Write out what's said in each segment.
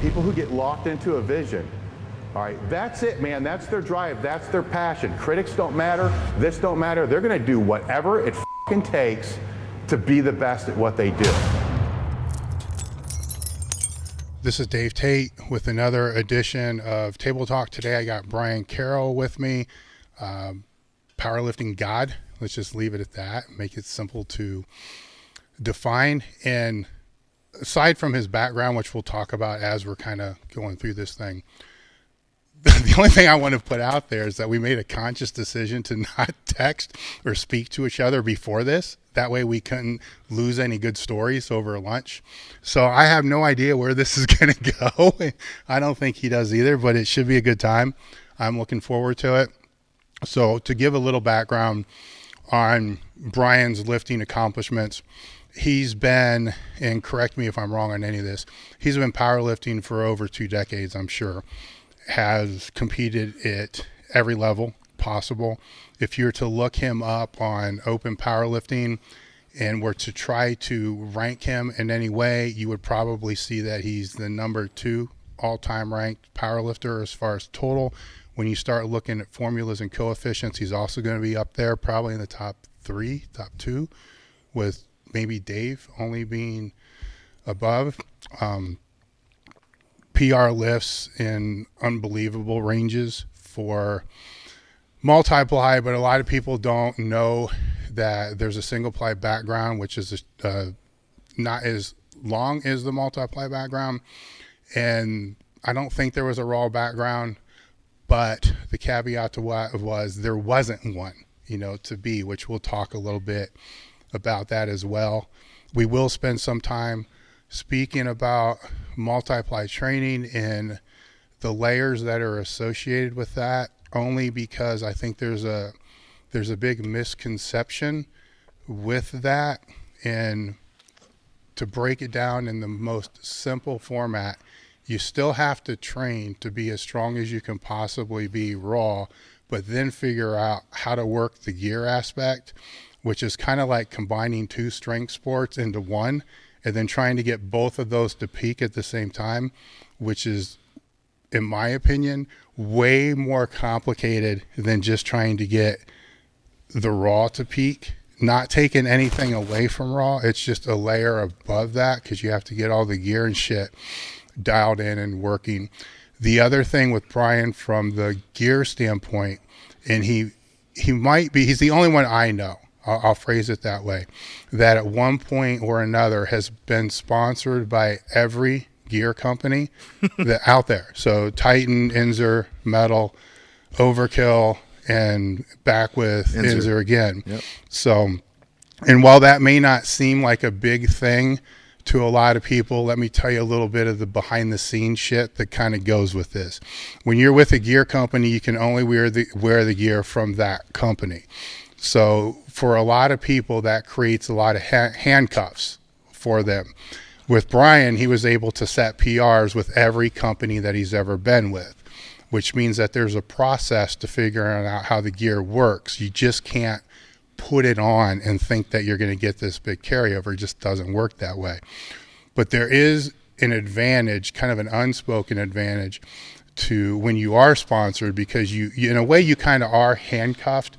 People who get locked into a vision. All right, that's it, man. That's their drive. That's their passion. Critics don't matter. This don't matter. They're going to do whatever it fucking takes to be the best at what they do. This is Dave Tate with another edition of Table Talk. Today I got Brian Carroll with me, powerlifting god. Let's just leave it at that. Make it simple to define. And aside from his background, which we'll talk about as we're kind of going through this thing, the only thing I want to put out there is that we made a conscious decision to not text or speak to each other before this. That way we couldn't lose any good stories over lunch. So I have no idea where this is going to go. I don't think he does either, but it should be a good time. I'm looking forward to it. So to give a little background on Brian's lifting accomplishments, he's been, and correct me if I'm wrong on any of this, he's been powerlifting for over 2 decades, I'm sure. Has competed at every level possible. If you're to look him up on Open Powerlifting and were to try to rank him in any way, you would probably see that he's the number 2 all-time ranked powerlifter as far as total. When you start looking at formulas and coefficients, he's also going to be up there, probably in the top 3, top 2, with maybe Dave only being above. PR lifts in unbelievable ranges for multiply, but a lot of people don't know that there's a single ply background, which is not as long as the multiply background. And I don't think there was a raw background, but the caveat to what was there wasn't one, to be, which we'll talk a little bit about that as well. We will spend some time speaking about multiply training and the layers that are associated with that, only because I think there's a big misconception with that. And to break it down in the most simple format, you still have to train to be as strong as you can possibly be raw, but then figure out how to work the gear aspect, which is kind of like combining 2 strength sports into one, and then trying to get both of those to peak at the same time, which is, in my opinion, way more complicated than just trying to get the raw to peak. Not taking anything away from raw, it's just a layer above that, because you have to get all the gear and shit dialed in and working. The other thing with Brian from the gear standpoint, and he's the only one I know, I'll phrase it that way, that at one point or another has been sponsored by every gear company that out there. So Titan, Inzer, Metal, Overkill, and back with Inzer again. Yep. So, and while that may not seem like a big thing to a lot of people, let me tell you a little bit of the behind the scenes shit that kind of goes with this. When you're with a gear company, you can only wear the gear from that company. So for a lot of people, that creates a lot of handcuffs for them. With Brian, he was able to set PRs with every company that he's ever been with, which means that there's a process to figuring out how the gear works. You just can't put it on and think that you're going to get this big carryover. It just doesn't work that way. But there is an advantage, kind of an unspoken advantage, to when you are sponsored, because you in a way you kind of are handcuffed,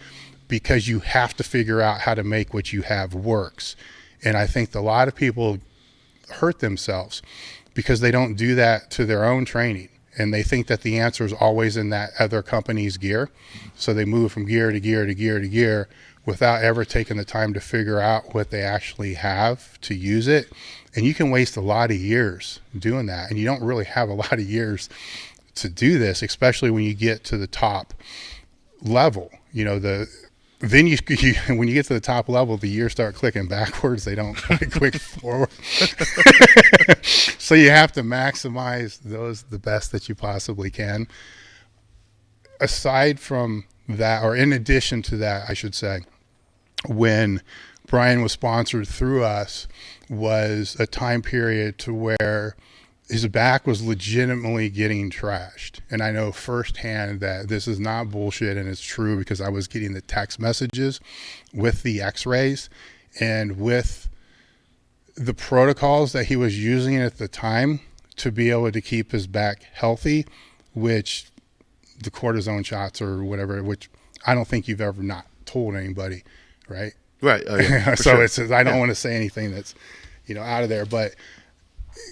because you have to figure out how to make what you have works. And I think a lot of people hurt themselves because they don't do that to their own training. And they think that the answer is always in that other company's gear. So they move from gear to gear to gear to gear without ever taking the time to figure out what they actually have to use it. And you can waste a lot of years doing that. And you don't really have a lot of years to do this, especially when you get to the top level. Then when you get to the top level, the years start clicking backwards. They don't click forward. So you have to maximize those the best that you possibly can. Aside from that, or in addition to that, I should say, when Brian was sponsored through us was a time period to where his back was legitimately getting trashed. And I know firsthand that this is not bullshit, and it's true, because I was getting the text messages with the x-rays and with the protocols that he was using at the time to be able to keep his back healthy, which the cortisone shots or whatever, which I don't think you've ever not told anybody, right? Right. Oh, yeah, So sure. I don't want to say anything that's, out of there, but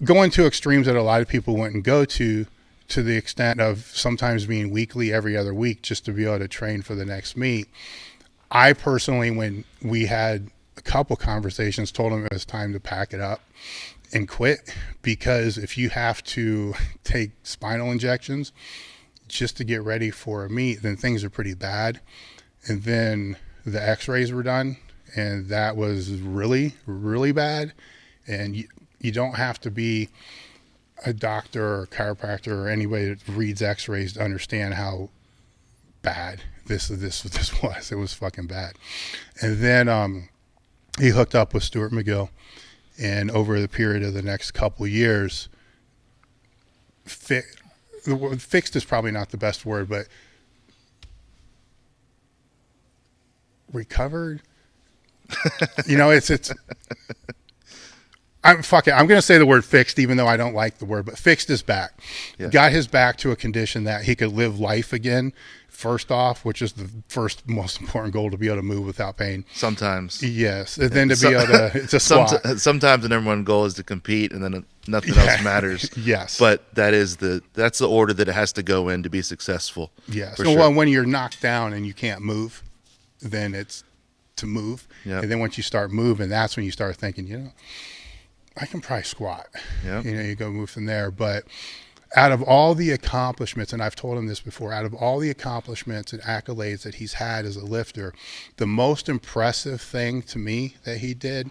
going to extremes that a lot of people wouldn't go to the extent of sometimes being weekly, every other week, just to be able to train for the next meet. I personally, when we had a couple conversations, told him it was time to pack it up and quit, because if you have to take spinal injections just to get ready for a meet, then things are pretty bad. And then the x-rays were done, and that was really, really bad. And you don't have to be a doctor or a chiropractor or anybody that reads x-rays to understand how bad this was. It was fucking bad. And then he hooked up with Stuart McGill, and over the period of the next couple of years, the word fixed is probably not the best word, but recovered. It's I'm going to say the word fixed, even though I don't like the word, but fixed his back. Yeah. Got his back to a condition that he could live life again, first off, which is the first most important goal, to be able to move without pain. Sometimes. Yes. And then to be able to squat. Sometimes the number one goal is to compete, and then nothing else matters. Yes. But that's the order that it has to go in to be successful. Yes. For So sure. when you're knocked down and you can't move, then it's to move. Yep. And then once you start moving, that's when you start thinking, I can probably squat. Yep. You go move from there. But out of all the accomplishments, and I've told him this before, out of all the accomplishments and accolades that he's had as a lifter, the most impressive thing to me that he did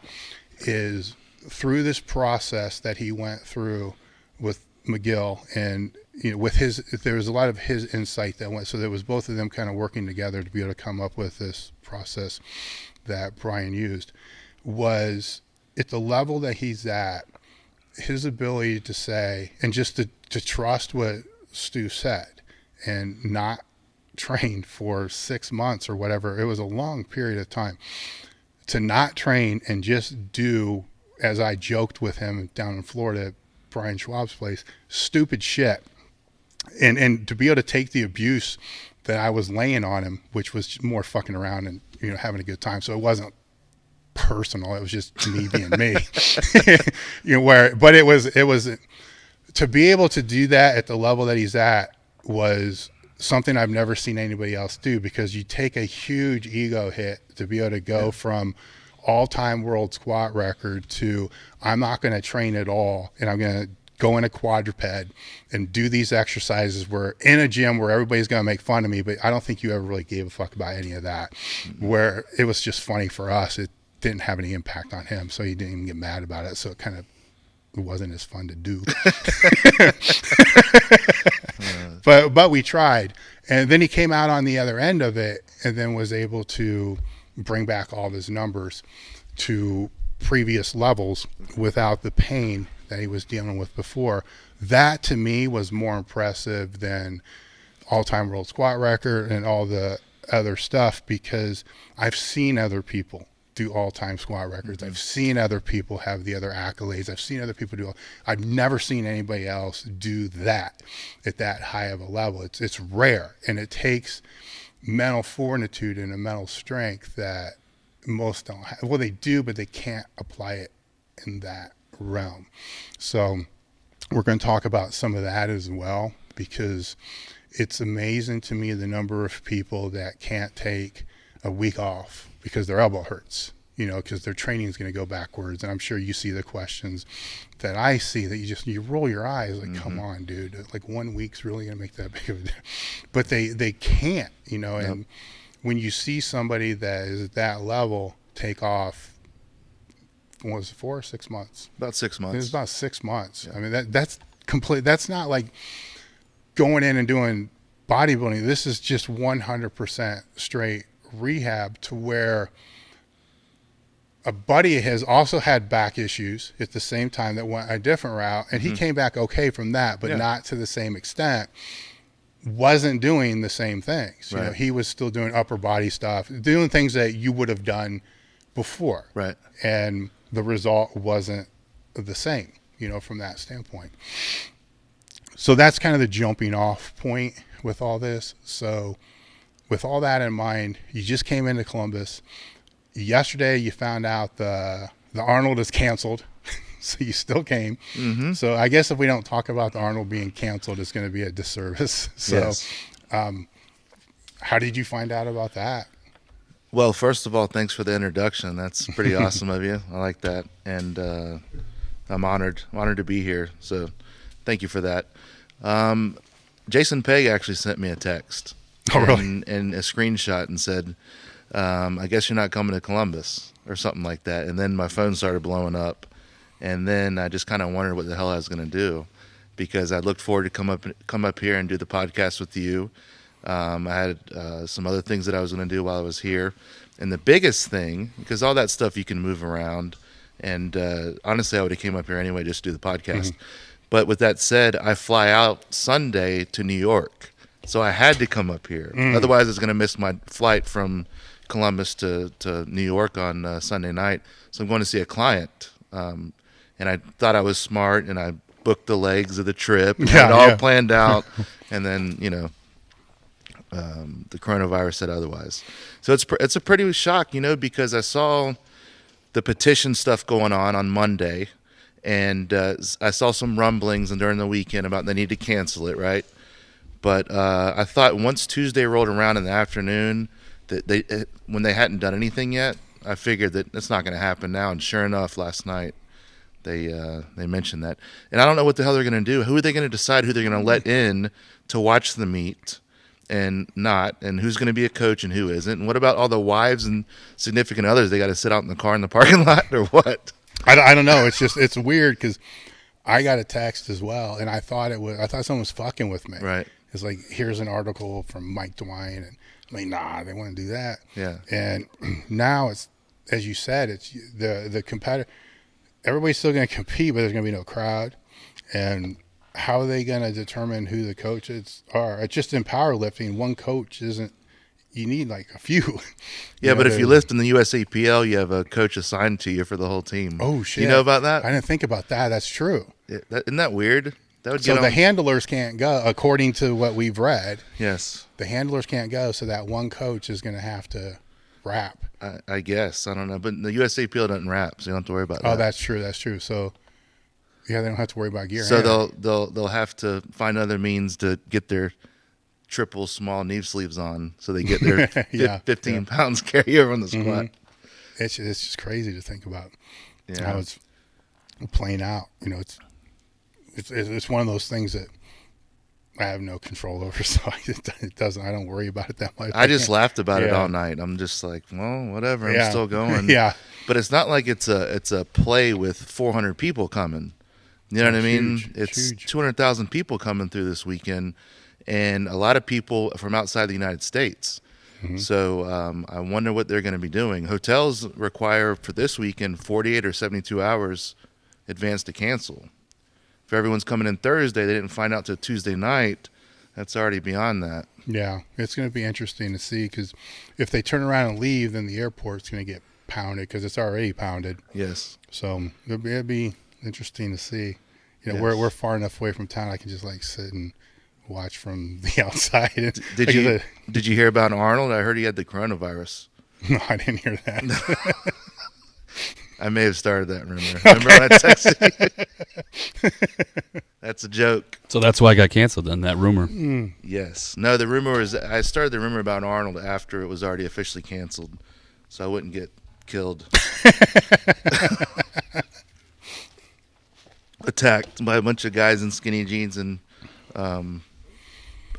is through this process that he went through with McGill, and with there was a lot of his insight that went. So there was both of them kind of working together to be able to come up with this process that Brian used. Was at the level that he's at, his ability to say, and just to trust what Stu said, and not train for 6 months or whatever. It was a long period of time to not train and just do, as I joked with him down in Florida at Brian Schwab's place, stupid shit. And to be able to take the abuse that I was laying on him, which was more fucking around and, having a good time. So it wasn't personal. It was just me being me, but it was to be able to do that at the level that he's at was something I've never seen anybody else do, because you take a huge ego hit to be able to go from all-time world squat record to I'm not going to train at all, and I'm going to go in a quadruped and do these exercises where in a gym where everybody's going to make fun of me, but I don't think you ever really gave a fuck about any of that, where it was just funny for us. It didn't have any impact on him, so he didn't even get mad about it. So it kind of wasn't as fun to do. But we tried, and then he came out on the other end of it, and then was able to bring back all of his numbers to previous levels without the pain that he was dealing with before. That to me was more impressive than all-time world squat record and all the other stuff, because I've seen other people do all-time squat records. I've seen other people have the other accolades. I've seen other people I've never seen anybody else do that at that high of a level. It's rare, and it takes mental fortitude and a mental strength that most don't have. Well, they do, but they can't apply it in that realm. So we're going to talk about some of that as well, because it's amazing to me the number of people that can't take a week off because their elbow hurts, because their training is going to go backwards. And I'm sure you see the questions that I see that you roll your eyes like, come on, dude, like 1 week's really going to make that big of a difference. But they can't, and when you see somebody that is at that level take off, what was it, 4 or 6 months? About 6 months. It was about 6 months. Yeah. I mean, that's complete. That's not like going in and doing bodybuilding. This is just 100% straight rehab, to where a buddy has also had back issues at the same time that went a different route, and he came back okay from that, but not to the same extent. Wasn't doing the same things. Right. He was still doing upper body stuff, doing things that you would have done before. Right. And the result wasn't the same. from that standpoint. So that's kind of the jumping off point with all this. So with all that in mind, you just came into Columbus. Yesterday you found out the Arnold is canceled. So you still came. Mm-hmm. So I guess if we don't talk about the Arnold being canceled, it's going to be a disservice. So Yes. How did you find out about that? Well, first of all, thanks for the introduction. That's pretty awesome of you. I like that, and I'm honored to be here. So, thank you for that. Jason Pegg actually sent me a text, Oh, really? and a screenshot, and said, "I guess you're not coming to Columbus," or something like that. And then my phone started blowing up, and then I just kind of wondered what the hell I was going to do, because I looked forward to come up here and do the podcast with you. I had some other things that I was going to do while I was here. And the biggest thing, because all that stuff you can move around, and honestly, I would have came up here anyway just to do the podcast. Mm-hmm. But with that said, I fly out Sunday to New York. So I had to come up here. Otherwise, I was going to miss my flight from Columbus to New York on Sunday night. So I'm going to see a client. And I thought I was smart, and I booked the legs of the trip. And had it all planned out. And then, the coronavirus said otherwise. So it's a pretty shock, because I saw the petition stuff going on Monday, and I saw some rumblings and during the weekend about they need to cancel it, right? But I thought once Tuesday rolled around in the afternoon, that when they hadn't done anything yet, I figured that it's not going to happen now. And sure enough, last night they mentioned that, and I don't know what the hell they're going to do. Who are they going to decide who they're going to let in to watch the meet? And who's going to be a coach and who isn't? And what about all the wives and significant others? They got to sit out in the car in the parking lot, or what? I don't know. It's weird, because I got a text as well, and I thought someone was fucking with me. Right. It's like, here's an article from Mike DeWine, and I'm like, nah, they want to do that. Yeah. And now it's, as you said, it's the competitor. Everybody's still going to compete, but there's going to be no crowd, and how are they going to determine who the coaches are? It's just in powerlifting, one coach isn't. You need like a few. Yeah, but if you lift in the USAPL, you have a coach assigned to you for the whole team. Oh shit! You know about that? I didn't think about that. That's true. Isn't that weird? That would so the handlers can't go, according to what we've read. Yes. The handlers can't go, so that one coach is going to have to rap. I guess. I don't know, but the USAPL doesn't rap, so you don't have to worry about that. Oh, that's true. That's true. So. Yeah, they don't have to worry about gear. So they'll have to find other means to get their triple small knee sleeves on, so they get their 15 pounds carryover on the squat. Mm-hmm. It's just crazy to think about how it's playing out. It's one of those things that I have no control over, so it doesn't. I don't worry about it that much. I just laughed about it all night. I'm just like, well, whatever. I'm still going. Yeah, but it's not like it's a play with 400 people coming. You know what I mean? It's 200,000 people coming through this weekend, and a lot of people from outside the United States. Mm-hmm. So I wonder what they're going to be doing. Hotels require for this weekend 48 or 72 hours advance to cancel. If everyone's coming in Thursday, they didn't find out till Tuesday night. That's already beyond that. Yeah, it's going to be interesting to see, because if they turn around and leave, then the airport's going to get pounded, because it's already pounded. Yes. So it'll be interesting to see. We're far enough away from town. I can just like sit and watch from the outside. Did you hear about Arnold? I heard he had the coronavirus. No, I didn't hear that. I may have started that rumor. Remember when I texted you? That's a joke. So that's why I got canceled then, that rumor. Yes. No, the rumor is I started the rumor about Arnold after it was already officially canceled, so I wouldn't get killed. Attacked by a bunch of guys in skinny jeans and what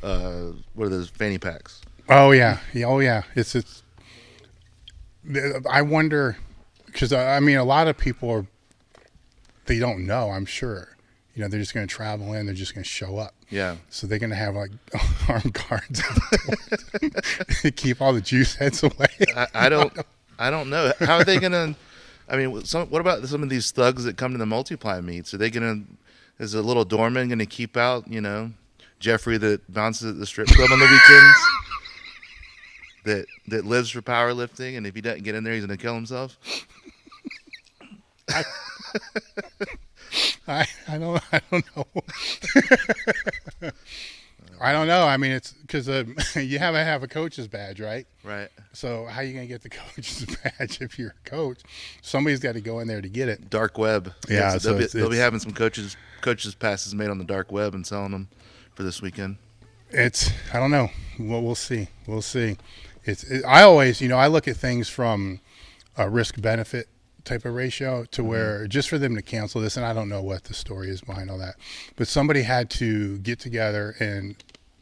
are those, fanny packs? Oh yeah. It's I wonder, because I mean, a lot of people they don't know, I'm sure. They're just going to travel in, they're just going to show up. Yeah. So they're going to have like armed guards to keep all the juice heads away. I don't know. How are they going to? I mean, what about some of these thugs that come to the multiply meets? Are they going to? Is a little doorman going to keep out? Jeffrey that bounces at the strip club on the weekends. That lives for powerlifting, and if he doesn't get in there, he's going to kill himself. I don't know. I don't know. I mean, it's because you have to have a coach's badge, right? Right. So how are you going to get the coach's badge if you're a coach? Somebody's got to go in there to get it. Dark web. Yeah, Yes, so they'll be it's- having some coaches passes made on the dark web and selling them for this weekend. I don't know. Well, we'll see. We'll see. I always, I look at things from a risk benefit type of ratio to where just for them to cancel this, and I don't know what the story is behind all that, but somebody had to get together and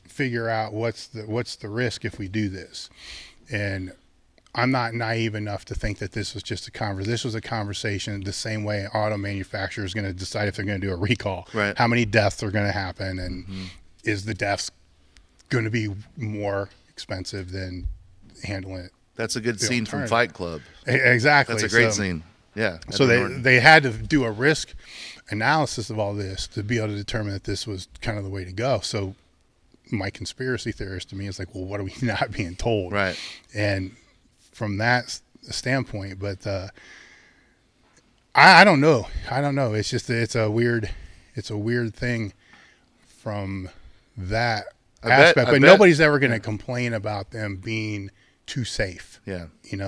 figure out what's the risk if we do this. And I'm not naive enough to think that this was just a conversation. This was a conversation the same way an auto manufacturer is going to decide if they're going to do a recall. Right. How many deaths are going to happen, and is the deaths going to be more expensive than handling it? That's a good The scene from alternative. Fight Club. Exactly. That's a great So- scene. Yeah. So Edward Norton. they had to do a risk analysis of all this to be able to determine that this was kind of the way to go. So my conspiracy theorist to me is like, well, what are we not being told? Right. And from that standpoint, but I don't know. I don't know. It's just it's a weird thing from that aspect. I But bet- nobody's ever going to complain about them being too safe. Yeah.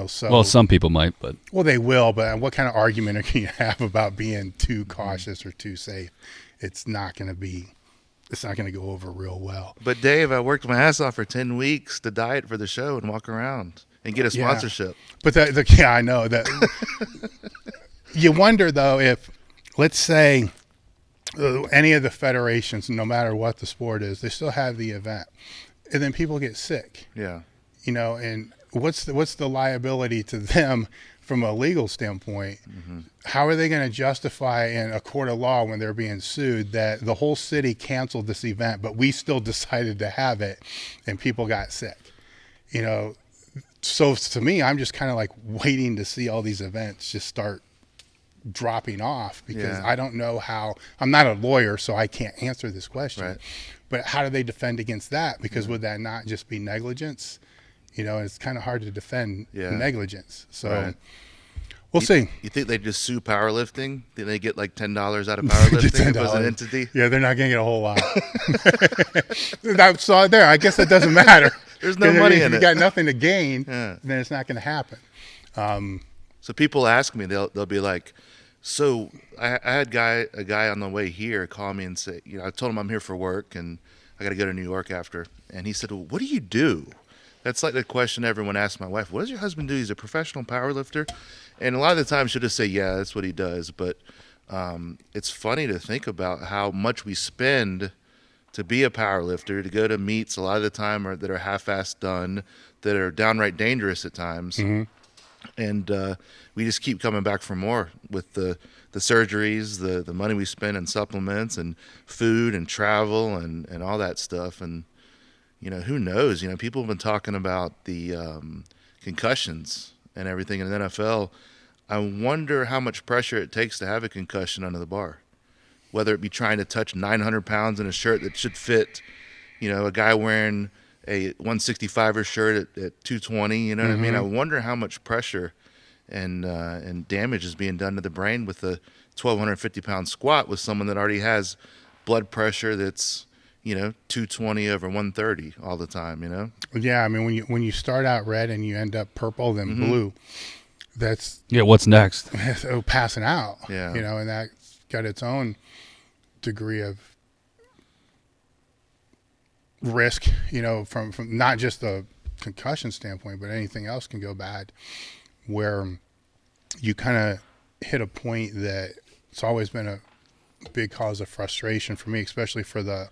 So Well, some people might, but well, they will, but what kind of argument can you have about being too cautious or too safe? It's not going to go over real well. But Dave, I worked my ass off for 10 weeks to diet for the show and walk around and get a Yeah. sponsorship. But yeah, I know that. You wonder though if, let's say, any of the federations, no matter what the sport is, they still have the event, and then people get sick. Yeah. And what's the liability to them from a legal standpoint? How are they going to justify in a court of law when they're being sued that the whole city canceled this event, but we still decided to have it and people got sick? So to me, I'm just kind of like waiting to see all these events just start dropping off because Yeah. I don't know how. I'm not a lawyer, so I can't answer this question. Right. But how do they defend against that? Because would that not just be negligence? And it's kind of hard to defend Yeah. negligence. So Right. we'll see. You think they just sue powerlifting? Think they get like $10 out of powerlifting if it was an $10. entity? Yeah, they're not going to get a whole lot. So there, I guess that doesn't matter. There's no money if in you it. got nothing to gain, Yeah. then it's not going to happen. So people ask me, they'll be like, so I had a guy on the way here call me and say, I told him I'm here for work and I got to go to New York after. And he said, well, what do you do? That's like the question everyone asks my wife. What does your husband do? He's a professional power lifter. And a lot of the time she'll just say, yeah, that's what he does. But it's funny to think about how much we spend to be a power lifter, to go to meets a lot of the time that are half-assed done, that are downright dangerous at times. And we just keep coming back for more with the surgeries, the money we spend in supplements and food and travel and all that stuff. And, who knows? People have been talking about the concussions and everything in the NFL. I wonder how much pressure it takes to have a concussion under the bar, whether it be trying to touch 900 pounds in a shirt that should fit, a guy wearing a 165er shirt at 220, you know what I mean? I wonder how much pressure and damage is being done to the brain with a 1,250-pound squat with someone that already has blood pressure that's, 220 over 130 all the time, Yeah, I mean, when you start out red and you end up purple, then blue, that's yeah, what's next? passing out. Yeah. And that's got its own degree of risk, from not just the concussion standpoint, but anything else can go bad, where you kind of hit a point that it's always been a big cause of frustration for me, especially for the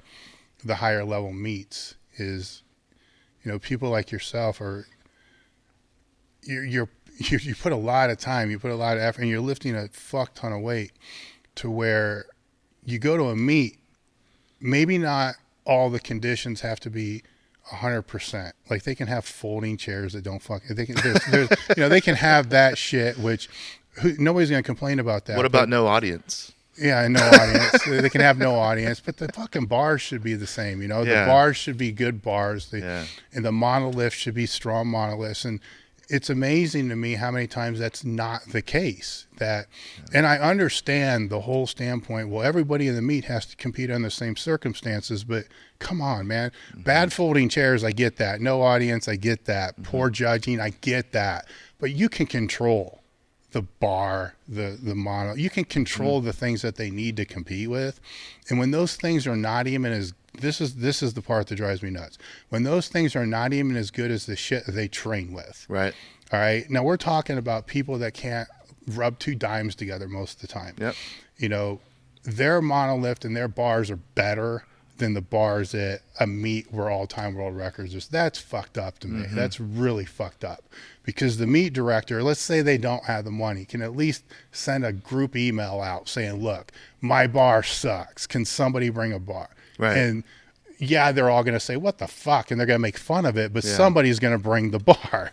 higher level meets, is, people like yourself are, you put a lot of time, you put a lot of effort, and you're lifting a fuck ton of weight to where you go to a meet, maybe not all the conditions have to be 100%. Like they can have folding chairs that don't they can, there's they can have that shit, which nobody's going to complain about that. What about no audience? Yeah, no audience. They can have no audience, but the fucking bars should be the same. Yeah. The bars should be good bars. Yeah. And the monoliths should be strong monoliths. And it's amazing to me how many times that's not the case. And I understand the whole standpoint. Well, everybody in the meet has to compete under the same circumstances, but come on, man. Bad folding chairs, I get that. No audience, I get that. Poor judging, I get that. But you can control the bar, the mono. You can control the things that they need to compete with. And when those things are not even as this is the part that drives me nuts. When those things are not even as good as the shit that they train with. Right. All right. Now we're talking about people that can't rub two dimes together most of the time. Yep. You know, their monolift and their bars are better than the bars at a meet where all-time world records is. That's fucked up to me. That's really fucked up, because the meet director, let's say they don't have the money, can at least send a group email out saying, look, my bar sucks. Can somebody bring a bar? Right. And yeah, they're all going to say, what the fuck? And they're going to make fun of it, but somebody's going to bring the bar.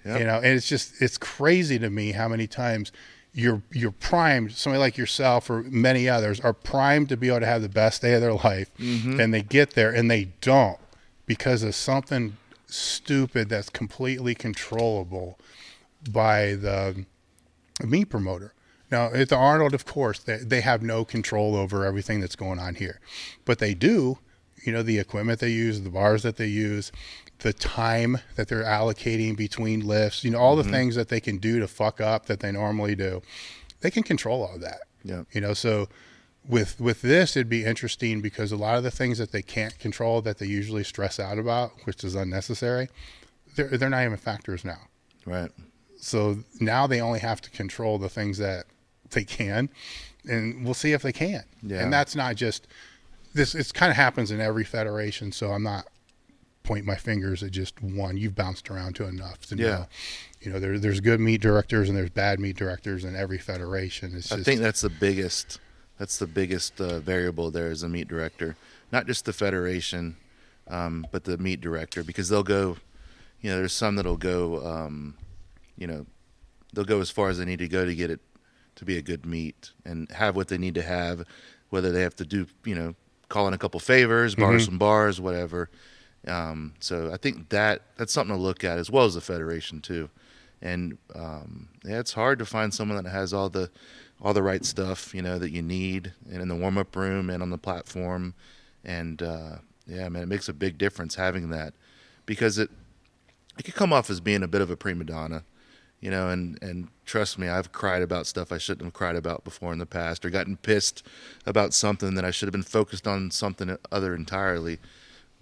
Yep. You know, and it's crazy to me how many times you're primed, somebody like yourself or many others are primed to be able to have the best day of their life, and they get there and they don't, because of something stupid that's completely controllable by the meet promoter. Now, at the Arnold, of course, they have no control over everything that's going on here, but they do, you know, the equipment they use, the bars that they use, the time that they're allocating between lifts, you know, all the things that they can do to fuck up that they normally do. They can control all that. Yeah. You know, so with this, it'd be interesting, because a lot of the things that they can't control that they usually stress out about, which is unnecessary, they're not even factors now. Right. So now they only have to control the things that they can, and we'll see if they can. Yeah. And that's not just this. It kind of happens in every federation. So I'm not point my fingers at just one. You've bounced around to enough to know. You know, there's good meet directors and there's bad meet directors in every federation. It's just, I think that's the biggest variable there is a meet director, not just the federation, but the meet director, because they'll go, you know, there's some that'll go, you know, they'll go as far as they need to go to get it to be a good meet and have what they need to have, whether they have to do, you know, call in a couple favors, borrow some bars, whatever. So I think that's something to look at, as well as the federation too. And yeah, it's hard to find someone that has all the right stuff, you know, that you need, and in the warm up room and on the platform. And yeah, man, it makes a big difference having that, because it could come off as being a bit of a prima donna, you know. And trust me, I've cried about stuff I shouldn't have cried about before in the past, or gotten pissed about something that I should have been focused on something other entirely.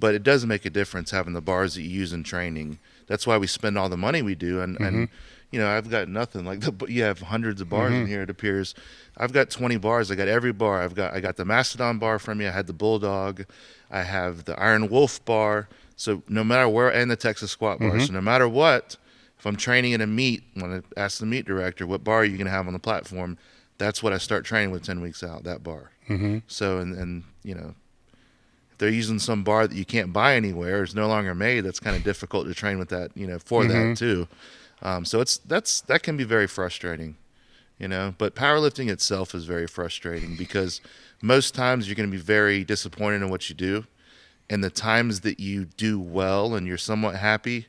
But it does make a difference having the bars that you use in training. That's why we spend all the money we do. And you know, I've got nothing like you have hundreds of bars in here. It appears I've got 20 bars. I got every bar. I got the Mastodon bar from you. I had the Bulldog. I have the Iron Wolf bar. So no matter where, and the Texas Squat bar. So no matter what, if I'm training in a meet, when I ask the meet director, what bar are you going to have on the platform? That's what I start training with 10 weeks out, that bar. So, and you know, they're using some bar that you can't buy anywhere, it's no longer made, that's kind of difficult to train with that, you know, for that too. So that can be very frustrating, you know. But powerlifting itself is very frustrating, because most times you're going to be very disappointed in what you do, and the times that you do well and you're somewhat happy,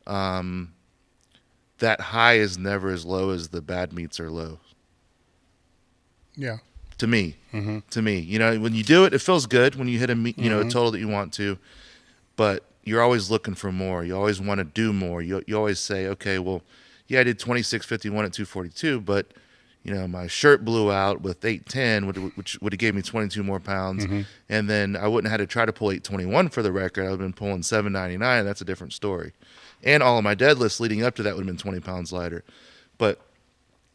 that high is never as low as the bad meets are low. yeah. To me, you know, when you do it, it feels good when you hit a total that you want to, but you're always looking for more. You always want to do more. You always say, okay, well, yeah, I did 26.51 at 242, but you know, my shirt blew out with 810, which would have gave me 22 more pounds, and then I wouldn't have had to try to pull 821 for the record. I would have been pulling 799. That's a different story. And all of my deadlifts leading up to that would have been 20 pounds lighter. But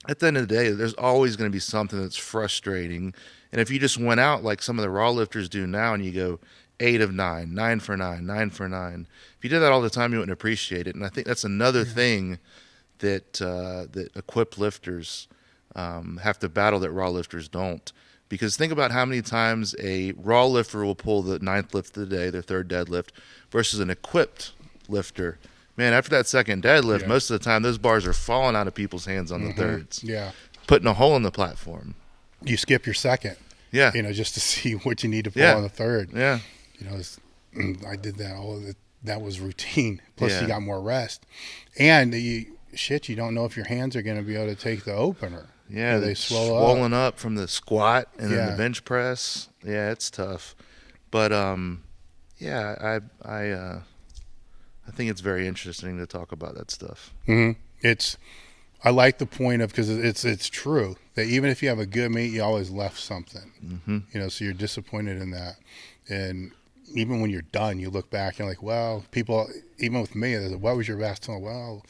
at the end of the day, there's always going to be something that's frustrating. And if you just went out like some of the raw lifters do now, and you go 8 of 9, 9 for 9, 9 for 9, if you did that all the time, you wouldn't appreciate it. And I think that's another thing that that equipped lifters have to battle that raw lifters don't. Because think about how many times a raw lifter will pull the 9th lift of the day, their 3rd deadlift, versus an equipped lifter. Man, after that 2nd deadlift, most of the time those bars are falling out of people's hands on the 3rds. Yeah. Putting a hole in the platform. You skip your 2nd. Yeah. You know, just to see what you need to pull on the 3rd. Yeah. You know, I did that. That was routine. Plus, Yeah. you got more rest. And shit, you don't know if your hands are going to be able to take the opener. Yeah, they they're swell up. swollen up from the squat and then Yeah. the bench press. Yeah, it's tough. But yeah, I think it's very interesting to talk about that stuff. I like the point of, because it's true that even if you have a good meet, you always left something. So you're disappointed in that, and even when you're done, you look back and you're like, well, people, even with me, they're like, what was your best total? Well,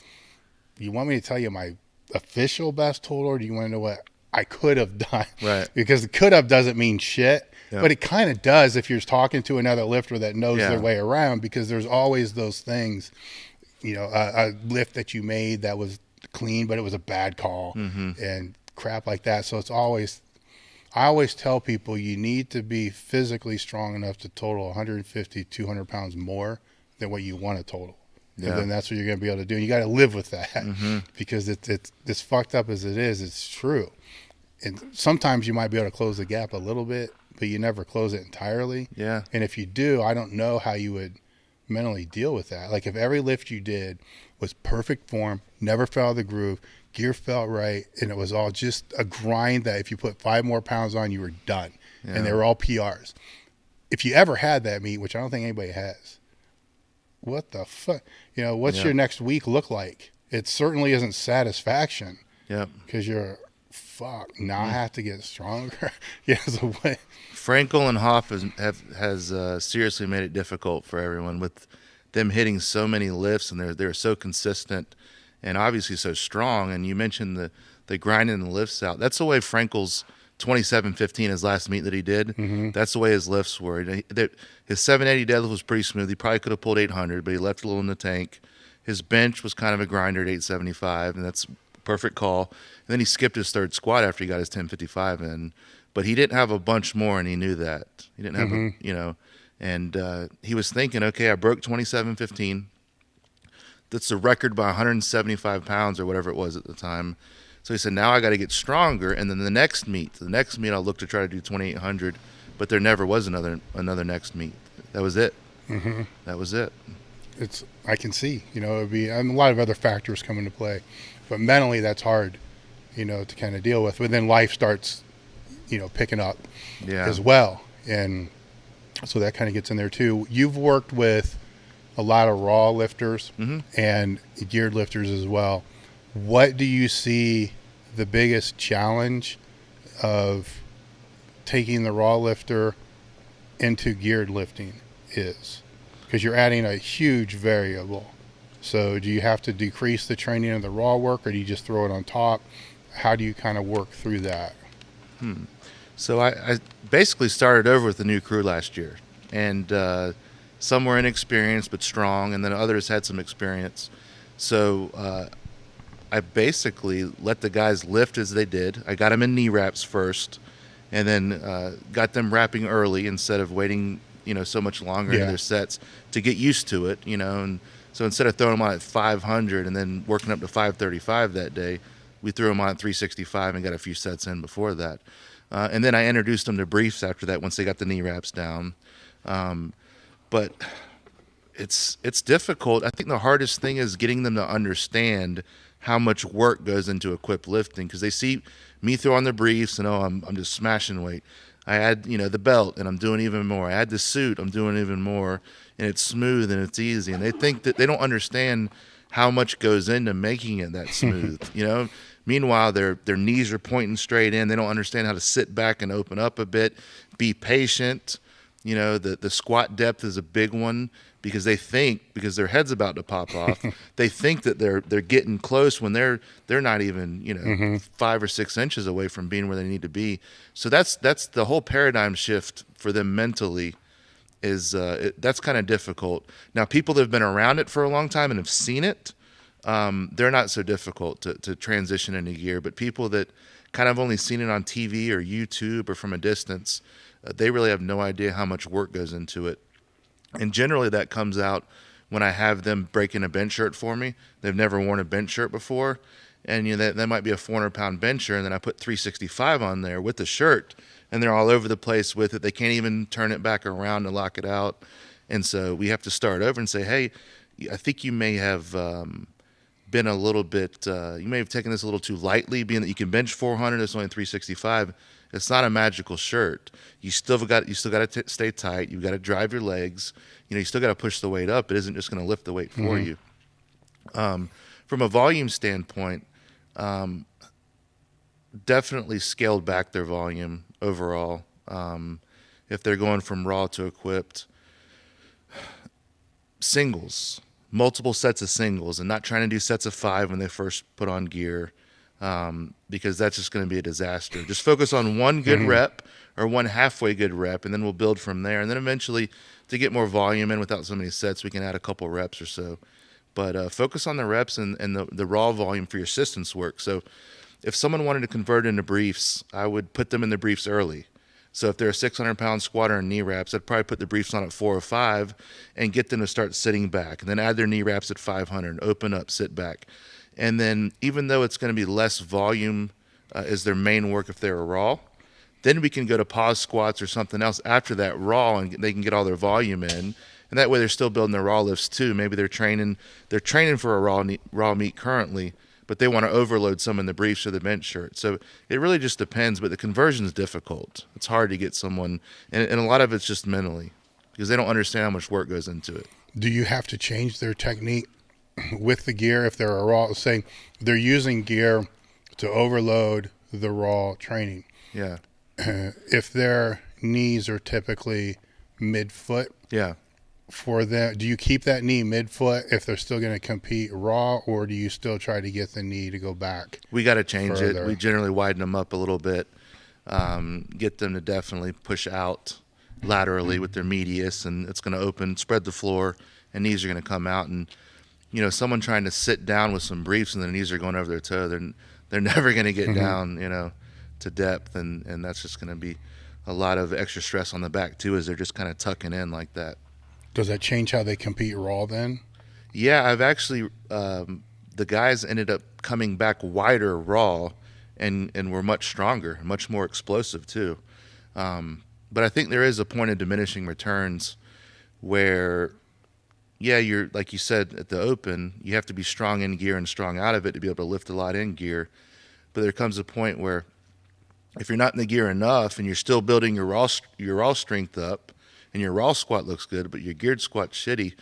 you want me to tell you my official best total, or do you want to know what I could have done? Right. Because the could have doesn't mean shit, Yeah. but it kind of does if you're talking to another lifter that knows Yeah. their way around, because there's always those things, a lift that you made that was clean, but it was a bad call and crap like that. So I always tell people you need to be physically strong enough to total 150, 200 pounds more than what you want to total. Yeah. And then that's what you're going to be able to do. And you got to live with that because it's as fucked up as it is, it's true. And sometimes you might be able to close the gap a little bit, but you never close it entirely. Yeah. And if you do, I don't know how you would mentally deal with that. Like if every lift you did was perfect form, never fell out of the groove, gear felt right, and it was all just a grind that if you put 5 more pounds on, you were done. Yeah. And they were all PRs. If you ever had that meet, which I don't think anybody has, what the fuck? What's Yeah. your next week look like? It certainly isn't satisfaction Yep. because you're, fuck, now I have to get stronger. So what? Frankel and Hoff has seriously made it difficult for everyone with them hitting so many lifts, and they're so consistent and obviously so strong. And you mentioned the grinding the lifts out. That's the way Frankel's 27:15, his last meet that he did. That's the way his lifts were. His 780 deadlift was pretty smooth. He probably could have pulled 800, but he left a little in the tank. His bench was kind of a grinder at 875, and that's a perfect call. And then he skipped his third squat after he got his 1055 in. But he didn't have a bunch more, and he knew that. He didn't have, and he was thinking, okay, I broke 27:15. That's a record by 175 pounds or whatever it was at the time. So he said, now I got to get stronger. And then the next meet I'll look to try to do 2800, but there never was another next meet. That was it. That was it. I can see, it would be, and a lot of other factors come into play, but mentally that's hard, to kind of deal with. But then life starts, picking up as well. And so that kind of gets in there too. You've worked with a lot of raw lifters and geared lifters as well. What do you see the biggest challenge of taking the raw lifter into geared lifting is? Because you're adding a huge variable. So do you have to decrease the training of the raw work, or do you just throw it on top? How do you kind of work through that? So I basically started over with the new crew last year, and some were inexperienced but strong, and then others had some experience. So I basically let the guys lift as they did. I got them in knee wraps first, and then got them wrapping early instead of waiting, so much longer in their sets to get used to it, And so instead of throwing them on at 500 and then working up to 535 that day, we threw them on at 365 and got a few sets in before that. And then I introduced them to briefs after that once they got the knee wraps down. But it's difficult. I think the hardest thing is getting them to understand how much work goes into equipped lifting, because they see me throw on the briefs and, I'm just smashing weight. I add, the belt, and I'm doing even more. I add the suit, I'm doing even more, and it's smooth and it's easy. And they think that they don't understand how much goes into making it that smooth, Meanwhile, their knees are pointing straight in. They don't understand how to sit back and open up a bit, be patient. The squat depth is a big one, because they think, because their head's about to pop off, they think that they're getting close when they're not even 5 or 6 inches away from being where they need to be. So that's the whole paradigm shift for them mentally. That's kind of difficult. Now, people that have been around it for a long time and have seen it, they're not so difficult to transition into gear. But people that kind of only seen it on TV or YouTube or from a distance, they really have no idea how much work goes into it. And generally that comes out when I have them breaking a bench shirt for me. They've never worn a bench shirt before. And that might be a 400-pound bencher, and then I put 365 on there with the shirt, and they're all over the place with it. They can't even turn it back around and lock it out. And so we have to start over and say, hey, I think you may have been a little bit, you may have taken this a little too lightly, being that you can bench 400, it's only 365. It's not a magical shirt. You still got to stay tight. You've got to drive your legs. You still got to push the weight up. It isn't just going to lift the weight for you. From a volume standpoint, definitely scaled back their volume overall. If they're going from raw to equipped, singles, multiple sets of singles, and not trying to do sets of 5 when they first put on gear, because that's just going to be a disaster. Just focus on one good rep or one halfway good rep, and then we'll build from there. And then eventually, to get more volume in without so many sets, we can add a couple reps or so. But focus on the reps and the raw volume for your assistance work. So if someone wanted to convert into briefs, I would put them in the briefs early. So if they're a 600-pound squatter in knee wraps, I'd probably put the briefs on at 4 or 5 and get them to start sitting back, and then add their knee wraps at 500, open up, sit back. And then even though it's going to be less volume as their main work if they're a raw, then we can go to pause squats or something else after that raw, and they can get all their volume in. And that way they're still building their raw lifts too. Maybe they're training for a raw meet currently, but they want to overload some in the briefs or the bench shirt. So it really just depends, but the conversion is difficult. It's hard to get someone, and a lot of it's just mentally, because they don't understand how much work goes into it. Do you have to change their technique with the gear if they're a raw? Say they're using gear to overload the raw training. Yeah. If their knees are typically mid-foot, Yeah. for them, do you keep that knee mid-foot if they're still going to compete raw, or do you still try to get the knee to go back? We got to change further? it. We generally widen them up a little bit, get them to definitely push out laterally with their medius, and it's going to open, spread the floor, and knees are going to come out. And someone trying to sit down with some briefs and their knees are going over their toe, they're never going to get down, to depth, and that's just going to be a lot of extra stress on the back too, as they're just kind of tucking in like that. Does that change how they compete raw then? Yeah, I've actually the guys ended up coming back wider raw, and were much stronger, much more explosive too. But I think there is a point of diminishing returns where, yeah, you're, like you said at the open, you have to be strong in gear and strong out of it to be able to lift a lot in gear. But there comes a point where if you're not in the gear enough and you're still building your raw strength up, and your raw squat looks good, but your geared squat's shitty,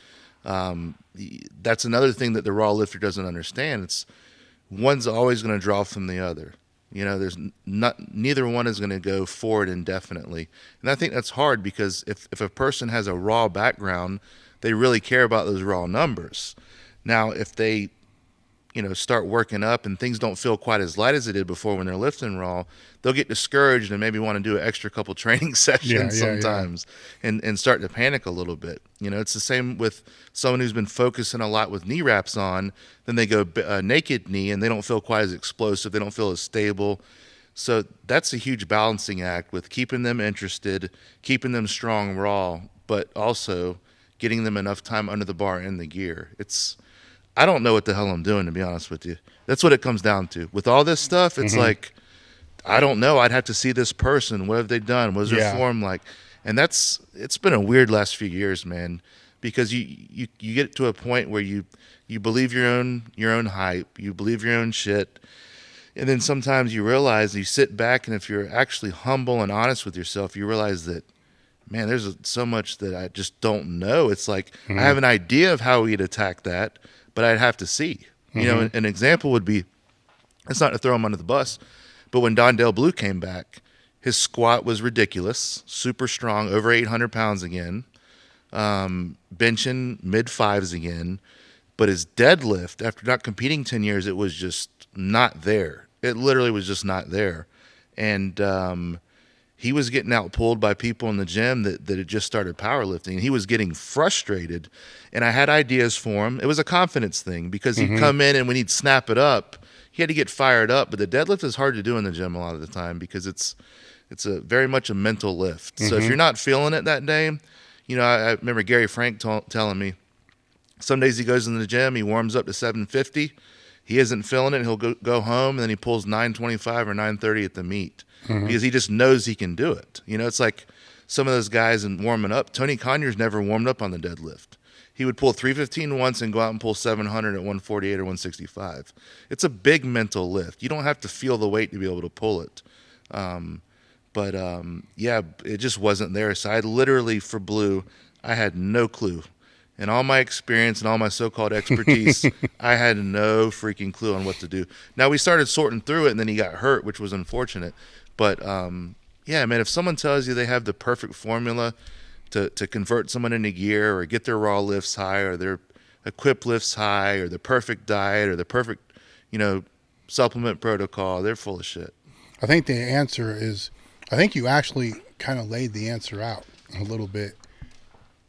that's another thing that the raw lifter doesn't understand. It's one's always going to draw from the other. There's neither one is going to go forward indefinitely. And I think that's hard, because if a person has a raw background, they really care about those raw numbers. Now, if they start working up and things don't feel quite as light as they did before when they're lifting raw, they'll get discouraged and maybe want to do an extra couple training sessions sometimes. And start to panic a little bit. It's the same with someone who's been focusing a lot with knee wraps on, then they go naked knee and they don't feel quite as explosive, they don't feel as stable. So that's a huge balancing act with keeping them interested, keeping them strong raw, but also getting them enough time under the bar in the gear. I don't know what the hell I'm doing, to be honest with you. That's what it comes down to. With all this stuff, it's like, I don't know. I'd have to see this person. What have they done? What is their form like? And it's been a weird last few years, man, because you get to a point where you believe your own hype, you believe your own shit, and then sometimes you realize, you sit back, and if you're actually humble and honest with yourself, you realize that, man, there's so much that I just don't know. It's like, I have an idea of how we'd attack that, but I'd have to see. An example would be, it's not to throw him under the bus, but when Dondale Blue came back, his squat was ridiculous, super strong, over 800 pounds again, benching mid-5s again, but his deadlift, after not competing 10 years, it was just not there. It literally was just not there. And he was getting outpulled by people in the gym that had just started powerlifting, and he was getting frustrated. And I had ideas for him. It was a confidence thing, because he'd come in, and when he'd snap it up, he had to get fired up. But the deadlift is hard to do in the gym a lot of the time, because it's a very much a mental lift. So if you're not feeling it that day, I remember Gary Frank telling me, some days he goes in the gym, he warms up to 750, he isn't feeling it, he'll go home, and then he pulls 925 or 930 at the meet. Because he just knows he can do it. It's like some of those guys in warming up. Tony Conyers never warmed up on the deadlift. he would pull 315 once and go out and pull 700 at 148 or 165. It's a big mental lift. You don't have to feel the weight to be able to pull it. Yeah, it just wasn't there. So I literally, for Blue, I had no clue. And all my experience and all my so-called expertise, I had no freaking clue on what to do. Now, we started sorting through it, and then he got hurt, which was unfortunate. But, yeah, man, if someone tells you they have the perfect formula to convert someone into gear or get their raw lifts high or their equip lifts high or the perfect diet or the perfect, supplement protocol, they're full of shit. I think the answer is, I think you actually kind of laid the answer out a little bit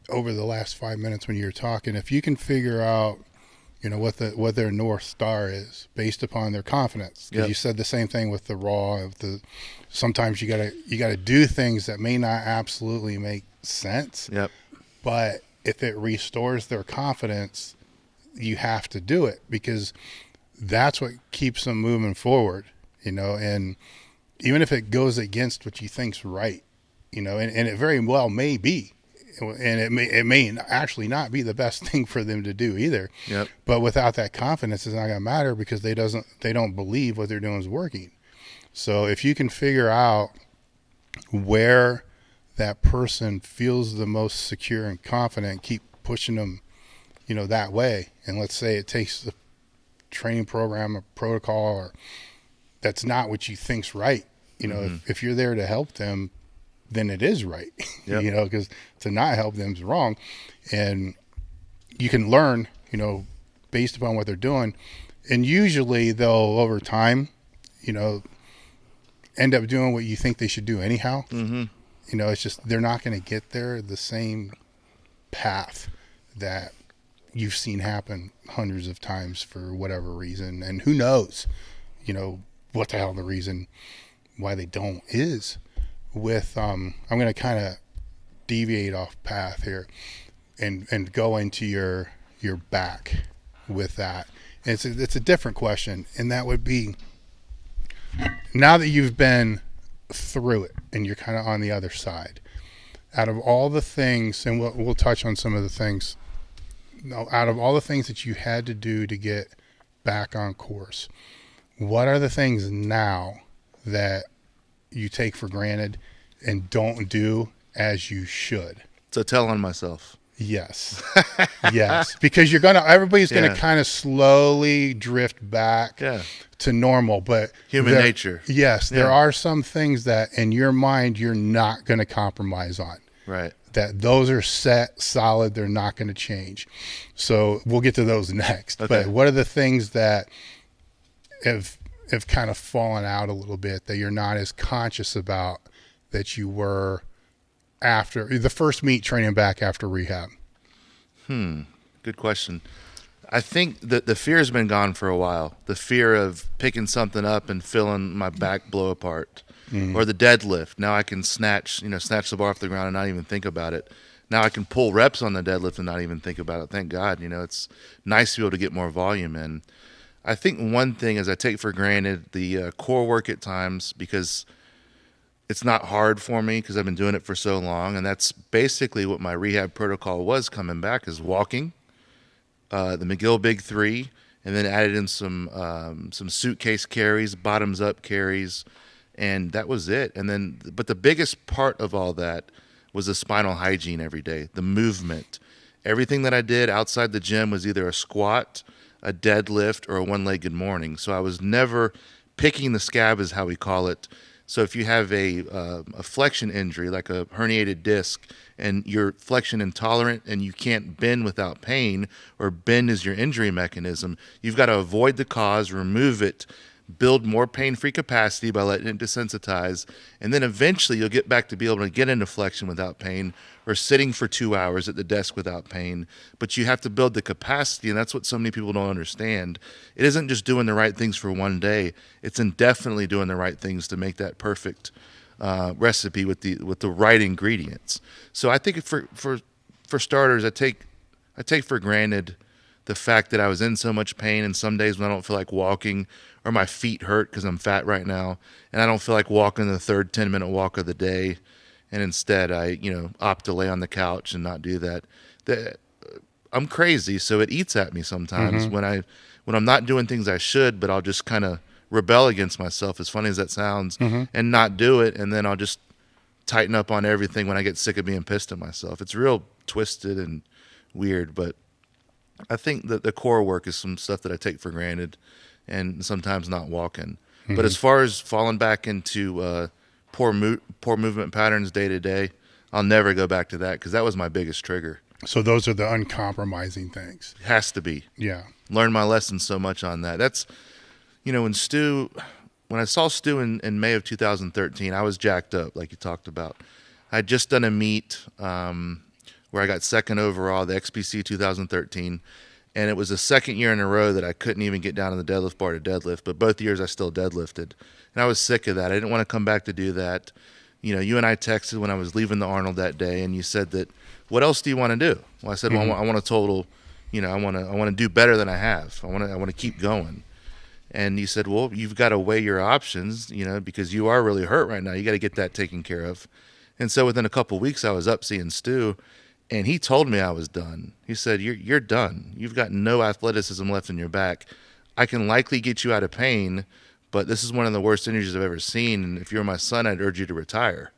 over the last 5 minutes when you were talking. If you can figure out, what their North Star is based upon their confidence, because Yep. you said the same thing with the raw. Sometimes you gotta do things that may not absolutely make sense, Yep. but if it restores their confidence, you have to do it, because that's what keeps them moving forward, and even if it goes against what you think's right, and it very well may be, and it may actually not be the best thing for them to do either. Yep. But without that confidence, it's not going to matter, because they don't believe what they're doing is working. So if you can figure out where that person feels the most secure and confident, keep pushing them, that way. And let's say it takes the training program or protocol, or that's not what you think's right. If you're there to help them, then it is right. Yep. Because to not help them is wrong. And you can learn, based upon what they're doing. And usually they'll, over time, end up doing what you think they should do anyhow. Mm-hmm. It's just they're not going to get there the same path that you've seen happen hundreds of times for whatever reason. And who knows, what the hell the reason why they don't is. With I'm going to kind of deviate off path here and go into your back with that. And it's a different question, and that would be, now that you've been through it and you're kind of on the other side, out of all the things, and we'll touch on some of the things, out of all the things that you had to do to get back on course, what are the things now that you take for granted and don't do as you should? So tell on myself. Yes. Yes. Because everybody's going to Yeah. kind of slowly drift back Yeah. to normal, but Human nature. Yes. There Yeah. are some things that in your mind, you're not going to compromise on. Right. That those are set solid. They're not going to change. So we'll get to those next. Okay. But what are the things that have kind of fallen out a little bit that you're not as conscious about that you were after the first meet training back after rehab? Good question. I think that the fear has been gone for a while. The fear of picking something up and feeling my back blow apart, or the deadlift. Now I can snatch the bar off the ground and not even think about it. Now I can pull reps on the deadlift and not even think about it. Thank God. It's nice to be able to get more volume in. I think one thing is I take for granted the core work at times, because it's not hard for me because I've been doing it for so long. And that's basically what my rehab protocol was coming back, is walking, the McGill Big 3, and then added in some suitcase carries, bottoms up carries, and that was it. And then, but the biggest part of all that was the spinal hygiene every day, the movement. Everything that I did outside the gym was either a squat, a deadlift, or a one-legged morning. So I was never picking the scab, is how we call it. So if you have a flexion injury, like a herniated disc, and you're flexion intolerant and you can't bend without pain, or bend is your injury mechanism, you've got to avoid the cause, remove it, build more pain-free capacity by letting it desensitize, and then eventually you'll get back to be able to get into flexion without pain, or sitting for 2 hours at the desk without pain. But you have to build the capacity, and that's what so many people don't understand. It isn't just doing the right things for one day. It's indefinitely doing the right things to make that perfect recipe with the right ingredients. So I think for starters, I take for granted the fact that I was in so much pain, and some days when I don't feel like walking, or my feet hurt because I'm fat right now, and I don't feel like walking the third 10-minute walk of the day, and instead I opt to lay on the couch and not do that. I'm crazy, so it eats at me sometimes when I'm not doing things I should, but I'll just kind of rebel against myself, as funny as that sounds, and not do it, and then I'll just tighten up on everything when I get sick of being pissed at myself. It's real twisted and weird, but I think that the core work is some stuff that I take for granted and sometimes not walking. But as far as falling back into poor movement patterns day to day, I'll never go back to that because that was my biggest trigger. So those are the uncompromising things. It has to be. Yeah. Learned my lesson so much on that. That's, when I saw Stu in May of 2013, I was jacked up, like you talked about. I'd just done a meet where I got second overall, the XPC 2013, and it was the second year in a row that I couldn't even get down to the deadlift bar to deadlift, but both years I still deadlifted. And I was sick of that. I didn't want to come back to do that. You and I texted when I was leaving the Arnold that day, and you said that, what else do you want to do? Well, I said, well, I want a total, I want to do better than I have. I want to keep going. And you said, well, you've got to weigh your options, because you are really hurt right now. You got to get that taken care of. And so within a couple of weeks, I was up seeing Stu, and he told me I was done. He said, you're done. You've got no athleticism left in your back. I can likely get you out of pain, but this is one of the worst injuries I've ever seen. And if you're my son, I'd urge you to retire.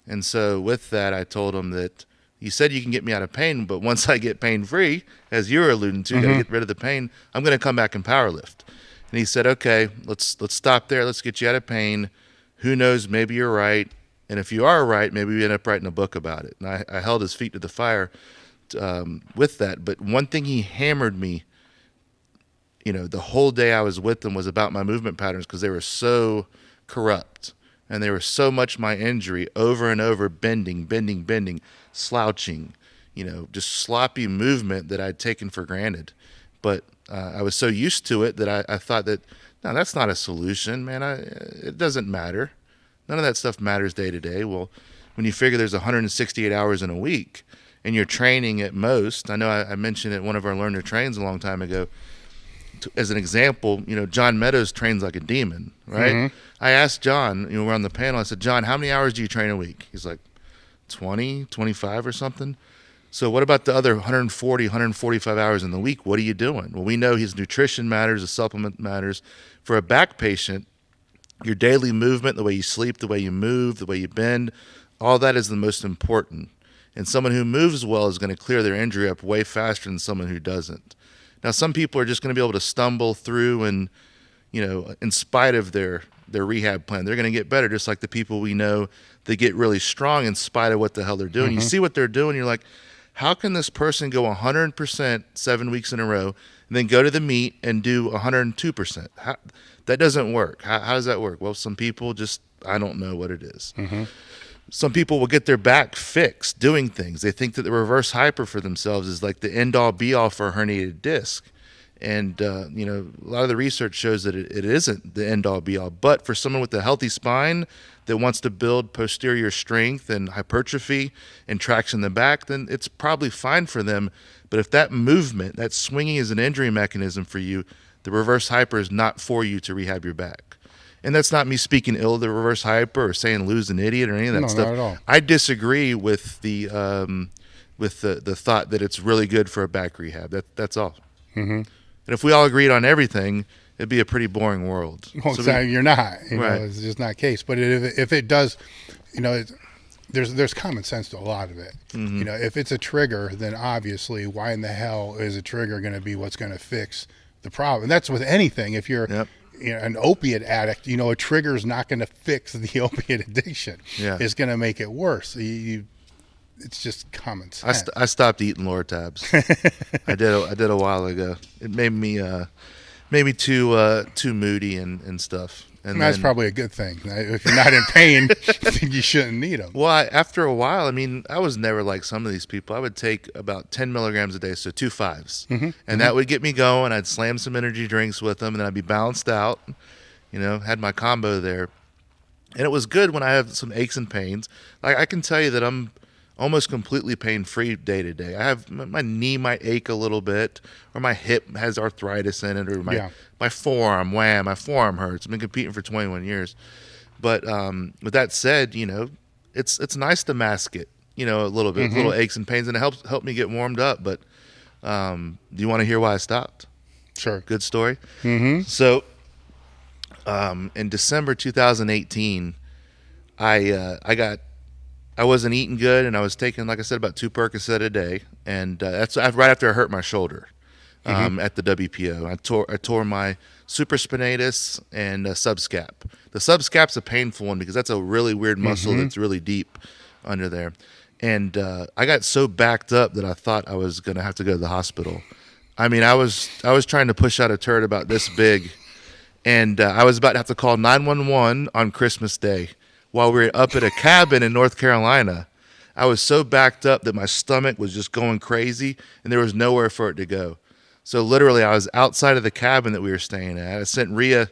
And so with that, I told him that you said you can get me out of pain, but once I get pain-free, as you were alluding to, got to get rid of the pain, I'm going to come back and powerlift. And he said, okay, let's stop there. Let's get you out of pain. Who knows? Maybe you're right. And if you are right, maybe we end up writing a book about it. And I held his feet to the fire with that. But one thing he hammered me, the whole day I was with him was about my movement patterns because they were so corrupt. And they were so much my injury over and over, bending, slouching, just sloppy movement that I'd taken for granted. But I was so used to it that I thought that, no, that's not a solution, man. It doesn't matter. None of that stuff matters day to day. Well, when you figure there's 168 hours in a week and you're training at most, I know I mentioned at one of our Learn to Trains a long time ago, as an example, John Meadows trains like a demon, right? I asked John, we're on the panel, I said, John, how many hours do you train a week? He's like, 20, 25 or something. So what about the other 140, 145 hours in the week? What are you doing? Well, we know his nutrition matters, his supplement matters. For a back patient, your daily movement, the way you sleep, the way you move, the way you bend, all that is the most important. And someone who moves well is going to clear their injury up way faster than someone who doesn't. Now, some people are just going to be able to stumble through and, in spite of their rehab plan, they're going to get better, just like the people we know that get really strong in spite of what the hell they're doing. You see what they're doing, you're like, how can this person go 100% 7 weeks in a row and then go to the meet and do 102%? That doesn't work. How does that work? Well, some people just, I don't know what it is. Some people will get their back fixed doing things. They think that the reverse hyper for themselves is like the end-all be-all for a herniated disc. And, a lot of the research shows that it isn't the end-all be-all. But for someone with a healthy spine that wants to build posterior strength and hypertrophy and traction in the back, then it's probably fine for them. But if that movement, that swinging is an injury mechanism for you, the reverse hyper is not for you to rehab your back. And that's not me speaking ill of the reverse hyper or saying lose an idiot or any of that stuff. Not at all. I disagree with the thought that it's really good for a back rehab. That's all. And if we all agreed on everything, it'd be a pretty boring world. Well, So exactly, you're not. Right. It's just not the case. But if it does, there's common sense to a lot of it. If it's a trigger, then obviously, why in the hell is a trigger going to be what's going to fix the problem? And that's with anything. If you're an opiate addict, a trigger is not going to fix the opiate addiction. It's going to make it worse. It's just common sense. I stopped eating Lortabs. I did a while ago. It made me too moody and stuff. And that's then, probably a good thing. If you're not in pain, you shouldn't need them. Well, after a while, I was never like some of these people. I would take about 10 milligrams a day, so 2 5s. And that would get me going. I'd slam some energy drinks with them, and then I'd be balanced out, had my combo there. And it was good when I have some aches and pains. Like, I can tell you that I'm almost completely pain-free day to day. I have my knee might ache a little bit, or my hip has arthritis in it, or my forearm, my forearm hurts. I've been competing for 21 years. But with that said, it's nice to mask it, a little bit, little aches and pains, and it helped me get warmed up. But Do you want to hear why I stopped? Sure. Good story. So, in December 2018, I wasn't eating good, and I was taking, like I said, about 2 Percocet a day, and that's right after I hurt my shoulder at the WPO. I tore my supraspinatus and subscap. The subscap's a painful one because that's a really weird muscle that's really deep under there. And I got so backed up that I thought I was going to have to go to the hospital. I mean, I was trying to push out a turd about this big, and I was about to have to call 911 on Christmas Day while we were up at a cabin in North Carolina. I was so backed up that my stomach was just going crazy, and there was nowhere for it to go. So literally, I was outside of the cabin that we were staying at. I sent Rhea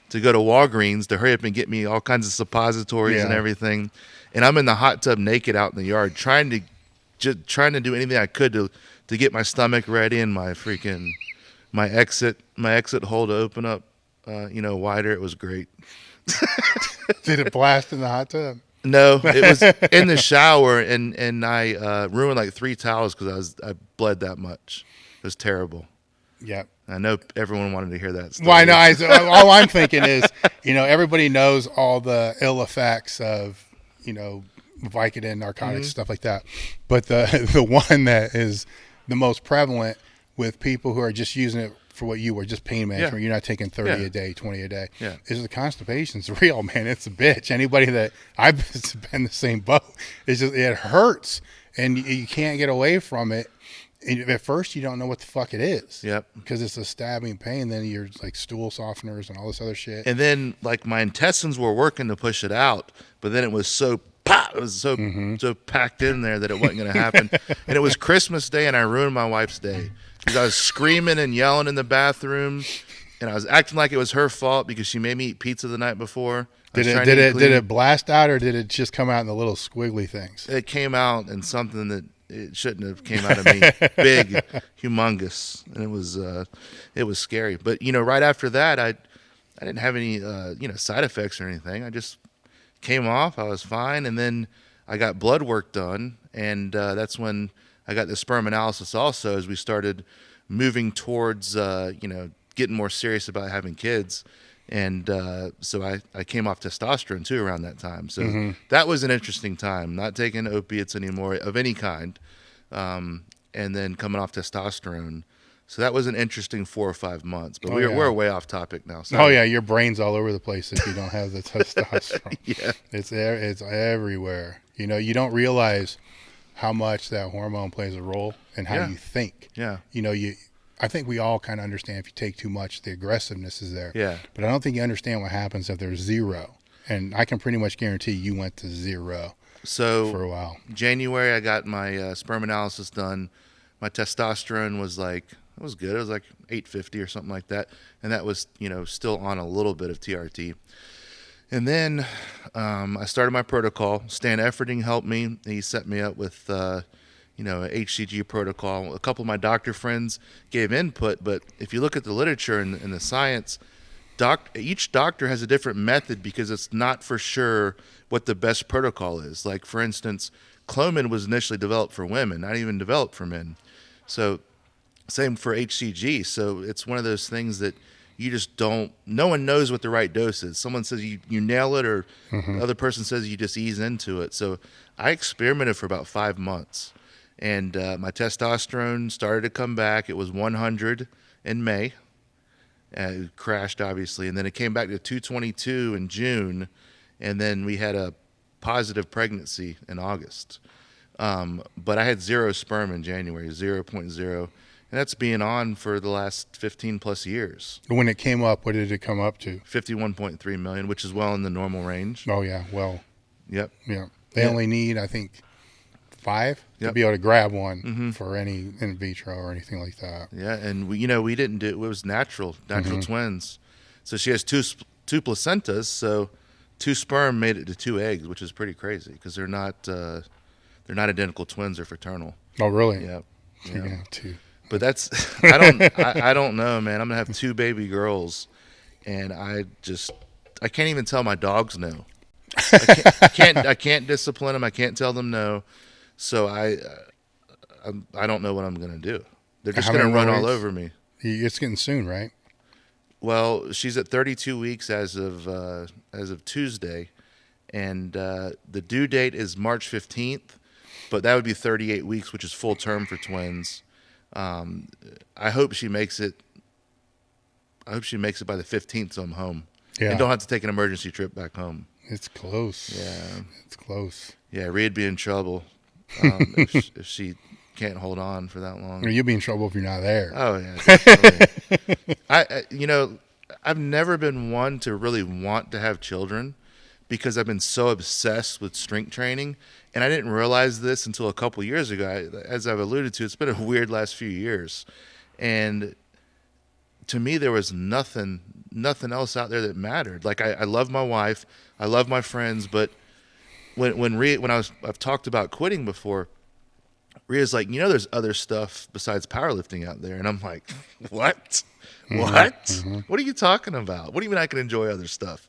to go to Walgreens to hurry up and get me all kinds of suppositories and everything. And I'm in the hot tub naked out in the yard trying to do anything I could to get my stomach ready and my exit hole to open up wider. It was great. Did it blast in the hot tub? No, it was in the shower, and I ruined like 3 towels because I bled that much. It was terrible. Yep. I know everyone wanted to hear that story. Well, I know. All I'm thinking is, everybody knows all the ill effects of, Vicodin, narcotics, stuff like that. But the one that is the most prevalent with people who are just using it for what you were, just pain management. You're not taking 30 a day, 20 a day. Is the constipation's real, man. It's a bitch. Anybody that I've been in the same boat. It's just, it hurts and you can't get away from it. And at first you don't know what the fuck it is. Yep. Because it's a stabbing pain. Then you're like stool softeners and all this other shit. And then like my intestines were working to push it out, but then it was so so packed in there that it wasn't going to happen. And it was Christmas Day, and I ruined my wife's day because I was screaming and yelling in the bathroom, and I was acting like it was her fault because she made me eat pizza the night before. Did it blast out, or did it just come out in the little squiggly things? It came out in something that it shouldn't have came out of me. Big, humongous, and it was scary. But right after that, I didn't have any side effects or anything. I just came off. I was fine, and then I got blood work done, and that's when I got the sperm analysis. Also, as we started moving towards getting more serious about having kids. And so I came off testosterone too around that time. So that was an interesting time, not taking opiates anymore of any kind, and then coming off testosterone. So that was an interesting 4 or 5 months. But we're way off topic now. Sorry. Oh yeah, your brain's all over the place if you don't have the testosterone. Yeah, it's everywhere. You don't realize how much that hormone plays a role in how you think. Yeah, I think we all kind of understand if you take too much, the aggressiveness is there. Yeah. But I don't think you understand what happens if there's zero. And I can pretty much guarantee you went to zero for a while. January, I got my sperm analysis done. My testosterone was it was good. It was like 850 or something like that. And that was, still on a little bit of TRT. And then I started my protocol. Stan Efferding helped me. He set me up with a HCG protocol. A couple of my doctor friends gave input, but if you look at the literature and the science, each doctor has a different method because it's not for sure what the best protocol is. Like, for instance, Clomid was initially developed for women, not even developed for men. So same for HCG. So it's one of those things that you just no one knows what the right dose is. Someone says you nail it, or the other person says you just ease into it. So I experimented for about 5 months. And my testosterone started to come back. It was 100 in May. It crashed, obviously. And then it came back to 222 in June. And then we had a positive pregnancy in August. But I had 0 sperm in January, 0.0. And that's being on for the last 15 plus years. When it came up, what did it come up to? 51.3 million, which is well in the normal range. Oh, yeah. Well. Yep. Yeah. They only need, I think, 5 to be able to grab one for any in vitro or anything like that. Yeah, and we didn't do it. It was natural twins. So she has two placentas, so 2 sperm made it to 2 eggs, which is pretty crazy because they're not identical twins, they're fraternal. Oh, really? Yeah. Yeah, 2. But that's I don't know, man. I'm gonna have 2 baby girls, and I can't even tell my dogs no. I can't discipline them. I can't tell them no. So I don't know what I'm going to do. They're just How going to many run more all weeks? over me. It's getting soon, right? Well, she's at 32 weeks as of Tuesday, and the due date is March 15th, but that would be 38 weeks, which is full term for twins. I hope she makes it. I hope she makes it by the 15th, so I'm home Yeah. and don't have to take an emergency trip back home. It's close. Yeah, It's close. yeah, Rhea'd be in trouble if she can't hold on for that long. I mean, you'll be in trouble if you're not there. Oh yeah, definitely. I've never been one to really want to have children because I've been so obsessed with strength training, and I didn't realize this until a couple years ago. As I've alluded to, it's been a weird last few years, and to me, there was nothing else out there that mattered. Like I love my wife, I love my friends, but I've talked about quitting before. Rhea's like, there's other stuff besides powerlifting out there. And I'm like, what? What? Mm-hmm. What are you talking about? What do you mean I can enjoy other stuff?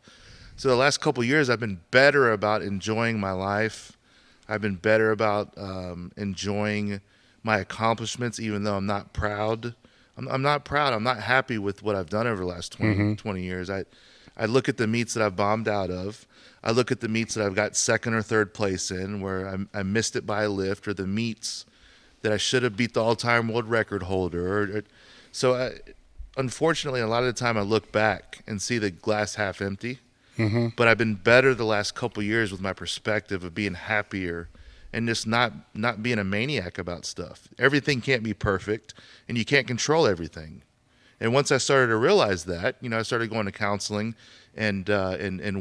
So the last couple of years, I've been better about enjoying my life. I've been better about enjoying my accomplishments, even though I'm not proud. I'm not proud. I'm not happy with what I've done over the last 20 years. I look at the meets that I've bombed out of. I look at the meets that I've got second or third place in where I missed it by a lift, or the meets that I should have beat the all-time world record holder. Unfortunately, a lot of the time I look back and see the glass half empty. Mm-hmm. But I've been better the last couple of years with my perspective of being happier and just not being a maniac about stuff. Everything can't be perfect, and you can't control everything. And once I started to realize that, I started going to counseling and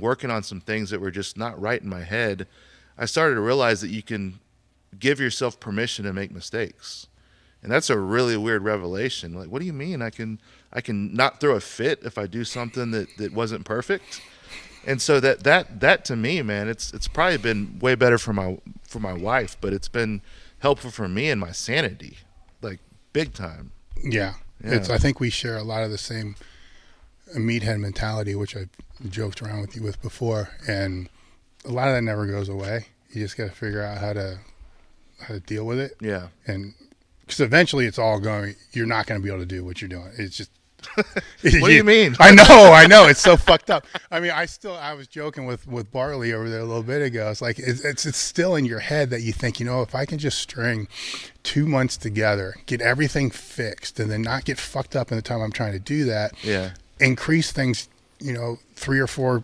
working on some things that were just not right in my head. I started to realize that you can give yourself permission to make mistakes. And that's a really weird revelation. Like, what do you mean I can not throw a fit if I do something that wasn't perfect? And so that to me, man, it's probably been way better for my wife, but it's been helpful for me and my sanity, like big time. Yeah. Yeah. I think we share a lot of the same meathead mentality, which I joked around with you with before, and a lot of that never goes away. You just got to figure out how to deal with it. Yeah. And because eventually it's all going, you're not going to be able to do what you're doing. It's just, What do you mean? I know. It's so fucked up. I mean, I was joking with Bartley over there a little bit ago. It's like, it's still in your head that you think, if I can just string 2 months together, get everything fixed, and then not get fucked up in the time I'm trying to do that. Yeah. Increase things, 3 or 4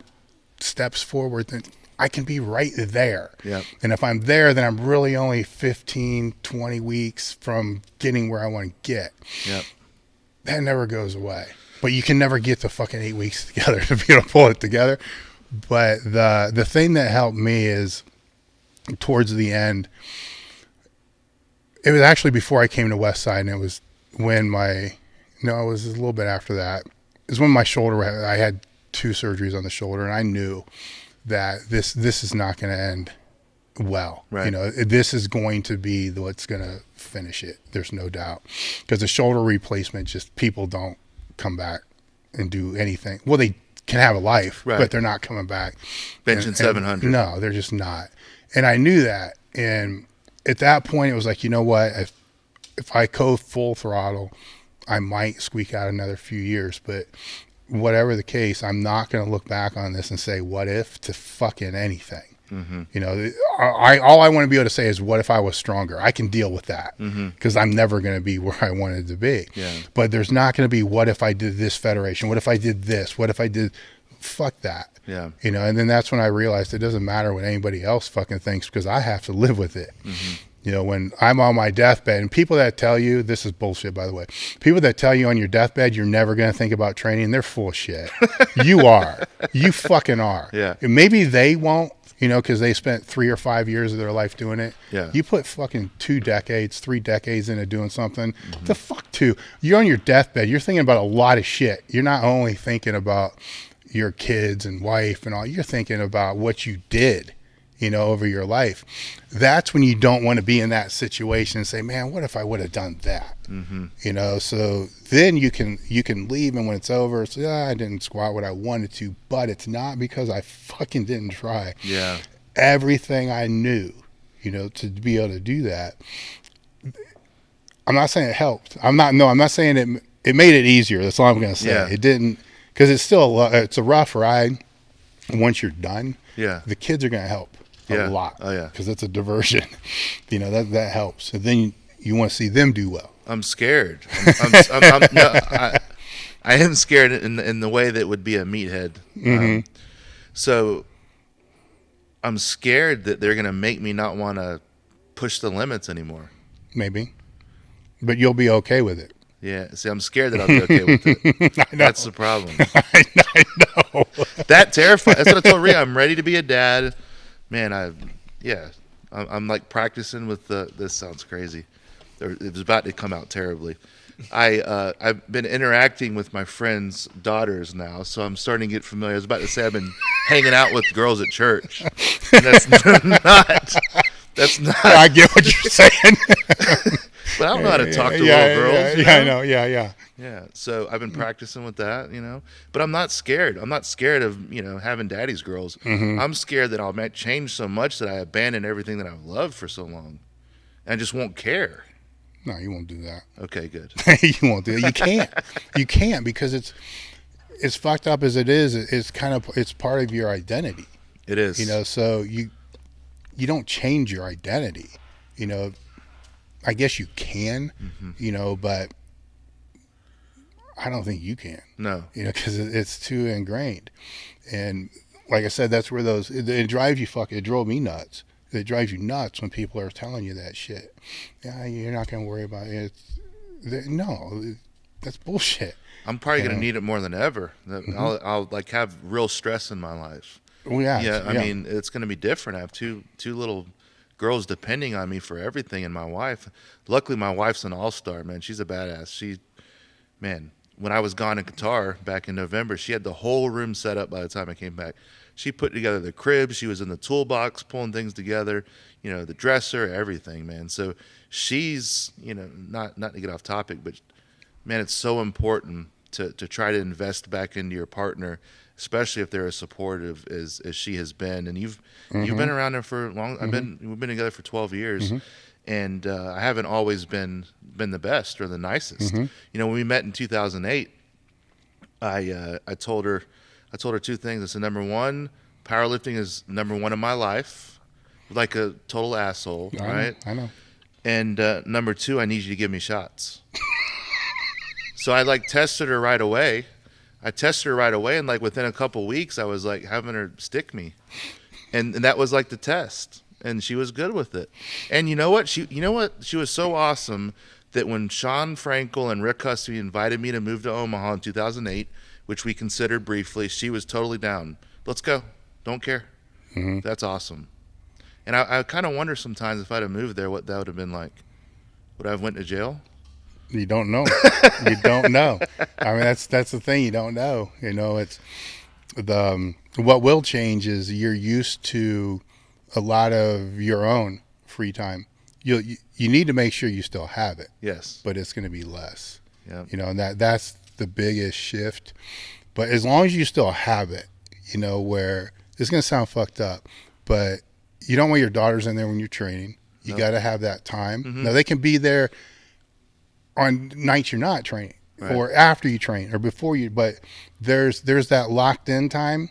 steps forward, then I can be right there. Yep. And if I'm there, then I'm really only 15, 20 weeks from getting where I want to get. Yep. That never goes away. But you can never get the fucking 8 weeks together to be able to pull it together. But the thing that helped me is towards the end, it was actually before I came to Westside, and it was when it was a little bit after that. It was when my shoulder, I had 2 surgeries on the shoulder, and I knew that this is not going to end well. Right. This is going to be what's going to finish it. There's no doubt. Because the shoulder replacement, just people don't come back and do anything. Well, they can have a life, right, but they're not coming back. Benching 700. No, they're just not. And I knew that. And at that point, it was like, you know what? If I go full throttle, I might squeak out another few years. But whatever the case, I'm not going to look back on this and say, what if, to fucking anything. Mm-hmm. All I want to be able to say is, what if I was stronger? I can deal with that because I'm never going to be where I wanted to be. Yeah. But there's not going to be, what if I did this federation? What if I did this? What if I did? Fuck that. Yeah. And then that's when I realized it doesn't matter what anybody else fucking thinks, because I have to live with it. Mm-hmm. When I'm on my deathbed, and people that tell you, this is bullshit, by the way, people that tell you on your deathbed you're never going to think about training, they're full of shit. You are. You fucking are. Yeah. And maybe they won't, because they spent 3 or 5 years of their life doing it. Yeah. You put fucking 2 decades, 3 decades into doing something. The fuck 2? You're on your deathbed. You're thinking about a lot of shit. You're not only thinking about your kids and wife and all. You're thinking about what you did, over your life. That's when you don't want to be in that situation and say, man, what if I would have done that? Mm-hmm. So then you can leave, and when it's over, it's, I didn't squat what I wanted to, but it's not because I fucking didn't try. Yeah. Everything I knew, to be able to do that. I'm not saying it helped. I'm not saying it made it easier. That's all I'm going to say. Yeah. It didn't, because it's still it's a rough ride. Once you're done, the kids are going to help a lot. Oh yeah, because it's a diversion. That helps. And then you want to see them do well. I'm scared. I am scared in the way that would be a meathead. So I'm scared that they're going to make me not want to push the limits anymore. Maybe, but you'll be okay with it. Yeah. See, I'm scared that I'll be okay with it. That's the problem. I know. That terrifies. That's what I told Rhea. I'm ready to be a dad. Man, I'm like practicing with this sounds crazy. It was about to come out terribly. I've been interacting with my friends' daughters now, so I'm starting to get familiar. I was about to say I've been hanging out with girls at church. And that's not. I get what you're saying. But I don't know how to talk to little girls. Yeah, I know. Yeah. Yeah, so I've been practicing with that, But I'm not scared. I'm not scared of, having daddy's girls. I'm scared that I'll change so much that I abandon everything that I've loved for so long. And I just won't care. No, you won't do that. Okay, good. You won't do it. You can't. You can't, because it's fucked up as it is. It's part of your identity. It is. So you don't change your identity. I guess you can, but I don't think you can. No. Because it's too ingrained. And like I said, that's where it drives you it drove me nuts. It drives you nuts when people are telling you that shit. Yeah, you're not going to worry about it. No, that's bullshit. I'm probably going to need it more than ever. I'll like have real stress in my life. Well, yeah. I mean, it's going to be different. I have two little girls depending on me for everything, and my wife. Luckily, my wife's an all-star, man. She's a badass. When I was gone in Qatar back in November, she had the whole room set up by the time I came back. She put together the crib. She was in the toolbox pulling things together, the dresser, everything, man. So she's, not to get off topic, but, man, it's so important to try to invest back into your partner, especially if they're as supportive as she has been. And you've been around her for long. We've been together for 12 years. And I haven't always been the best or the nicest. When we met in 2008, I told her two things. I said, number one, powerlifting is number one in my life, like a total asshole, right? I know. And number two, I need you to give me shots. So I tested her right away. And within a couple weeks, I was having her stick me, and that was the test. And she was good with it. And you know what? She was so awesome that when Sean Frankel and Rick Husby invited me to move to Omaha in 2008, which we considered briefly, she was totally down. Let's go. Don't care. That's awesome. And I kind of wonder sometimes if I'd have moved there, what that would have been like. Would I have went to jail? You don't know. You don't know. I mean, that's the thing. You don't know. It's what will change is you're used to a lot of your own free time. You need to make sure you still have it. Yes. But it's going to be less. Yeah. And that's the biggest shift. But as long as you still have it, where it's going to sound fucked up, but you don't want your daughters in there when you're training. You got to have that time. Now they can be there on nights you're not training, right, or after you train or before you, but there's that locked in time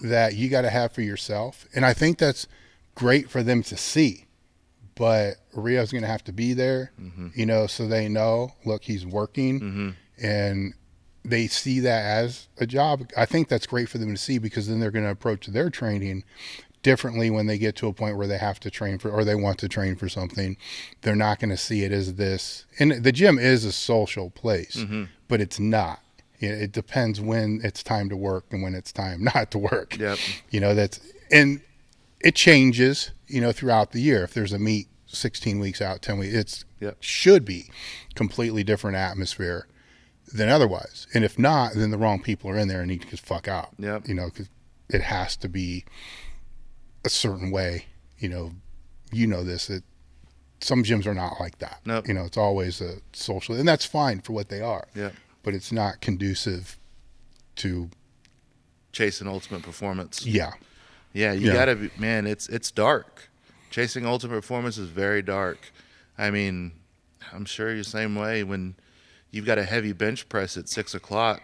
that you got to have for yourself. And I think that's great for them to see, but Rhea's going to have to be there, so they know, look, he's working, and they see that as a job. I think that's great for them to see, because then they're going to approach their training differently when they get to a point where they have to train for, or they want to train for something. They're not going to see it as this. And the gym is a social place, but it's not. It depends when it's time to work and when it's time not to work. Yep. And it changes, throughout the year. If there's a meet 16 weeks out, 10 weeks, should be completely different atmosphere than otherwise. And if not, then the wrong people are in there and need to just fuck out. Yep. Because it has to be a certain way. This, that some gyms are not like that. Nope. It's always a social, and that's fine for what they are. Yeah. But it's not conducive to chasing ultimate performance. Yeah. Yeah, you gotta be, man, it's dark. Chasing ultimate performance is very dark. I mean, I'm sure you're the same way when you've got a heavy bench press at 6 o'clock.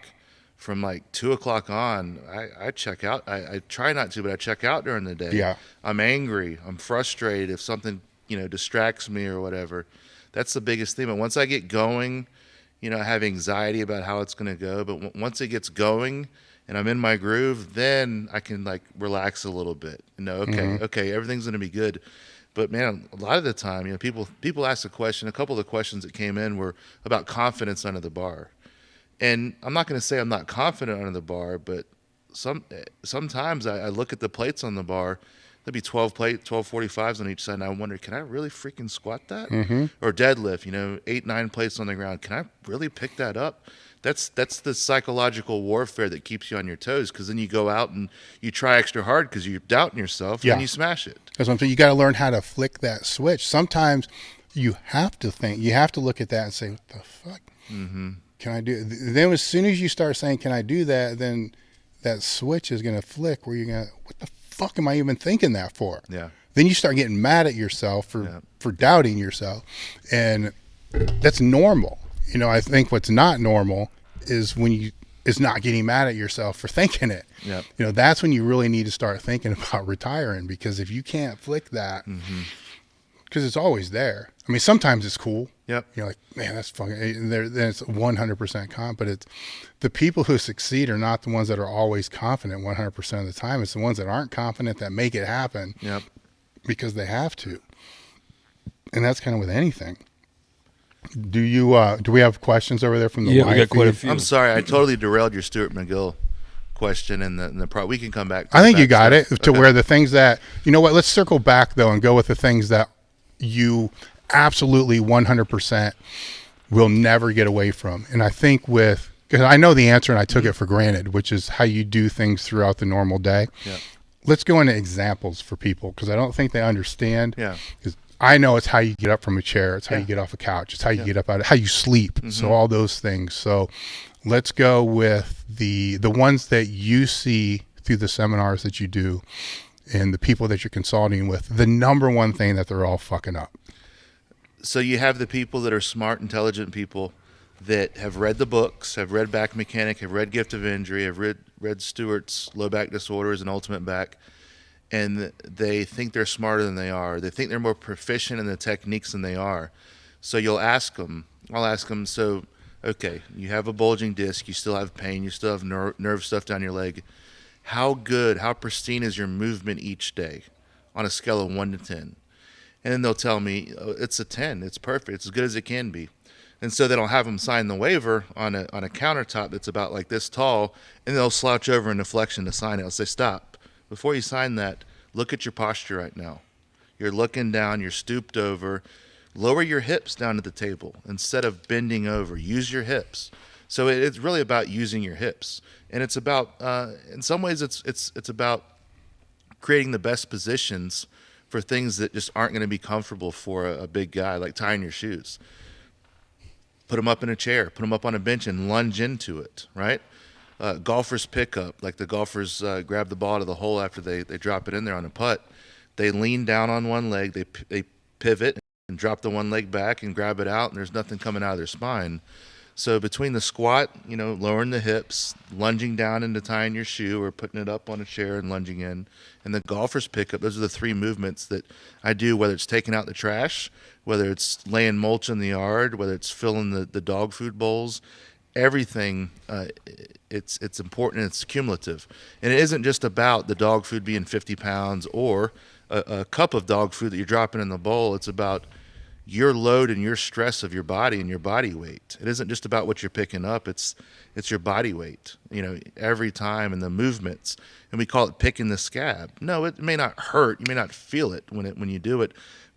From like 2 o'clock on, I check out. I try not to, but I check out during the day. Yeah. I'm angry. I'm frustrated if something, distracts me or whatever. That's the biggest thing. But once I get going, I have anxiety about how it's going to go. But once it gets going and I'm in my groove, then I can like relax a little bit. Okay, everything's going to be good. But man, a lot of the time, people ask a question. A couple of the questions that came in were about confidence under the bar. And I'm not going to say I'm not confident under the bar, but sometimes I look at the plates on the bar. There'll be 12 45s on each side, and I wonder, can I really freaking squat that? Or deadlift, 8, 9 plates on the ground. Can I really pick that up? That's the psychological warfare that keeps you on your toes, because then you go out and you try extra hard because you're doubting yourself, and you smash it. That's what I'm saying. You got to learn how to flick that switch. Sometimes you have to think. You have to look at that and say, what the fuck? Can I do it? Then as soon as you start saying, can I do that, then that switch is going to flick where you're going to, what the fuck am I even thinking that for? Yeah. Then you start getting mad at yourself for doubting yourself. And that's normal. I think what's not normal is is not getting mad at yourself for thinking it. Yeah. That's when you really need to start thinking about retiring, because if you can't flick that, because it's always there. I mean, sometimes it's cool. Yep. You're like, man, that's fucking, then it's 100% confident. The people who succeed are not the ones that are always confident 100% of the time. It's the ones that aren't confident that make it happen because they have to. And that's kind of with anything. Do we have questions over there from the Yeah, we live got quite a feed? few. I'm sorry, I totally derailed your Stuart McGill question we can come back to I think you got stuff. it to where the things that, let's circle back though and go with the things that you absolutely 100% will never get away from. And I think because I know the answer and I took it for granted, which is how you do things throughout the normal day. Yeah. Let's go into examples for people, because I don't think they understand. Yeah. Because I know it's how you get up from a chair. It's how you get off a couch. It's how you get up out of, how you sleep. So all those things. So let's go with the ones that you see through the seminars that you do and the people that you're consulting with, the number one thing that they're all fucking up. So you have the people that are smart, intelligent people that have read the books, have read Back Mechanic, have read Gift of Injury, have read Stewart's Low Back Disorders and Ultimate Back, and they think they're smarter than they are. They think they're more proficient in the techniques than they are. So I'll ask them, so, okay, you have a bulging disc, you still have pain, you still have nerve stuff down your leg. How pristine is your movement each day on a scale of 1 to 10? And then they'll tell me, it's a 10. It's perfect. It's as good as it can be. And so then I'll have them sign the waiver on a countertop that's about like this tall, and they'll slouch over in a flexion to sign it. I'll say, stop. Before you sign that, look at your posture right now. You're looking down. You're stooped over. Lower your hips down to the table instead of bending over. Use your hips. So it's really about using your hips. And it's about, in some ways, it's about creating the best positions for things that just aren't going to be comfortable for a big guy, like tying your shoes. Put them up in a chair, put them up on a bench and lunge into it, right? Golfers pickup, like the golfers grab the ball to the hole after they drop it in there on a putt. They lean down on one leg, they pivot and drop the one leg back and grab it out, and there's nothing coming out of their spine. So between the squat, lowering the hips, lunging down into tying your shoe or putting it up on a chair and lunging in, and the golfer's pickup, those are the 3 movements that I do, whether it's taking out the trash, whether it's laying mulch in the yard, whether it's filling the dog food bowls, everything, it's important and it's cumulative. And it isn't just about the dog food being 50 pounds or a cup of dog food that you're dropping in the bowl. It's about your load and your stress of your body and your body weight. It isn't just about what you're picking up. It's your body weight, every time, and the movements. And we call it picking the scab. No, it may not hurt. You may not feel it when you do it,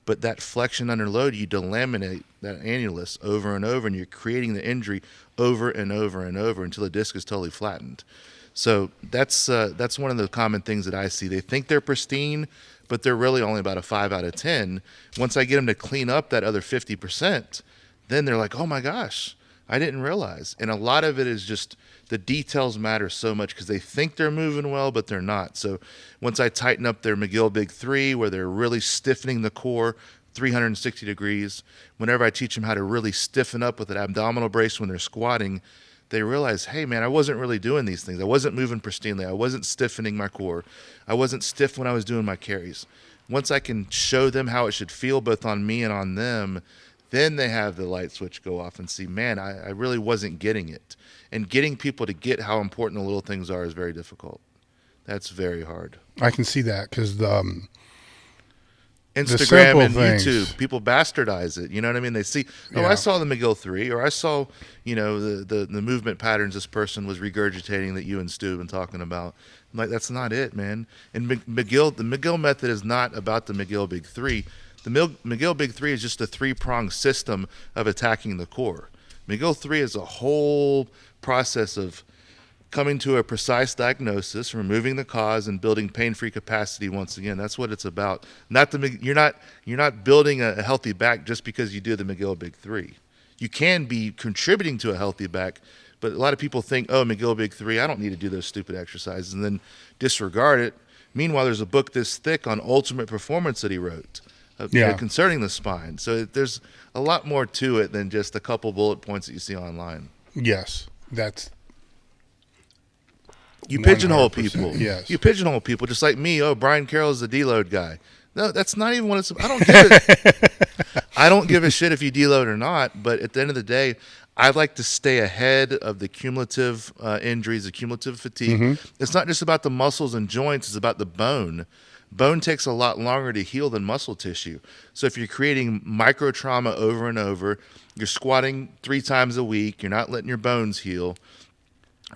but that flexion under load, you delaminate that annulus over and over, and you're creating the injury over and over and over until the disc is totally flattened. So that's one of the common things that I see. They think they're pristine, but they're really only about a 5 out of 10. Once I get them to clean up that other 50%, then they're like, oh my gosh, I didn't realize. And a lot of it is just the details matter so much because they think they're moving well, but they're not. So once I tighten up their McGill Big 3, where they're really stiffening the core 360 degrees. Whenever I teach them how to really stiffen up with an abdominal brace when they're squatting, they realize, hey man, I wasn't really doing these things. I wasn't moving pristinely. I wasn't stiffening my core. I wasn't stiff when I was doing my carries. Once I can show them how it should feel both on me and on them, then they have the light switch go off and see, man, I really wasn't getting it. And getting people to get how important the little things are is very difficult. That's very hard. I can see that because the Instagram and things. YouTube, people bastardize it. You know what I mean? They see, oh, Yeah. I saw the McGill 3, or I saw, the movement patterns this person was regurgitating that you and Stu have been talking about. I'm like, that's not it, man. And the McGill method is not about the McGill Big 3. The McGill Big 3 is just a 3-pronged system of attacking the core. McGill 3 is a whole process of coming to a precise diagnosis, removing the cause, and building pain-free capacity. Once again, that's what it's about. You're not building a healthy back just because you do the McGill Big 3. You can be contributing to a healthy back, but a lot of people think, oh, McGill Big 3, I don't need to do those stupid exercises, and then disregard it. Meanwhile, there's a book this thick on ultimate performance that he wrote concerning the spine. So there's a lot more to it than just a couple bullet points that you see online. Yes, that's. You pigeonhole 100%, people. yes. You pigeonhole people just like me. Oh, Brian Carroll is the deload guy. No, that's not even what it's. I don't give it. I don't give a shit if you deload or not. But at the end of the day, I like to stay ahead of the cumulative injuries, the cumulative fatigue. Mm-hmm. It's not just about the muscles and joints. It's about the bone. Bone takes a lot longer to heal than muscle tissue. So if you're creating micro trauma over and over, you're squatting 3 times a week, you're not letting your bones heal.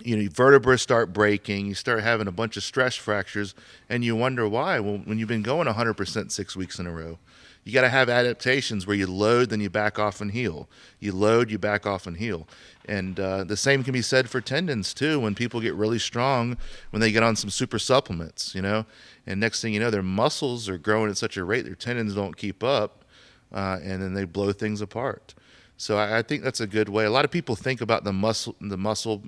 Your vertebrae start breaking, you start having a bunch of stress fractures, and you wonder why. Well, when you've been going 100% 6 weeks in a row, you got to have adaptations where you load, then you back off and heal. You load, you back off and heal. And the same can be said for tendons too. When people get really strong, when they get on some super supplements, and next thing you know, their muscles are growing at such a rate their tendons don't keep up, and then they blow things apart. So I think that's a good way. A lot of people think about the muscle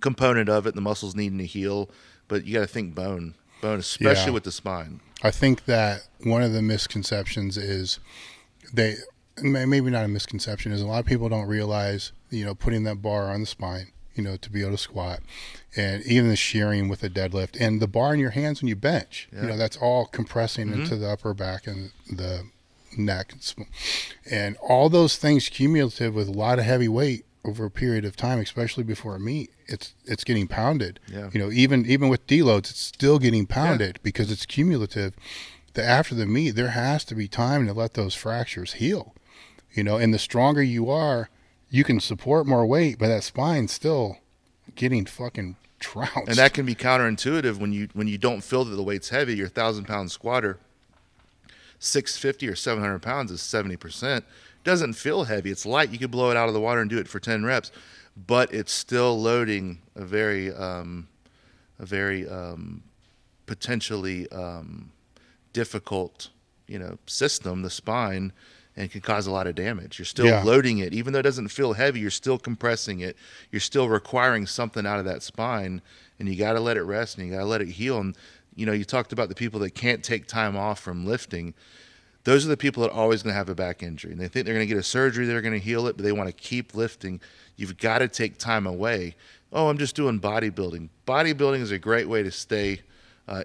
component of it, the muscles needing to heal, but you got to think bone, especially with the spine. I think that one of the misconceptions is maybe not a misconception, is a lot of people don't realize, putting that bar on the spine, to be able to squat, and even the shearing with a deadlift and the bar in your hands when you bench, that's all compressing into the upper back and the neck, and all those things cumulative with a lot of heavy weight over a period of time, especially before a meet, it's getting pounded. Yeah. Even with deloads, it's still getting pounded because it's cumulative. That after the meet, there has to be time to let those fractures heal. And the stronger you are, you can support more weight, but that spine's still getting fucking trounced. And that can be counterintuitive when you don't feel that the weight's heavy. Your 1,000-pound squatter, 650 or 700 pounds is 70%. Doesn't feel heavy. It's light. You could blow it out of the water and do it for 10 reps, but it's still loading a very potentially difficult, system, the spine, and can cause a lot of damage. You're still loading it. Even though it doesn't feel heavy, you're still compressing it. You're still requiring something out of that spine, and you got to let it rest and you got to let it heal. And, you talked about the people that can't take time off from lifting. Those are the people that are always going to have a back injury. And they think they're going to get a surgery, they're going to heal it, but they want to keep lifting. You've got to take time away. Oh, I'm just doing bodybuilding. Bodybuilding is a great way to stay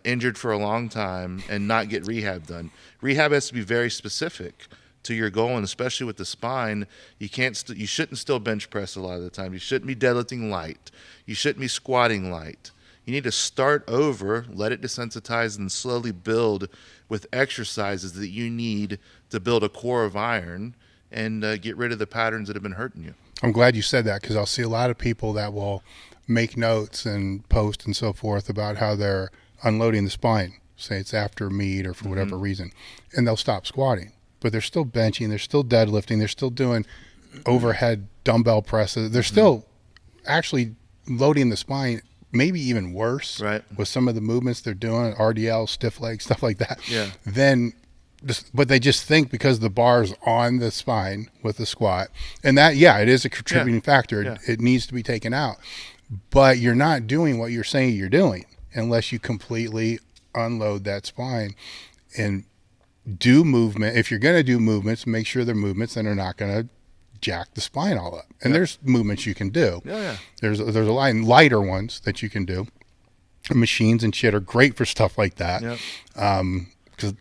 injured for a long time and not get rehab done. Rehab has to be very specific to your goal, and especially with the spine, you shouldn't still bench press a lot of the time. You shouldn't be deadlifting light. You shouldn't be squatting light. You need to start over, let it desensitize, and slowly build with exercises that you need to build a core of iron and get rid of the patterns that have been hurting you. I'm glad you said that, because I'll see a lot of people that will make notes and post and so forth about how they're unloading the spine. Say it's after meet or for whatever reason, and they'll stop squatting, but they're still benching, they're still deadlifting, they're still doing overhead dumbbell presses. They're still actually loading the spine, maybe even worse, right, with some of the movements they're doing, RDL, stiff leg, stuff like that. Yeah. But they just think because the bar's on the spine with the squat, and that, it is a contributing factor. Yeah. It needs to be taken out. But you're not doing what you're saying you're doing unless you completely unload that spine and do movement. If you're going to do movements, make sure they're movements that are not going to jack the spine all up. And there's movements you can do. Yeah. There's a lot lighter ones that you can do. Machines and shit are great for stuff like that. Because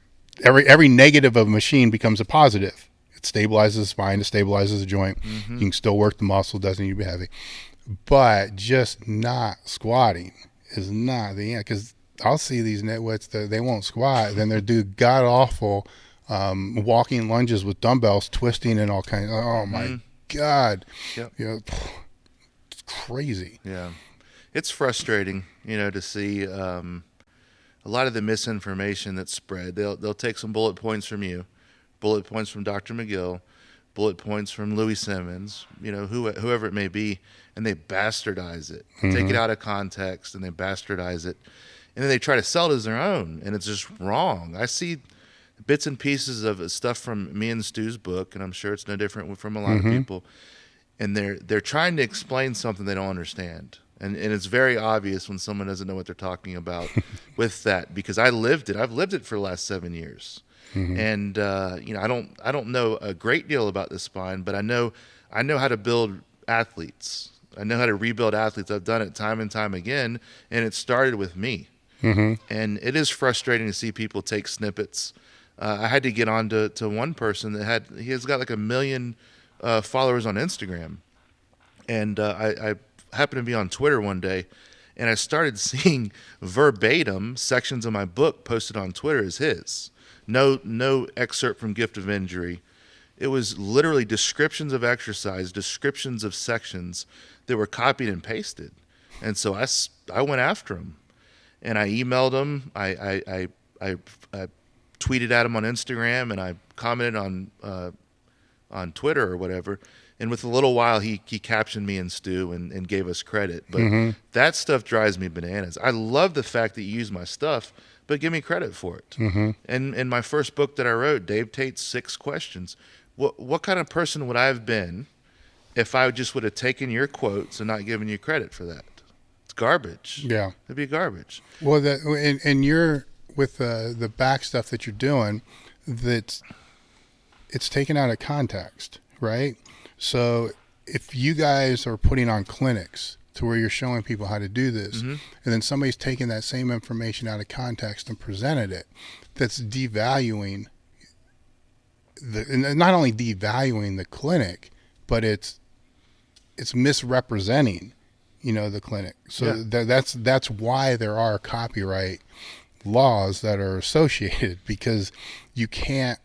every negative of a machine becomes a positive. It stabilizes the spine, it stabilizes the joint. You can still work the muscle, doesn't need to be heavy. But just not squatting is not the end. Because I'll see these nitwits that they won't squat, then they're do god awful walking lunges with dumbbells, twisting and all kinds. Oh my god! Yep. You know, it's crazy. Yeah, it's frustrating, to see a lot of the misinformation that's spread. They'll take some bullet points from you, bullet points from Dr. McGill, bullet points from Louis Simmons, whoever it may be, and they bastardize it, take it out of context, and they bastardize it, and then they try to sell it as their own, and it's just wrong. I see bits and pieces of stuff from me and Stu's book, and I'm sure it's no different from a lot of people, and they're trying to explain something they don't understand. And it's very obvious when someone doesn't know what they're talking about with that, because I lived it. I've lived it for the last 7 years. And I don't know a great deal about the spine, but I know how to build athletes. I know how to rebuild athletes. I've done it time and time again, and it started with me. And it is frustrating to see people take snippets. I had to get on to one person that he has got like 1 million followers on Instagram, and I happened to be on Twitter one day, and I started seeing verbatim sections of my book posted on Twitter as his. No excerpt from Gift of Injury. It was literally descriptions of exercise, descriptions of sections that were copied and pasted. And so I went after him, and I emailed him. I tweeted at him on Instagram, and I commented on Twitter or whatever. And with a little while, he captioned me and Stu and gave us credit. But that stuff drives me bananas. I love the fact that you use my stuff, but give me credit for it. And in my first book that I wrote, Dave Tate's 6 Questions, what kind of person would I have been if I just would have taken your quotes and not given you credit for that? It's garbage. Yeah. It'd be garbage. Well, and you're with the back stuff that you're doing, it's taken out of context, right? So if you guys are putting on clinics to where you're showing people how to do this, and then somebody's taking that same information out of context and presented it, that's devaluing and not only devaluing the clinic, but it's misrepresenting, the clinic. So that's why there are copyright laws that are associated, because you can't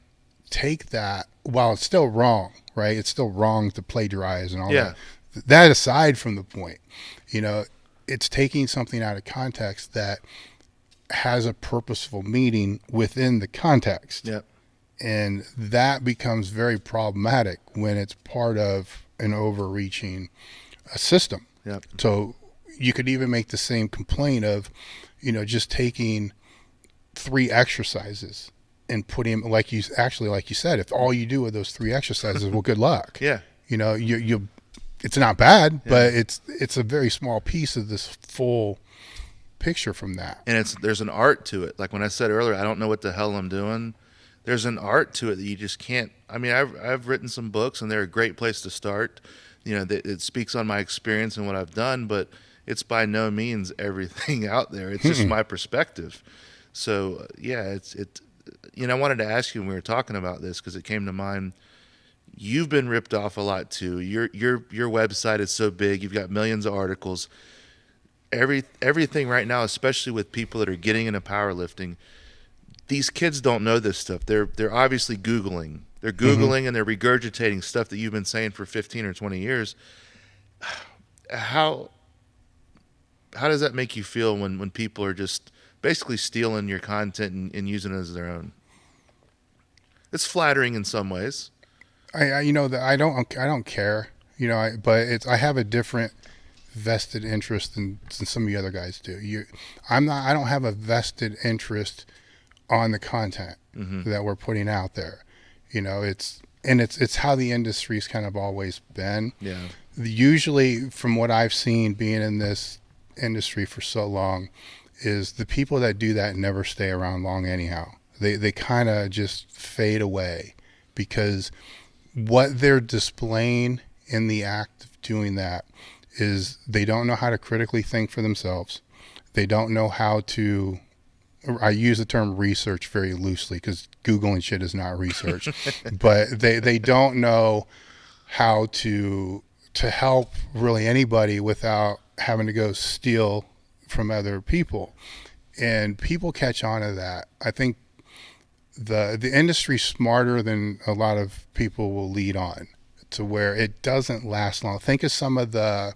take that while it's still wrong, right? It's still wrong to plagiarize and all that. That aside from the point, it's taking something out of context that has a purposeful meaning within the context. And that becomes very problematic when it's part of an overreaching system. So you could even make the same complaint of, just taking 3 exercises and putting them, like you said, if all you do with those 3 exercises, well, good luck. You it's not bad, but it's a very small piece of this full picture from that. And there's an art to it. Like when I said earlier, I don't know what the hell I'm doing. There's an art to it that you just can't. I mean, I've written some books, and they're a great place to start. It speaks on my experience and what I've done, but it's by no means everything out there. It's just my perspective. So I wanted to ask you when we were talking about this, because it came to mind. You've been ripped off a lot too. Your website is so big. You've got millions of articles. Everything right now, especially with people that are getting into powerlifting, these kids don't know this stuff. They're obviously Googling. They're Googling and they're regurgitating stuff that you've been saying for 15 or 20 years. How does that make you feel when people are just basically stealing your content and using it as their own? It's flattering in some ways. I don't care, but I have a different vested interest than some of the other guys do. I don't have a vested interest on the content that we're putting out there. It's how the industry's kind of always been. Usually, from what I've seen being in this industry for so long, is the people that do that never stay around long anyhow. They kind of just fade away because what they're displaying in the act of doing that is they don't know how to critically think for themselves. They don't know how to, I use the term research very loosely because Google and shit is not research, but they don't know how to help really anybody without having to go steal from other people. And people catch on to that. I think the industry's smarter than a lot of people will lead on, to where it doesn't last long. Think of some of the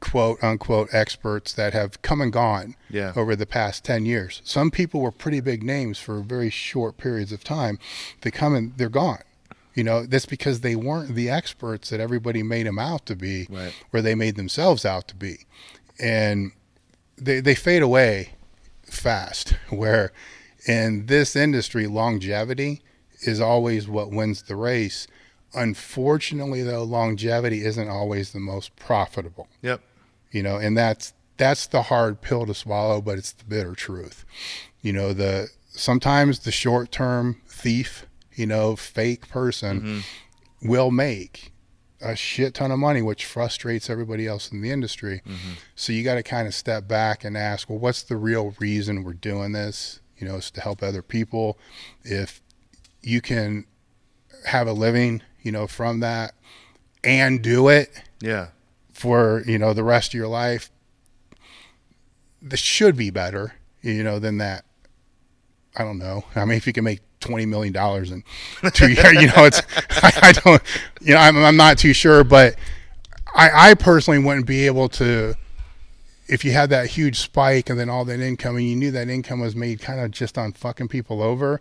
quote unquote experts that have come and gone over the past 10 years. Some people were pretty big names for very short periods of time. They come and they're gone. You know, that's because they weren't the experts that everybody made them out to be, or they made themselves out to be. And they fade away fast, where in this industry, longevity is always what wins the race. Unfortunately, though, longevity isn't always the most profitable. Yep. You know, and that's the hard pill to swallow, but it's the bitter truth. You know, sometimes the short-term thief, you know, fake person will make a shit ton of money, which frustrates everybody else in the industry. So you got to kind of step back and ask, well, what's the real reason we're doing this? You know, it's to help other people. If you can have a living, you know, from that and do it for, you know, the rest of your life, this should be better, you know, than that. I don't know. I mean, if you can make $20 million in 2 years, you know, it's, I don't, you know, I'm not too sure, but I personally wouldn't be able to, if you had that huge spike and then all that income and you knew that income was made kind of just on fucking people over.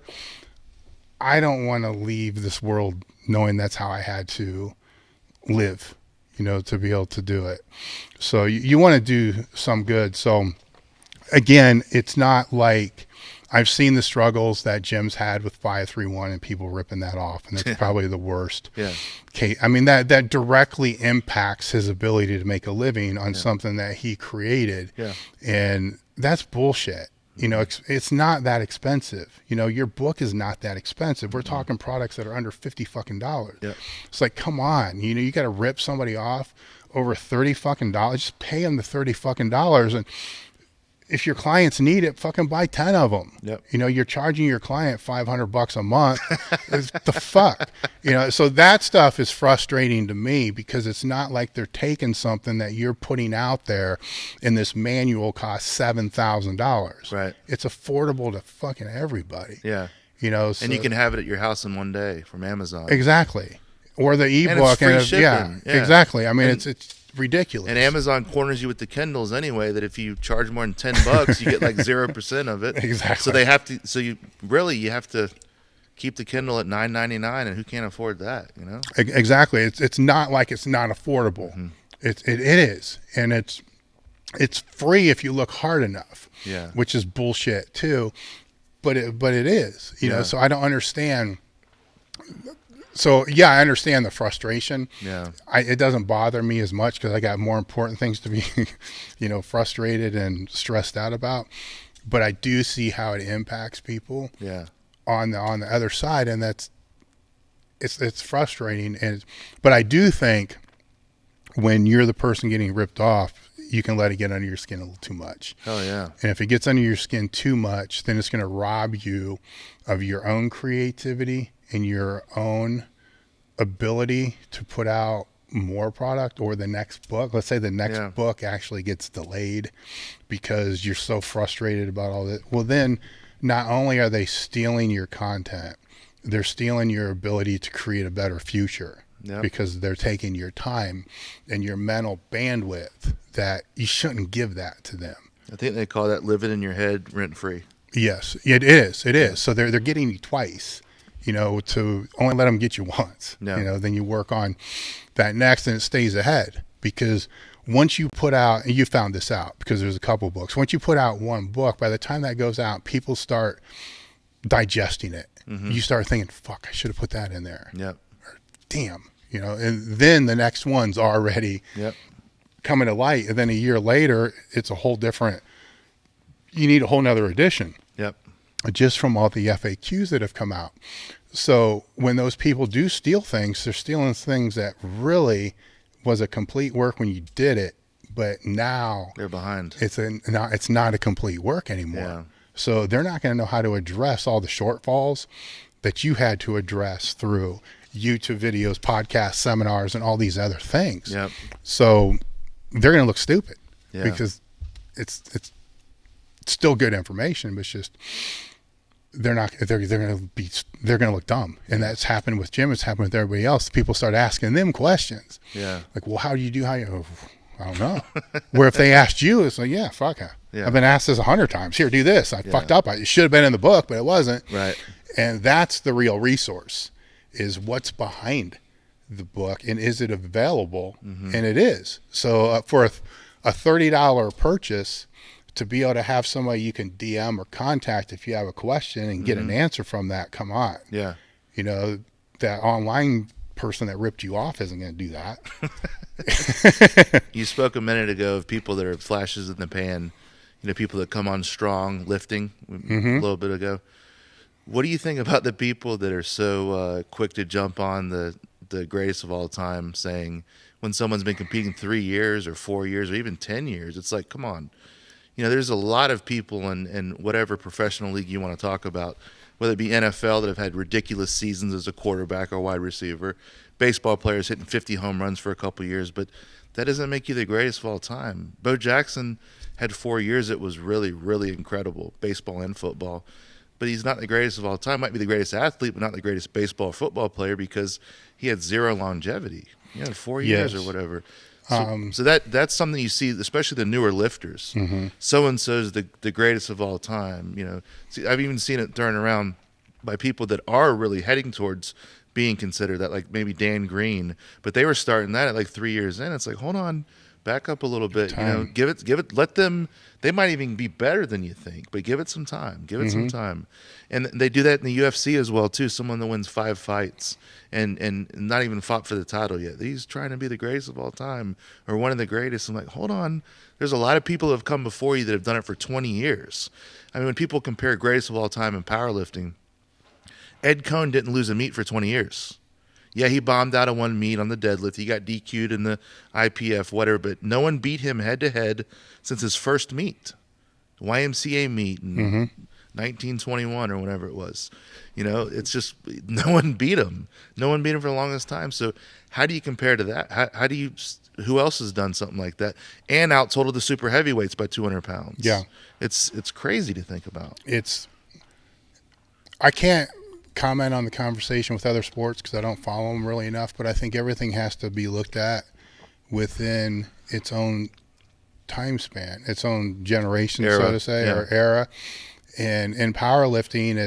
I don't want to leave this world knowing that's how I had to live, you know, to be able to do it. So you want to do some good. So again, it's not like, I've seen the struggles that Jim's had with 531 and people ripping that off, and that's probably the worst. Okay, I mean that directly impacts his ability to make a living on something that he created, and that's bullshit. You know, it's not that expensive. You know, your book is not that expensive. We're talking products that are under $50 fucking dollars. It's like, come on, you know, you got to rip somebody off over $30 fucking dollars. Just pay them the $30 fucking dollars, and if your clients need it, fucking buy 10 of them. You know, you're charging your client $500 a month. The fuck, you know? So that stuff is frustrating to me because it's not like they're taking something that you're putting out there and this manual costs $7,000. Right. It's affordable to fucking everybody. You know, so, and you can have it at your house in one day from Amazon. Exactly. Or the ebook. And it's free shipping. Exactly. I mean, it's ridiculous. And Amazon corners you with the Kindles anyway, that if you charge more than $10, you get like 0% of it. Exactly. So they have to, so you have to keep the Kindle at $9.99, and who can't afford that, you know? Exactly. It's not like it's not affordable. It is. And it's free if you look hard enough. Which is bullshit too. But it is, you know, so I don't understand. So yeah, I understand the frustration. It doesn't bother me as much because I got more important things to be, you know, frustrated and stressed out about. But I do see how it impacts people. On the other side, and it's frustrating. But I do think when you're the person getting ripped off, you can let it get under your skin a little too much. Hell yeah. And if it gets under your skin too much, then it's going to rob you of your own creativity and your own ability to put out more product or the next book. Let's say the next book actually gets delayed because you're so frustrated about all that. Well, then not only are they stealing your content, they're stealing your ability to create a better future because they're taking your time and your mental bandwidth that you shouldn't give that to them. I think they call that living in your head rent free. Yes, it is. It is. So they're getting you twice. You know, to only let them get you once, you know, then you work on that next and it stays ahead. Because once you put out, and you found this out because there's a couple books, once you put out one book, by the time that goes out, people start digesting it. You start thinking, fuck, I should have put that in there. Or, damn, you know, and then the next one's already coming to light. And then a year later, it's a whole different, you need a whole nother edition Yep. just from all the FAQs that have come out. So when those people do steal things, they're stealing things that really was a complete work when you did it, but now They're behind. it's not a complete work anymore. Yeah. So they're not going to know how to address all the shortfalls that you had to address through YouTube videos, podcasts, seminars, and all these other things. Yep. So they're going to look stupid Yeah. because it's still good information, but it's just they're going to look dumb. And that's happened with Jim. It's happened with everybody else. People start asking them questions. Yeah. Like, well, how do you do? I don't know. Where if they asked you, it's like, yeah, fuck it. Yeah. I've been asked this 100 times. Here, do this. I fucked up. It should have been in the book, but it wasn't. Right. And that's the real resource, is what's behind the book and is it available? Mm-hmm. And it is. So for a $30 purchase, to be able to have somebody you can DM or contact if you have a question and get an answer from that, come on. Yeah. You know, that online person that ripped you off isn't going to do that. You spoke a minute ago of people that are flashes in the pan, you know, people that come on strong, lifting a little bit ago. What do you think about the people that are so quick to jump on the greatest of all time, saying when someone's been competing 3 years or 4 years or even 10 years, it's like, come on. You know, there's a lot of people in whatever professional league you want to talk about, whether it be NFL that have had ridiculous seasons as a quarterback or wide receiver, baseball players hitting 50 home runs for a couple of years, but that doesn't make you the greatest of all time. Bo Jackson had 4 years that was really, really incredible, baseball and football. But he's not the greatest of all time. Might be the greatest athlete, but not the greatest baseball or football player because he had zero longevity. 4 years or whatever. So that's something you see, especially the newer lifters. So and so's the greatest of all time. You know, see, I've even seen it thrown around by people that are really heading towards being considered that, like maybe Dan Green, but they were starting that at like 3 years in. It's like, hold on, back up a little bit. You know, give it, let them. They might even be better than you think, but give it some time. Give it some time. And they do that in the UFC as well too. Someone that wins 5 fights and not even fought for the title yet. He's trying to be the greatest of all time or one of the greatest. I'm like, hold on. There's a lot of people that have come before you that have done it for 20 years. I mean, when people compare greatest of all time in powerlifting, Ed Cohn didn't lose a meet for 20 years. Yeah, he bombed out of one meet on the deadlift. He got DQ'd in the IPF, whatever, but no one beat him head-to-head since his first meet, YMCA meet in 1921 or whatever it was. You know, it's just no one beat him. No one beat him for the longest time. So how do you compare to that? How do you – who else has done something like that and out-totaled the super heavyweights by 200 pounds? Yeah. It's crazy to think about. I can't comment on the conversation with other sports because I don't follow them really enough, but I think everything has to be looked at within its own time span, its own generation, so to say, or era. And in powerlifting,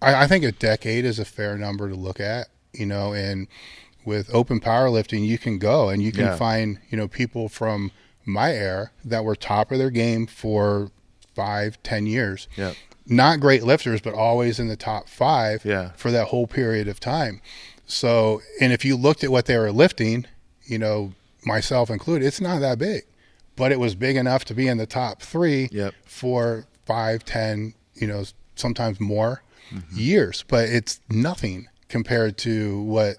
I think a decade is a fair number to look at, you know, and with open powerlifting, you can go and you can find, you know, people from my era that were top of their game for 5-10 years. Yeah. Not great lifters, but always in the top 5 Yeah. for that whole period of time. So, and if you looked at what they were lifting, you know, myself included, it's not that big, but it was big enough to be in the top 3 for 5-10, you know, sometimes more years, but it's nothing compared to what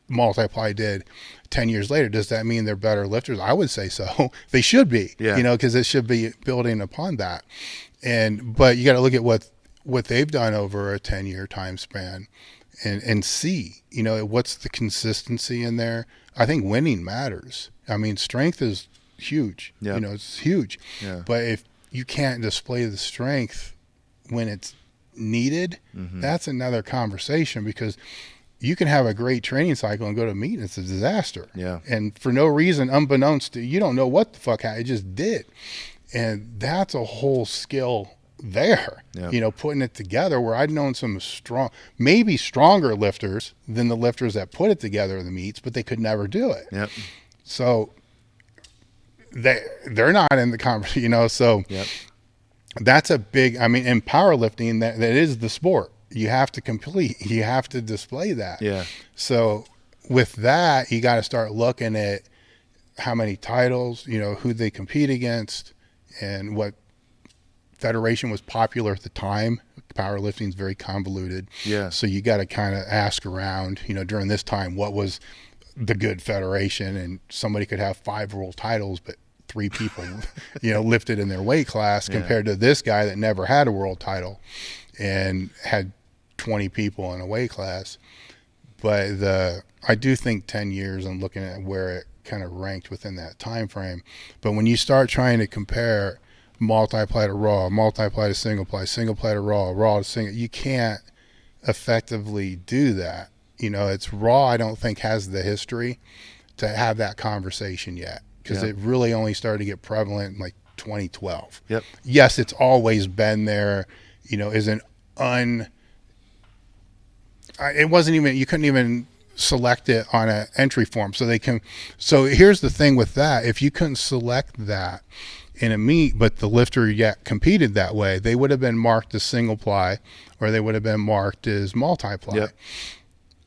Multiply did 10 years later. Does that mean they're better lifters? I would say so. They should be, you know, because it should be building upon that. But you got to look at what they've done over a 10-year time span and see, you know, what's the consistency in there. I think winning matters. I mean, strength is huge. You know, it's huge. But if you can't display the strength when it's needed, that's another conversation, because you can have a great training cycle and go to meet and it's a disaster. And for no reason, unbeknownst to you, don't know what the fuck it just did. And that's a whole skill there, you know, putting it together, where I'd known some maybe stronger lifters than the lifters that put it together in the meets, but they could never do it. So they're not in the conversation, you know, so that's a big, I mean, in powerlifting, that is the sport. You have to complete, you have to display that. So with that, you got to start looking at how many titles, you know, who they compete against, and what federation was popular at the time. Powerlifting is very convoluted. Yeah. So you got to kind of ask around, during this time, what was the good federation? And somebody could have 5 world titles, but 3 people, lifted in their weight class compared to this guy that never had a world title and had 20 people in a weight class. But I do think 10 years, I'm looking at where it kind of ranked within that time frame. But when you start trying to compare multiply to raw, multiply to single ply to raw, raw to single, you can't effectively do that. It's raw, I don't think has the history to have that conversation yet, because it really only started to get prevalent in like 2012. Yep. Yes, it's always been there, it wasn't even, you couldn't even select it on an entry form. So here's the thing with that. If you couldn't select that in a meet, but the lifter yet competed that way, they would have been marked as single ply, or they would have been marked as multiply. Yep.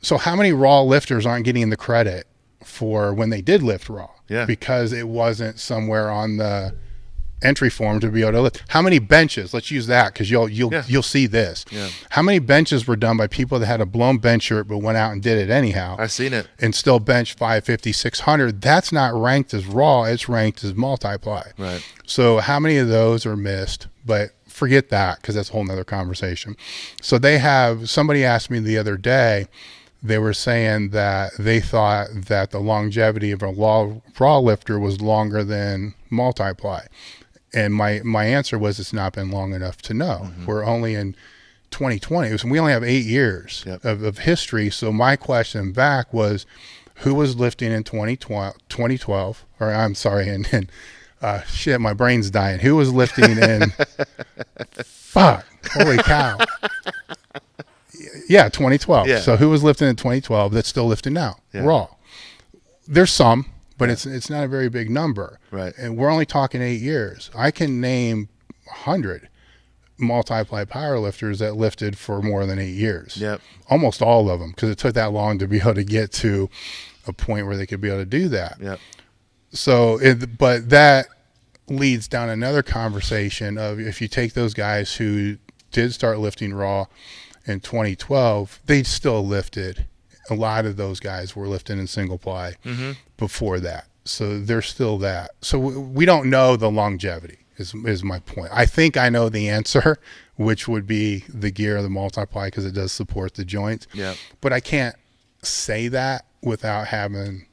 So how many raw lifters aren't getting the credit for when they did lift raw? Yeah. Because it wasn't somewhere on the entry form to be able to lift. How many benches? Let's use that, because you'll see this. Yeah. How many benches were done by people that had a blown bench shirt but went out and did it anyhow? I've seen it. And still bench 550, 600. That's not ranked as raw. It's ranked as multiply. Right. So how many of those are missed? But forget that, because that's a whole nother conversation. So somebody asked me the other day, they were saying that they thought that the longevity of a raw lifter was longer than multiply. And my answer was, it's not been long enough to know. Mm-hmm. We're only in 2020. We only have 8 years of history. So my question back was, who was lifting in 2012? Or I'm sorry, shit, my brain's dying. Who was lifting in, fuck, holy cow. Yeah, 2012. Yeah. So who was lifting in 2012 that's still lifting now? Yeah. Raw. There's some, but it's not a very big number. Right. And we're only talking 8 years. I can name 100 multiply powerlifters that lifted for more than 8 years. Yep. Almost all of them, because it took that long to be able to get to a point where they could be able to do that. Yep. So, but that leads down another conversation of, if you take those guys who did start lifting raw in 2012, they still lifted. A lot of those guys were lifting in single ply before that. So there's still that. So we don't know the longevity is my point. I think I know the answer, which would be the gear of the multiply, because it does support the joints. Yeah. But I can't say that without having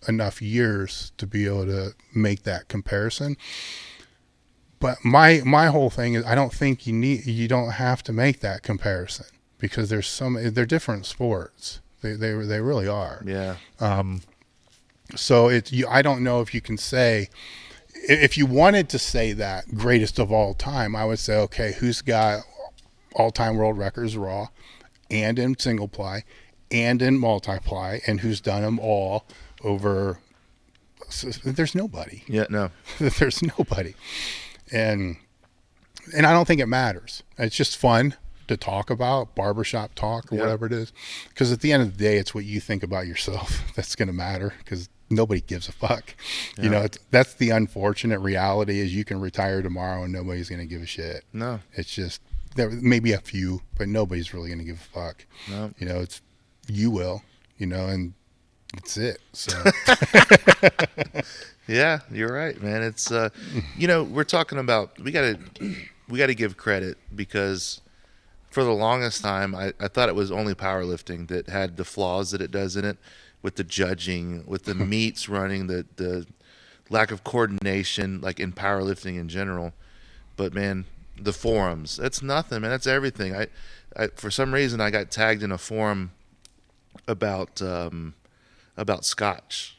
enough years to be able to make that comparison. But my whole thing is, I don't think you don't have to make that comparison, because they're different sports. They really are. Yeah. So I don't know if you can say, if you wanted to say that greatest of all time, I would say, okay, who's got all-time world records raw and in single ply and in multiply, and who's done them all over? There's nobody. Yeah. No. There's nobody. And I don't think it matters. It's just fun to talk about, barbershop talk or whatever it is. Because at the end of the day, it's what you think about yourself that's going to matter, because nobody gives a fuck. Yeah. That's the unfortunate reality, is you can retire tomorrow and nobody's going to give a shit. No. It's just, there may be a few, but nobody's really going to give a fuck. No. You will, and that's it. So Yeah, you're right, man. It's we're talking about, we got to give credit, because for the longest time I thought it was only powerlifting that had the flaws that it does in it, with the judging, with the meets running, the lack of coordination, like in powerlifting in general. But man, the forums, that's nothing, man. That's everything. I for some reason I got tagged in a forum about scotch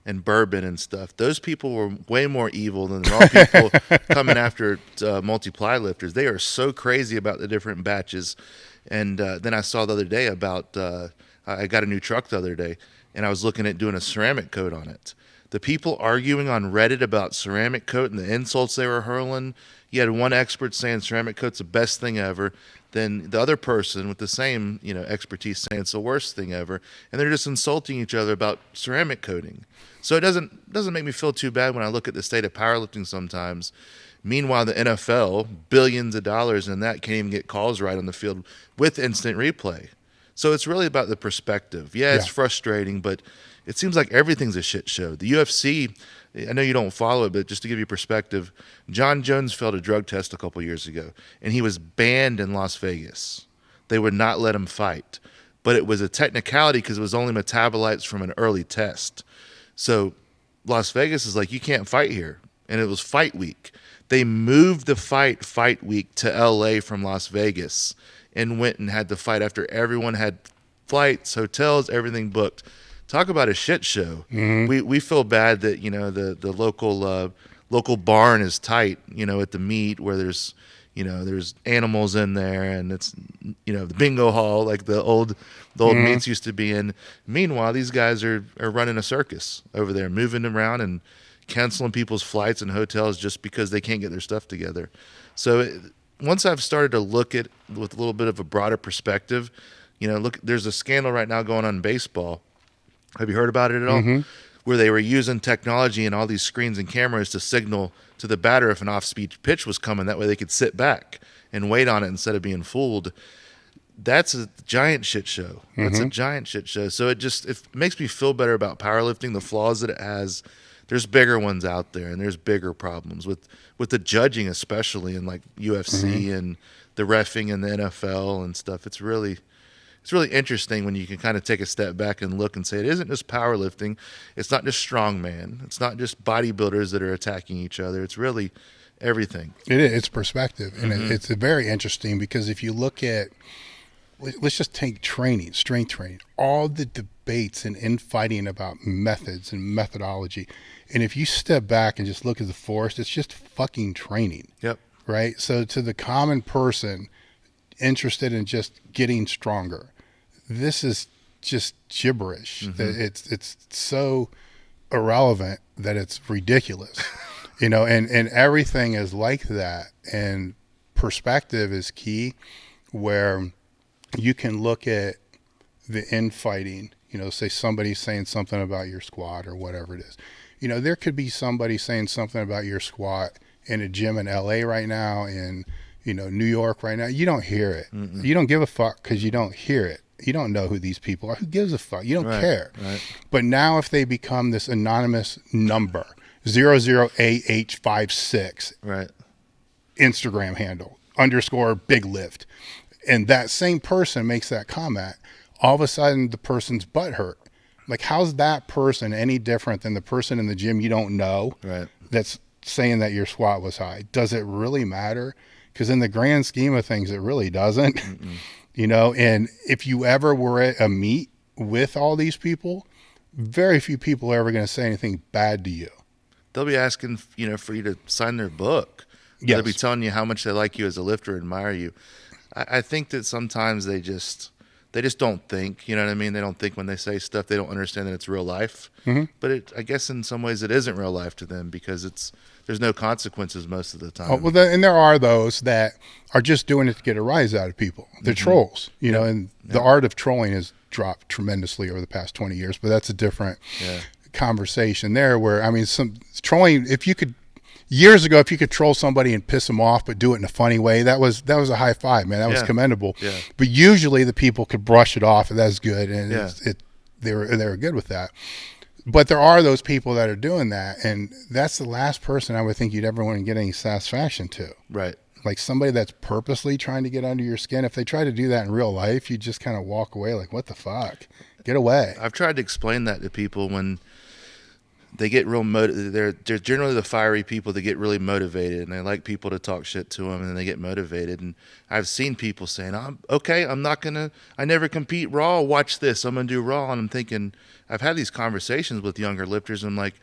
and bourbon and stuff. Those people were way more evil than all people coming after multiply lifters. They are so crazy about the different batches. And then I saw the other day about, I got a new truck the other day, and I was looking at doing a ceramic coat on it. The people arguing on Reddit about ceramic coat and the insults they were hurling, you had one expert saying ceramic coat's the best thing ever. Then the other person with the same, expertise saying it's the worst thing ever, and they're just insulting each other about ceramic coating. So it doesn't make me feel too bad when I look at the state of powerlifting sometimes, Meanwhile, the NFL, billions of dollars in that, can't even get calls right on the field with instant replay. So it's really about the perspective. Yeah, it's frustrating, but it seems like everything's a shit show. The UFC, I know you don't follow it, but just to give you perspective, John Jones failed a drug test a couple years ago, and he was banned in Las Vegas. They would not let him fight. But it was a technicality because it was only metabolites from an early test. So Las Vegas is like, you can't fight here. And it was fight week. They moved the fight week to LA from Las Vegas and went and had the fight after everyone had flights, hotels, everything booked. Talk about a shit show. We feel bad that, you know, the local barn is tight, you know, at the meet where there's animals in there, and it's, you know, the bingo hall like the old meets used to be in. Meanwhile, these guys are running a circus over there, moving around and canceling people's flights and hotels just because they can't get their stuff together. So once I've started to look at with a little bit of a broader perspective, you know, look, there's a scandal right now going on in baseball. Have you heard about it at all? Where they were using technology and all these screens and cameras to signal to the batter if an off-speed pitch was coming. That way they could sit back and wait on it instead of being fooled. That's a giant shit show. That's a giant shit show. So it makes me feel better about powerlifting, the flaws that it has. There's bigger ones out there, and there's bigger problems with the judging, especially in like UFC and the reffing and the NFL and stuff. It's really interesting when you can kind of take a step back and look and say it isn't just powerlifting. It's not just strongman. It's not just bodybuilders that are attacking each other. It's really everything. It is. It's perspective. And it's very interesting because if you look at, let's just take training, strength training, all the debates and infighting about methods and methodology. And if you step back and just look at the forest, it's just fucking training. Yep. Right? So to the common person interested in just getting stronger, this is just gibberish. It's so irrelevant that it's ridiculous. You know, and everything is like that. And perspective is key, where you can look at the infighting, you know, say somebody's saying something about your squat or whatever it is. You know, there could be somebody saying something about your squat in a gym in LA right now, in, you know, New York right now. You don't hear it. You don't give a fuck because you don't hear it. You don't know who these people are. Who gives a fuck? You don't care. Right. But now if they become this anonymous number, 00AH56, Right. Instagram handle, _big lift, and that same person makes that comment, all of a sudden the person's butt hurt. Like, how's that person any different than the person in the gym you don't know Right. that's saying that your squat was high? Does it really matter? Because in the grand scheme of things, it really doesn't. You know, and if you ever were at a meet with all these people, very few people are ever going to say anything bad to you. They'll be asking, you know, for you to sign their book. Yes. They'll be telling you how much they like you as a lifter, admire you. I think that sometimes they just don't think, you know what I mean? They don't think when they say stuff, they don't understand that it's real life. But I guess in some ways it isn't real life to them because there's no consequences most of the time. Oh, well, and there are those that are just doing it to get a rise out of people. They're trolls, you know, and the art of trolling has dropped tremendously over the past 20 years, but that's a different conversation there, where, I mean, some trolling, years ago, if you could troll somebody and piss them off, but do it in a funny way, that was a high five, man. That was commendable. Yeah. But usually the people could brush it off, and that's good. And they were good with that. But there are those people that are doing that, and that's the last person I would think you'd ever want to get any satisfaction to. Right. Like somebody that's purposely trying to get under your skin. If they try to do that in real life, you just kind of walk away like, what the fuck? Get away. I've tried to explain that to people when they get real they're generally the fiery people that get really motivated, and they like people to talk shit to them, and then they get motivated. And I've seen people saying, I never compete Raw, watch this, I'm going to do Raw. And I'm thinking, I've had these conversations with younger lifters, and I'm like,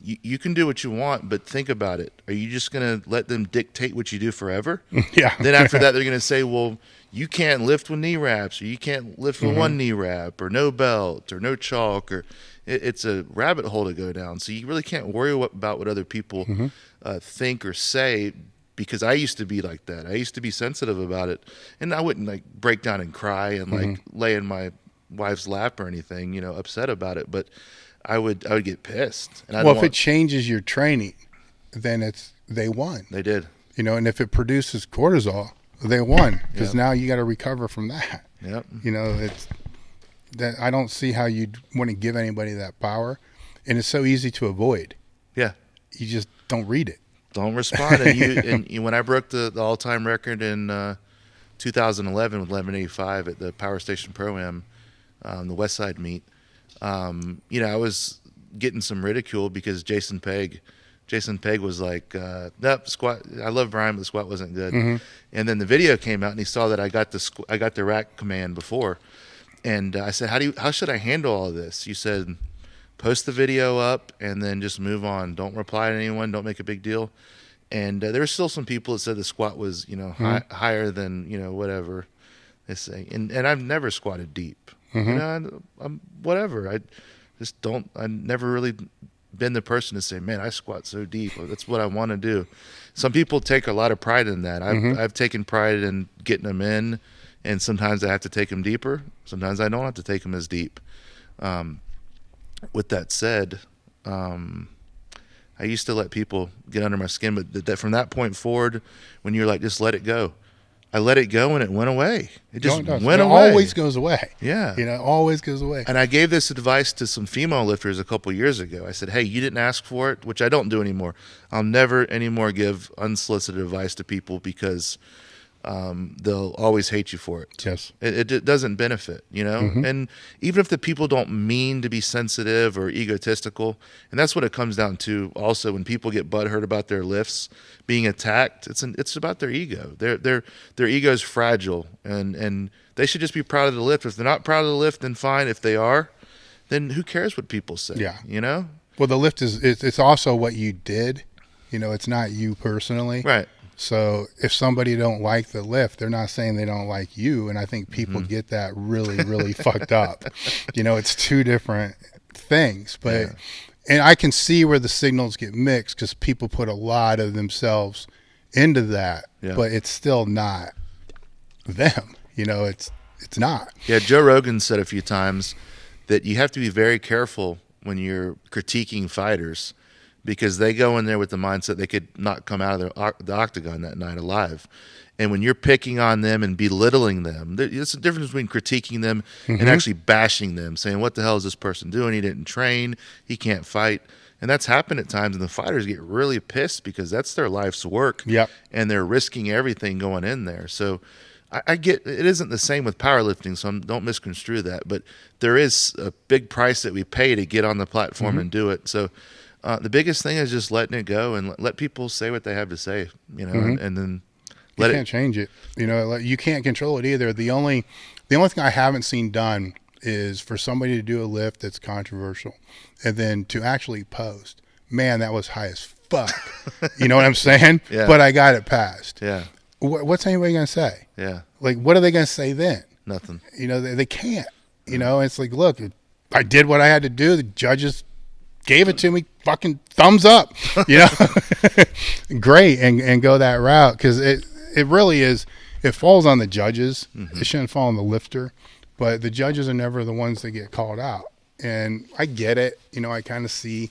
you can do what you want, but think about it. Are you just going to let them dictate what you do forever? Yeah. Then after that, they're going to say, well, you can't lift with knee wraps, or you can't lift with one knee wrap, or no belt, or no chalk, or it's a rabbit hole to go down. So you really can't worry about what other people think or say, because I used to be like that. I used to be sensitive about it, and I wouldn't like break down and cry and like lay in my wife's lap or anything, you know, upset about it. But I would get pissed. And if it changes your training, then they won. They did. You know, and if it produces cortisol, they won because Yep. now you got to recover from that. Yep. You know, it's that I don't see how you'd want to give anybody that power, and it's so easy to avoid. Yeah. You just don't read it. Don't respond. And when I broke the all-time record in 2011 with 1185 at the Power Station Pro-Am, the West Side meet, I was getting some ridicule because Jason Pegg was like, nope, squat. I love Brian, but the squat wasn't good. Mm-hmm. And then the video came out, and he saw that I got the rack command before, and I said, how should I handle all this? You said, post the video up and then just move on. Don't reply to anyone. Don't make a big deal. And there were still some people that said the squat was, higher than, whatever they say. And I've never squatted deep. I'm whatever. I never really been the person to say, man, I squat so deep. That's what I want to do. Some people take a lot of pride in that. I've taken pride in getting them in, and sometimes I have to take them deeper. Sometimes I don't have to take them as deep. With that said, I used to let people get under my skin, but from that point forward, when you're like, just let it go, I let it go and it went away. It just went away. It always goes away. Yeah. You know, always goes away. And I gave this advice to some female lifters a couple years ago. I said, hey, you didn't ask for it, which I don't do anymore. I'll never anymore give unsolicited advice to people because they'll always hate you for it. Yes. It doesn't benefit, And even if the people don't mean to be sensitive or egotistical, and that's what it comes down to also when people get butthurt about their lifts being attacked, it's about their ego. Their ego is fragile, and they should just be proud of the lift. If they're not proud of the lift, then fine. If they are, then who cares what people say? Yeah. Well, the lift it's also what you did. It's not you personally. Right. So if somebody don't like the lift, they're not saying they don't like you. And I think people get that really, really fucked up. It's two different things. But and I can see where the signals get mixed because people put a lot of themselves into that. Yeah. But it's still not them. It's not. Yeah, Joe Rogan said a few times that you have to be very careful when you're critiquing fighters because they go in there with the mindset they could not come out of the octagon that night alive. And when you're picking on them and belittling them, there's a difference between critiquing them and actually bashing them, saying, what the hell is this person doing? He didn't train. He can't fight. And that's happened at times, and the fighters get really pissed because that's their life's work. Yep. And they're risking everything going in there. So I get it isn't the same with powerlifting, so don't misconstrue that. But there is a big price that we pay to get on the platform and do it. So the biggest thing is just letting it go and let people say what they have to say, and then You can't change it. You can't control it either. The only thing I haven't seen done is for somebody to do a lift that's controversial and then to actually post, man, that was high as fuck. You know what I'm saying? Yeah. But I got it passed. Yeah. What's anybody going to say? Yeah. Like, what are they going to say then? Nothing. They can't. It's like, look, I did what I had to do. The judges gave it to me. Fucking thumbs up. Great, and go that route because it really is. It falls on the judges. It shouldn't fall on the lifter. But the judges are never the ones that get called out. And I get it. I kind of see.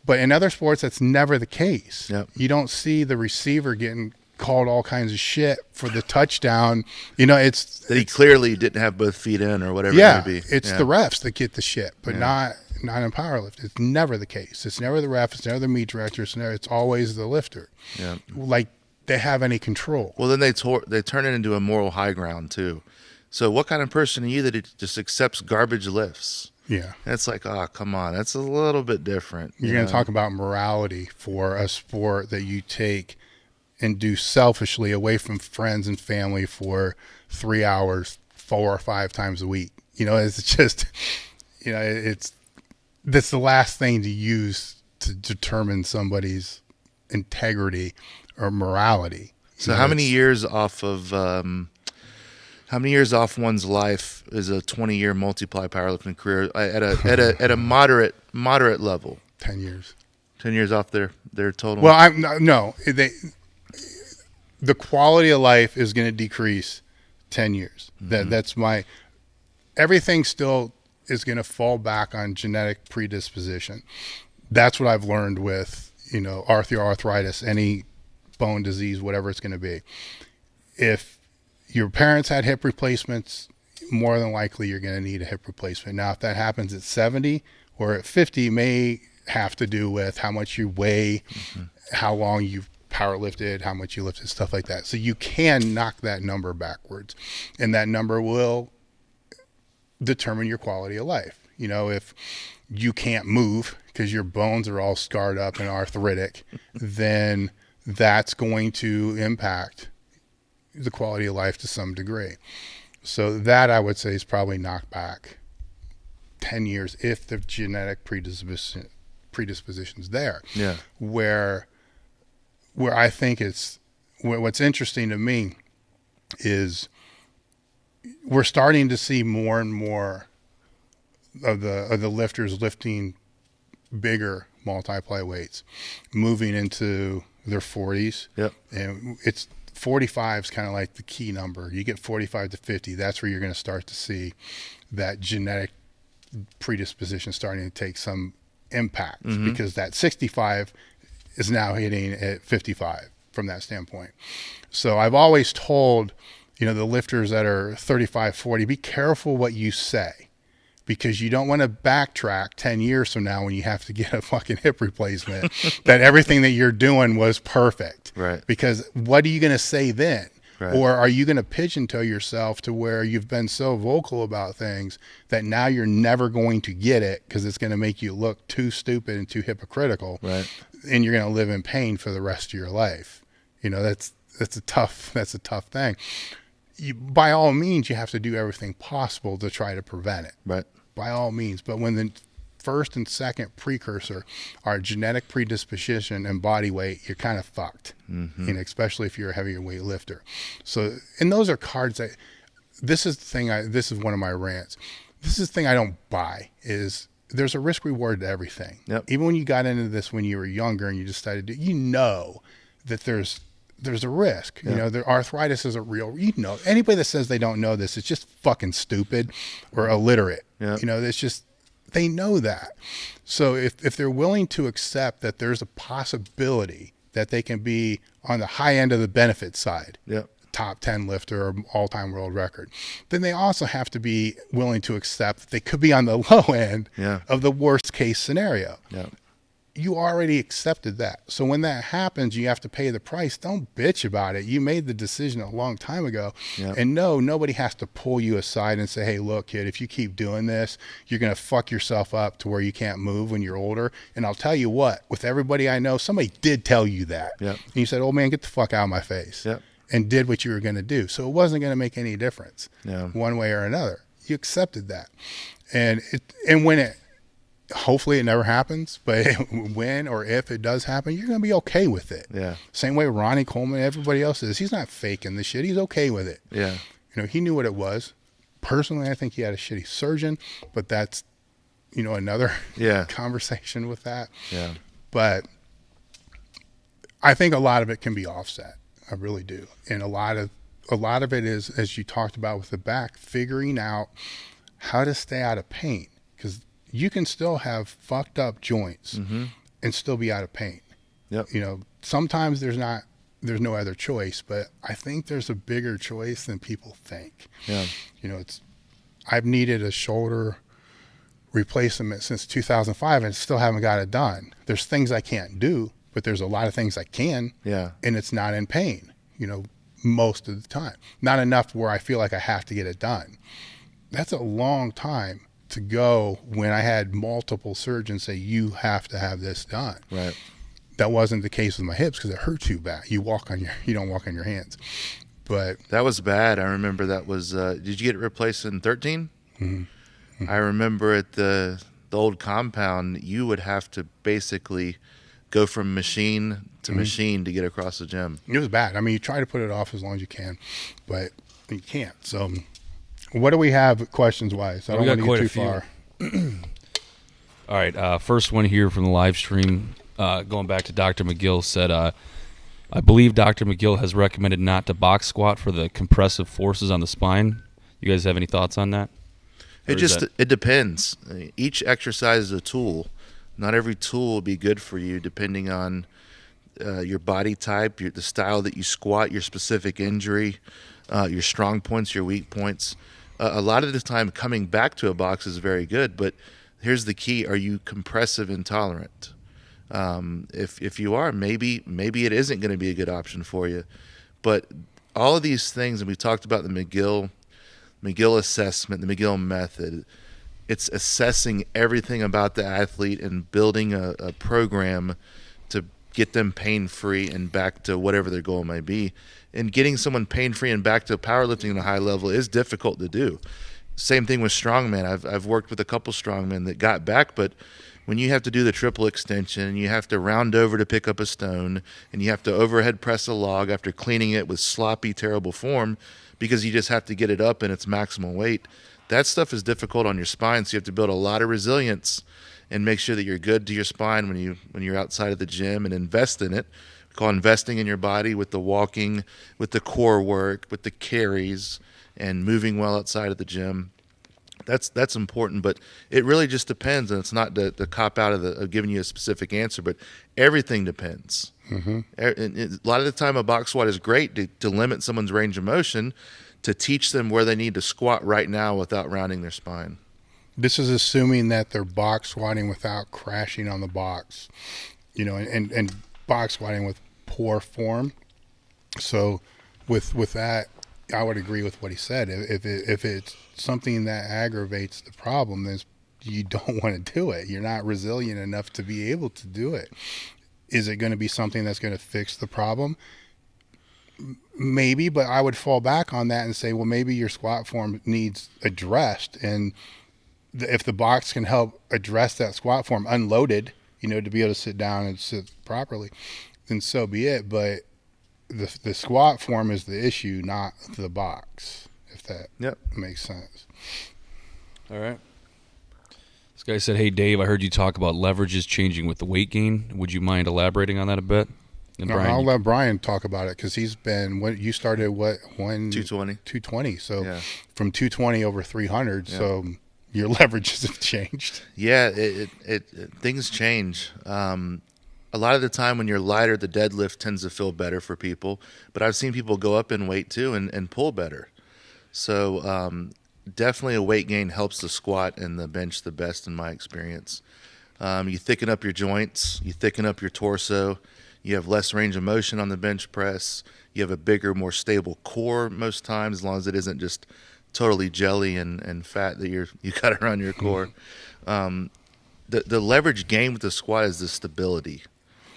But in other sports, that's never the case. Yep. You don't see the receiver getting called all kinds of shit for the touchdown. It's that he clearly didn't have both feet in or whatever yeah, it may be. It's the refs that get the shit, but not in powerlift. It's never the case. It's never the ref. It's never the meet director. It's always the lifter. Yeah. Like they have any control. Well, then they turn it into a moral high ground too. So what kind of person are you that just accepts garbage lifts? Yeah. And it's like, oh, come on. That's a little bit different. You're going to talk about morality for a sport that you take and do selfishly away from friends and family for 3 hours, 4 or 5 times a week. It's just, that's the last thing to use to determine somebody's integrity or morality. So how many years off one's life is a 20-year multiply powerlifting career at a moderate level? 10 years. 10 years off their total. Well, the quality of life is going to decrease 10 years. That's everything still is going to fall back on genetic predisposition. That's what I've learned with, arthritis, any bone disease, whatever it's going to be. If your parents had hip replacements, more than likely you're going to need a hip replacement. Now, if that happens at 70 or at 50, may have to do with how much you weigh, how long you've power lifted, how much you lifted, stuff like that. So you can knock that number backwards, and that number will determine your quality of life. If you can't move because your bones are all scarred up and arthritic, then that's going to impact the quality of life to some degree. So that, I would say, is probably knocked back 10 years if the genetic predisposition's there. Yeah. Where I think what's interesting to me is we're starting to see more and more of the lifters lifting bigger multiply weights, moving into their 40s. Yep. And it's 45 is kind of like the key number. You get 45 to 50, that's where you're going to start to see that genetic predisposition starting to take some impact, because that 65 is now hitting at 55 from that standpoint. So I've always told, the lifters that are 35, 40, be careful what you say, because you don't want to backtrack 10 years from now when you have to get a fucking hip replacement that everything that you're doing was perfect. Right. Because what are you going to say then? Right. Or are you going to pigeonhole yourself to where you've been so vocal about things that now you're never going to get it because it's going to make you look too stupid and too hypocritical, Right. and you're going to live in pain for the rest of your life? That's a tough thing. By all means, you have to do everything possible to try to prevent it. Right. By all means. But when the first and second precursor are genetic predisposition and body weight, you're kind of fucked. Especially if you're a heavier weight lifter. So, and those are cards that, this is one of my rants. This is the thing I don't buy, is there's a risk reward to everything. Yep. Even when you got into this when you were younger and you decided to, that there's a risk. Yeah. The arthritis is a real, anybody that says they don't know this is just fucking stupid or illiterate. Yeah. It's just, they know that. So if they're willing to accept that there's a possibility that they can be on the high end of the benefit side, Yep. top 10 lifter or all-time world record, then they also have to be willing to accept that they could be on the low end Yeah. of the worst case scenario. Yeah. You already accepted that. So when that happens, you have to pay the price. Don't bitch about it. You made the decision a long time ago. Yep. And no, nobody has to pull you aside and say, hey, look, kid, if you keep doing this, you're going to fuck yourself up to where you can't move when you're older. And I'll tell you what, with everybody I know, somebody did tell you that. Yep. And you said, oh man, get the fuck out of my face. Yep. And did what you were going to do. So it wasn't going to make any difference Yeah. one way or another. You accepted that. And when it, hopefully it never happens, but when or if it does happen, you're going to be okay with it. Yeah. Same way Ronnie Coleman, everybody else is. He's not faking the shit. He's okay with it. Yeah. He knew what it was. Personally, I think he had a shitty surgeon, but that's, another Yeah. conversation with that. Yeah. But I think a lot of it can be offset. I really do. And a lot of it is, as you talked about with the back, figuring out how to stay out of pain, because you can still have fucked up joints and still be out of pain. Yep. Sometimes there's no other choice, but I think there's a bigger choice than people think. Yeah. I've needed a shoulder replacement since 2005 and still haven't got it done. There's things I can't do, but there's a lot of things I can. Yeah. And it's not in pain, most of the time. Not enough where I feel like I have to get it done. That's a long time to go when I had multiple surgeons say, you have to have this done. Right. That wasn't the case with my hips because it hurt too bad. You don't walk on your hands. But That was bad. I remember that was, did you get it replaced in 13? I remember at the old compound, you would have to basically go from machine to machine to get across the gym. it was bad. I mean, you try to put it off as long as you can, but you can't. So what do we have questions-wise? I don't want to get too far. All right. First one here from the live stream, going back to Dr. McGill, said, I believe Dr. McGill has recommended not to box squat for the compressive forces on the spine. You guys have any thoughts on that? It depends. Each exercise is a tool. Not every tool will be good for you depending on your body type, the style that you squat, your specific injury, your strong points, your weak points. A lot of the time coming back to a box is very good, but here's the key: are you compressive intolerant? If you are, maybe it isn't going to be a good option for you. But all of these things, and we talked about the McGill assessment, the McGill method. It's assessing everything about the athlete and building a program to get them pain-free and back to whatever their goal may be. And getting someone pain-free and back to powerlifting at a high level is difficult to do. Same thing with strongman. I've worked with a couple strongmen that got back, but when you have to do the triple extension, you have to round over to pick up a stone, and you have to overhead press a log after cleaning it with sloppy, terrible form because you just have to get it up in its maximal weight. That stuff is difficult on your spine, so you have to build a lot of resilience and make sure that you're good to your spine when you're outside of the gym, and invest in it. We call investing in your body with the walking, with the core work, with the carries, and moving well outside of the gym. That's important, but it really just depends, and it's not the cop out of giving you a specific answer, but everything depends. Mm-hmm. A lot of the time, a box squat is great to limit someone's range of motion, to teach them where they need to squat right now without rounding their spine. This is assuming that they're box squatting without crashing on the box, and box squatting with poor form. So with that, I would agree with what he said. If it's something that aggravates the problem, then you don't want to do it. You're not resilient enough to be able to do it. Is it going to be something that's going to fix the problem? Maybe, but I would fall back on that and say, well, maybe your squat form needs addressed. And if the box can help address that squat form unloaded, to be able to sit down and sit properly, then so be it. But the squat form is the issue, not the box, if that makes sense. All right. This guy said, hey, Dave, I heard you talk about leverages changing with the weight gain. Would you mind elaborating on that a bit? And No, Brian, I'll let Brian talk about it because he's been. When you started, 220. 220. So Yeah. from 220 over 300. Yeah. So your leverages have changed. Yeah, things change. A lot of the time when you're lighter, the deadlift tends to feel better for people. But I've seen people go up in weight too and pull better. So definitely a weight gain helps the squat and the bench the best in my experience. You thicken up your joints, you thicken up your torso. You have less range of motion on the bench press. You have a bigger, more stable core most times, as long as it isn't just totally jelly and fat that you got around your core. The leverage gain with the squat is the stability.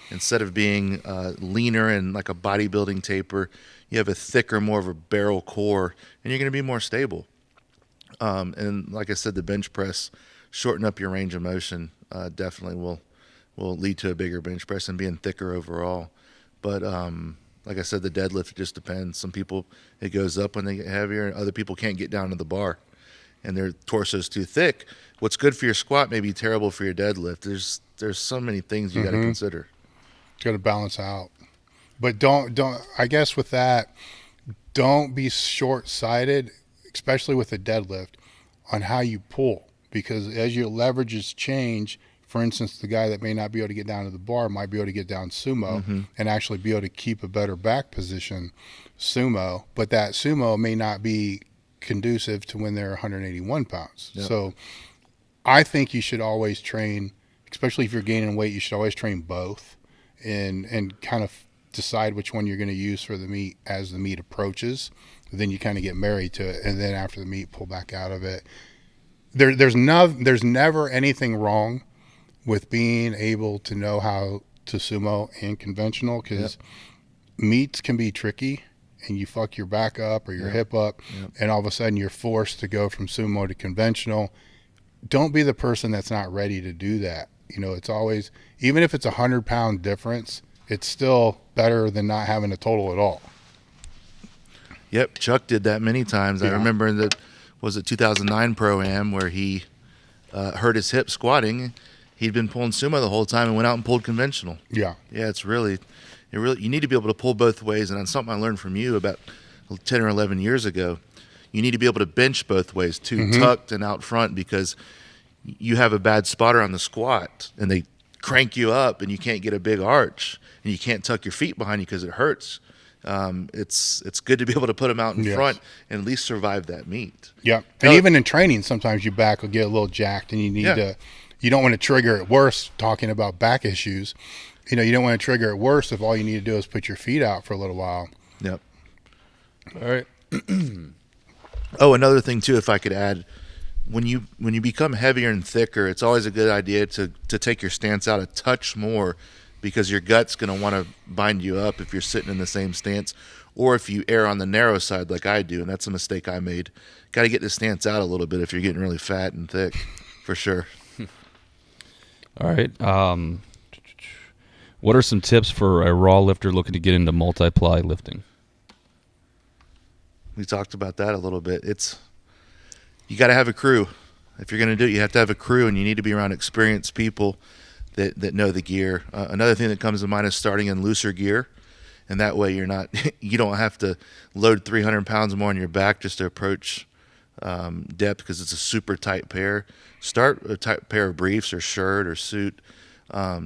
Instead of being leaner and like a bodybuilding taper, you have a thicker, more of a barrel core, and you're going to be more stable. And like I said, the bench press, shorten up your range of motion, definitely will lead to a bigger bench press and being thicker overall. But like I said, the deadlift, it just depends. Some people, it goes up when they get heavier, and other people can't get down to the bar, and their torso's too thick. What's good for your squat may be terrible for your deadlift. There's so many things you got to consider. It's got to balance out. But don't. I guess with that, don't be short-sighted, especially with a deadlift, on how you pull, because as your leverages change. For instance, the guy that may not be able to get down to the bar might be able to get down sumo and actually be able to keep a better back position sumo, but that sumo may not be conducive to when they're 181 pounds. Yep. So I think you should always train, especially if you're gaining weight, you should always train both and kind of decide which one you're going to use for the meet as the meet approaches. Then you kind of get married to it, and then after the meet, pull back out of it. There's never anything wrong with being able to know how to sumo and conventional, because meets can be tricky and you fuck your back up or your hip up and all of a sudden you're forced to go from sumo to conventional. Don't be the person that's not ready to do that. It's always, even if it's 100-pound difference, it's still better than not having a total at all. Yep, Chuck did that many times. I remember in 2009 Pro-Am where he hurt his hip squatting. He'd been pulling sumo the whole time and went out and pulled conventional. Yeah, it's really, you need to be able to pull both ways. And that's something I learned from you about 10 or 11 years ago. You need to be able to bench both ways, too, tucked and out front, because you have a bad spotter on the squat and they crank you up and you can't get a big arch and you can't tuck your feet behind you because it hurts. It's good to be able to put them out in Yes. front and at least survive that meet. Yeah. And even in training, sometimes your back will get a little jacked and you need Yeah. you don't want to trigger it worse talking about back issues. You don't want to trigger it worse if all you need to do is put your feet out for a little while. Yep. All right. Oh, another thing too, if I could add, when you become heavier and thicker, it's always a good idea to take your stance out a touch more, because your gut's going to want to bind you up if you're sitting in the same stance, or if you err on the narrow side like I do, and that's a mistake I made. Got to get the stance out a little bit if you're getting really fat and thick, for sure. All right. What are some tips for a raw lifter looking to get into multiply lifting? We talked about that a little bit. You got to have a crew. If you're going to do it, you have to have a crew, and you need to be around experienced people that know the gear. Another thing that comes to mind is starting in looser gear, and that way you don't have to load 300 pounds more on your back just to approach depth, because it's a super tight pair. Start a tight pair of briefs or shirt or suit.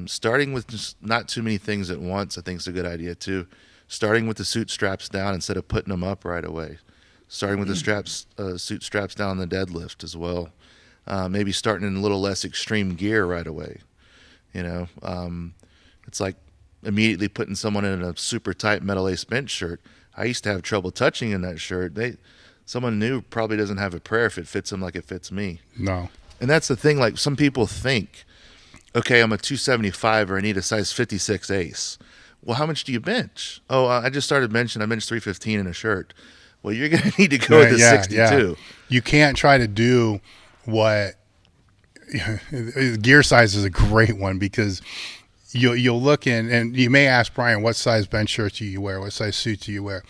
Starting with just not too many things at once, I think, is a good idea too. Starting with the suit straps down instead of putting them up right away. Starting with the suit straps down on the deadlift as well. Maybe starting in a little less extreme gear right away. It's like immediately putting someone in a super tight metal ace bench shirt. I used to have trouble touching in that shirt. Someone new probably doesn't have a prayer if it fits them like it fits me. No. And that's the thing. Like, some people think, okay, I'm a 275 or I need a size 56 ace. Well, how much do you bench? Oh, I just started benching. I benched 315 in a shirt. Well, you're going to need to go to 62. Yeah. You can't try to do what gear size is a great one, because you'll look in and you may ask Brian, what size bench shirts do you wear? What size suits do you wear?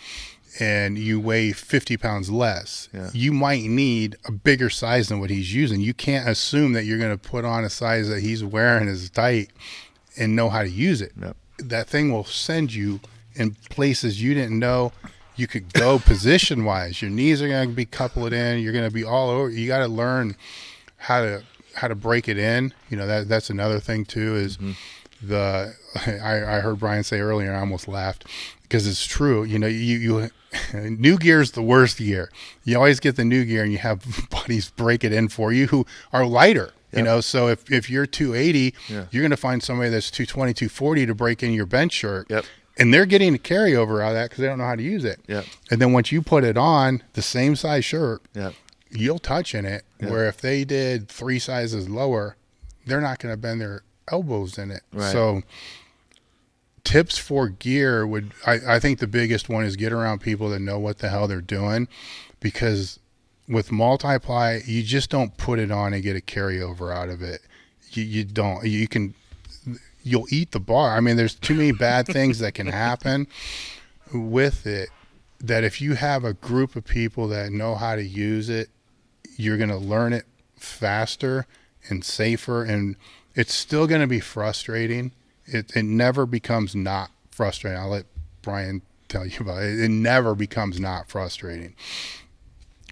And you weigh 50 pounds less. Yeah. You might need a bigger size than what he's using. You can't assume that you're going to put on a size that he's wearing is tight and know how to use it. Yep. That thing will send you in places you didn't know you could go position wise. Your knees are going to be coupled in. You're going to be all over. You got to learn how to break it in. That's another thing too, is I heard Brian say earlier, and I almost laughed because it's true. You new gear is the worst gear. You always get the new gear and you have buddies break it in for you who are lighter. Yep. So if you're 280, Yeah. you're going to find somebody that's 220, 240 to break in your bench shirt. Yep. And they're getting a carryover out of that because they don't know how to use it. Yep. And then once you put it on, the same size shirt, Yep. you'll touch in it. Yep. Where if they did 3 sizes lower, they're not going to bend their elbows in it. Right. So tips for gear I think the biggest one is get around people that know what the hell they're doing, because with multiply, you just don't put it on and get a carryover out of it. You don't. You'll eat the bar. I mean, there's too many bad things that can happen with it, that if you have a group of people that know how to use it, you're going to learn it faster and safer, and it's still going to be frustrating. It never becomes not frustrating. I'll let Brian tell you about it. It never becomes not frustrating.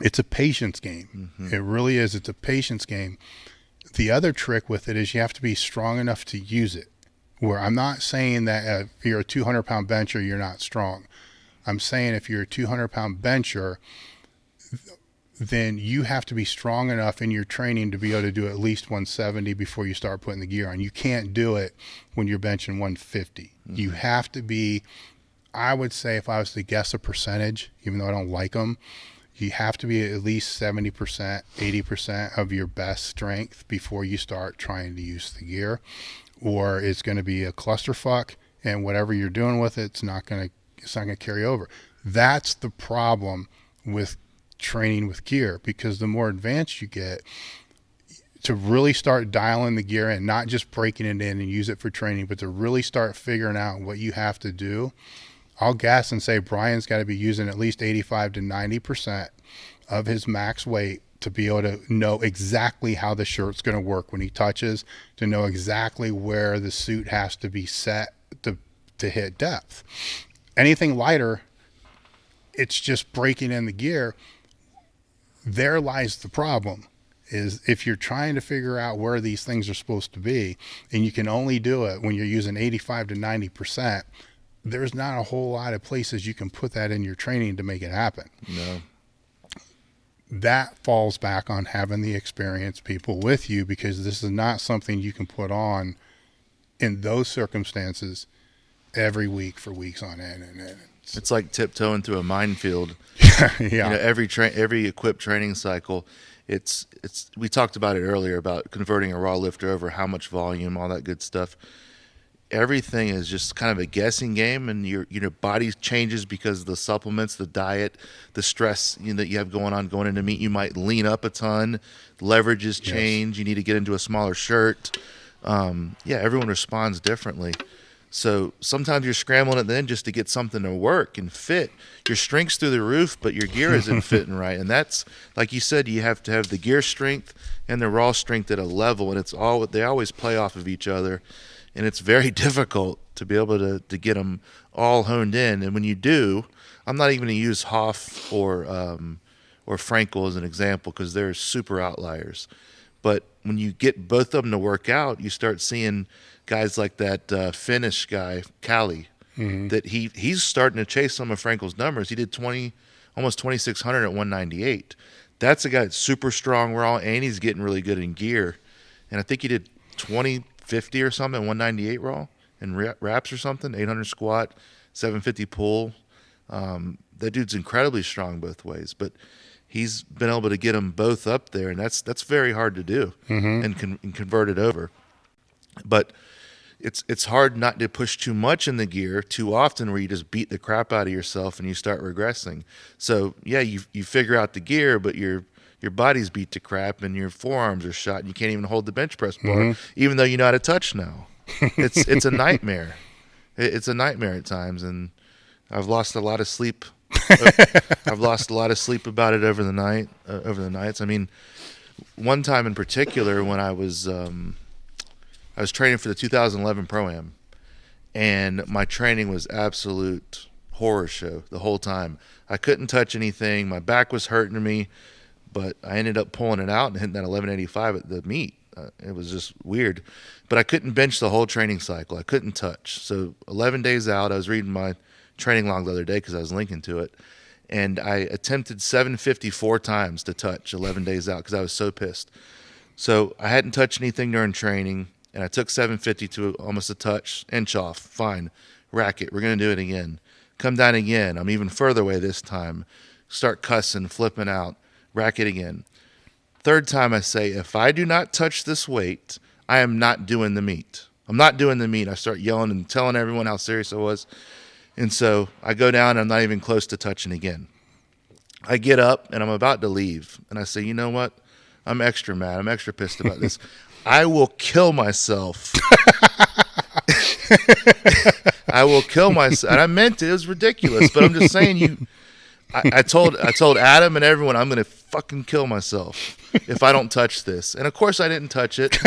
It's a patience game. Mm-hmm. It really is. It's a patience game. The other trick with it is you have to be strong enough to use it. Where I'm not saying that if you're a 200-pound bencher, you're not strong. I'm saying if you're a 200-pound bencher, then you have to be strong enough in your training to be able to do at least 170 before you start putting the gear on. You can't do it when you're benching 150. Mm-hmm. You have to be, I would say, if I was to guess a percentage, even though I don't like them, you have to be at least 70%, 80% of your best strength before you start trying to use the gear, or it's going to be a clusterfuck, and whatever you're doing with it, it's not going to carry over. That's the problem with training with gear, because the more advanced you get, to really start dialing the gear in, not just breaking it in and use it for training, but to really start figuring out what you have to do. I'll guess and say Brian's got to be using at least 85 to 90% of his max weight to be able to know exactly how the shirt's going to work when he touches, to know exactly where the suit has to be set to hit depth. Anything lighter, it's just breaking in the gear. There lies the problem. is if you're trying to figure out where these things are supposed to be, and you can only do it when you're using 85 to 90%, there's not a whole lot of places you can put that in your training to make it happen. No. That falls back on having the experienced people with you, because this is not something you can put on in those circumstances every week for weeks on end. And It's like tiptoeing through a minefield. yeah. You know, every equipped training cycle, it's we talked about it earlier about converting a raw lifter over, how much volume, all that good stuff. Everything is just kind of a guessing game, and your body changes because of the supplements, the diet, the stress that you have going into meet. You might lean up a ton, leverages change. You need to get into a smaller shirt. Everyone responds differently. So sometimes you're scrambling at the end just to get something to work and fit. Your strength's through the roof, but your gear isn't fitting right. And that's, like you said, you have to have the gear strength and the raw strength at a level, and they always play off of each other. And it's very difficult to be able to get them all honed in. And when you do, I'm not even going to use Hoff or Frankel as an example, because they're super outliers. But when you get both of them to work out, you start seeing guys like that Finnish guy, Kalle, that he's starting to chase some of Frankel's numbers. He did almost 2,600 at 198. That's a guy that's super strong raw, and he's getting really good in gear. And I think he did 2050 or something, 198 raw, and reps or something, 800 squat, 750 pull. That dude's incredibly strong both ways, but he's been able to get them both up there, and that's very hard to do and convert it over. But it's hard not to push too much in the gear too often, where you just beat the crap out of yourself and you start regressing. So yeah, you figure out the gear, but your body's beat to crap and your forearms are shot and you can't even hold the bench press bar, even though you know how to touch now. It's a nightmare. It's a nightmare at times, and I've lost a lot of sleep. I've lost a lot of sleep about it over the nights. I mean, one time in particular when I was training for the 2011 Pro-Am, and my training was absolute horror show the whole time. I couldn't touch anything. My back was hurting me, but I ended up pulling it out and hitting that 1185 at the meet. It was just weird. But I couldn't bench the whole training cycle. I couldn't touch. So 11 days out, I was reading my training log the other day because I was linking to it, and I attempted 754 times to touch 11 days out because I was so pissed. So I hadn't touched anything during training, and I took 750 to almost a touch, inch off. Fine. Rack it. We're going to do it again. Come down again. I'm even further away this time. Start cussing, flipping out. Rack it again. Third time I say, if I do not touch this weight, I am not doing the meet. I'm not doing the meet. I start yelling and telling everyone how serious I was. And so I go down, and I'm not even close to touching again. I get up, and I'm about to leave. And I say, you know what? I'm extra mad. I'm extra pissed about this. I will kill myself. I will kill myself. And I meant it. It was ridiculous. But I'm just saying, I told Adam and everyone, I'm going to fucking kill myself if I don't touch this. And of course I didn't touch it.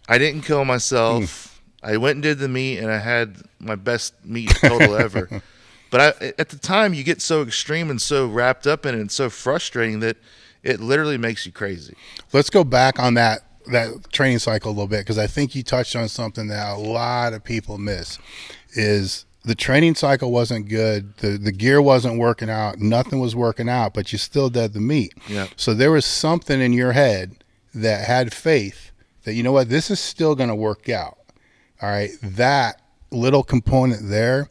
I didn't kill myself. I went and did the meet, and I had my best meet total ever. But at the time, you get so extreme and so wrapped up in it and so frustrating that it literally makes you crazy. Let's go back on that training cycle a little bit, because I think you touched on something that a lot of people miss. Is the training cycle wasn't good, the gear wasn't working out, nothing was working out, but you still did the meet. Yeah. So there was something in your head that had faith that, you know what, this is still going to work out. All right, that little component there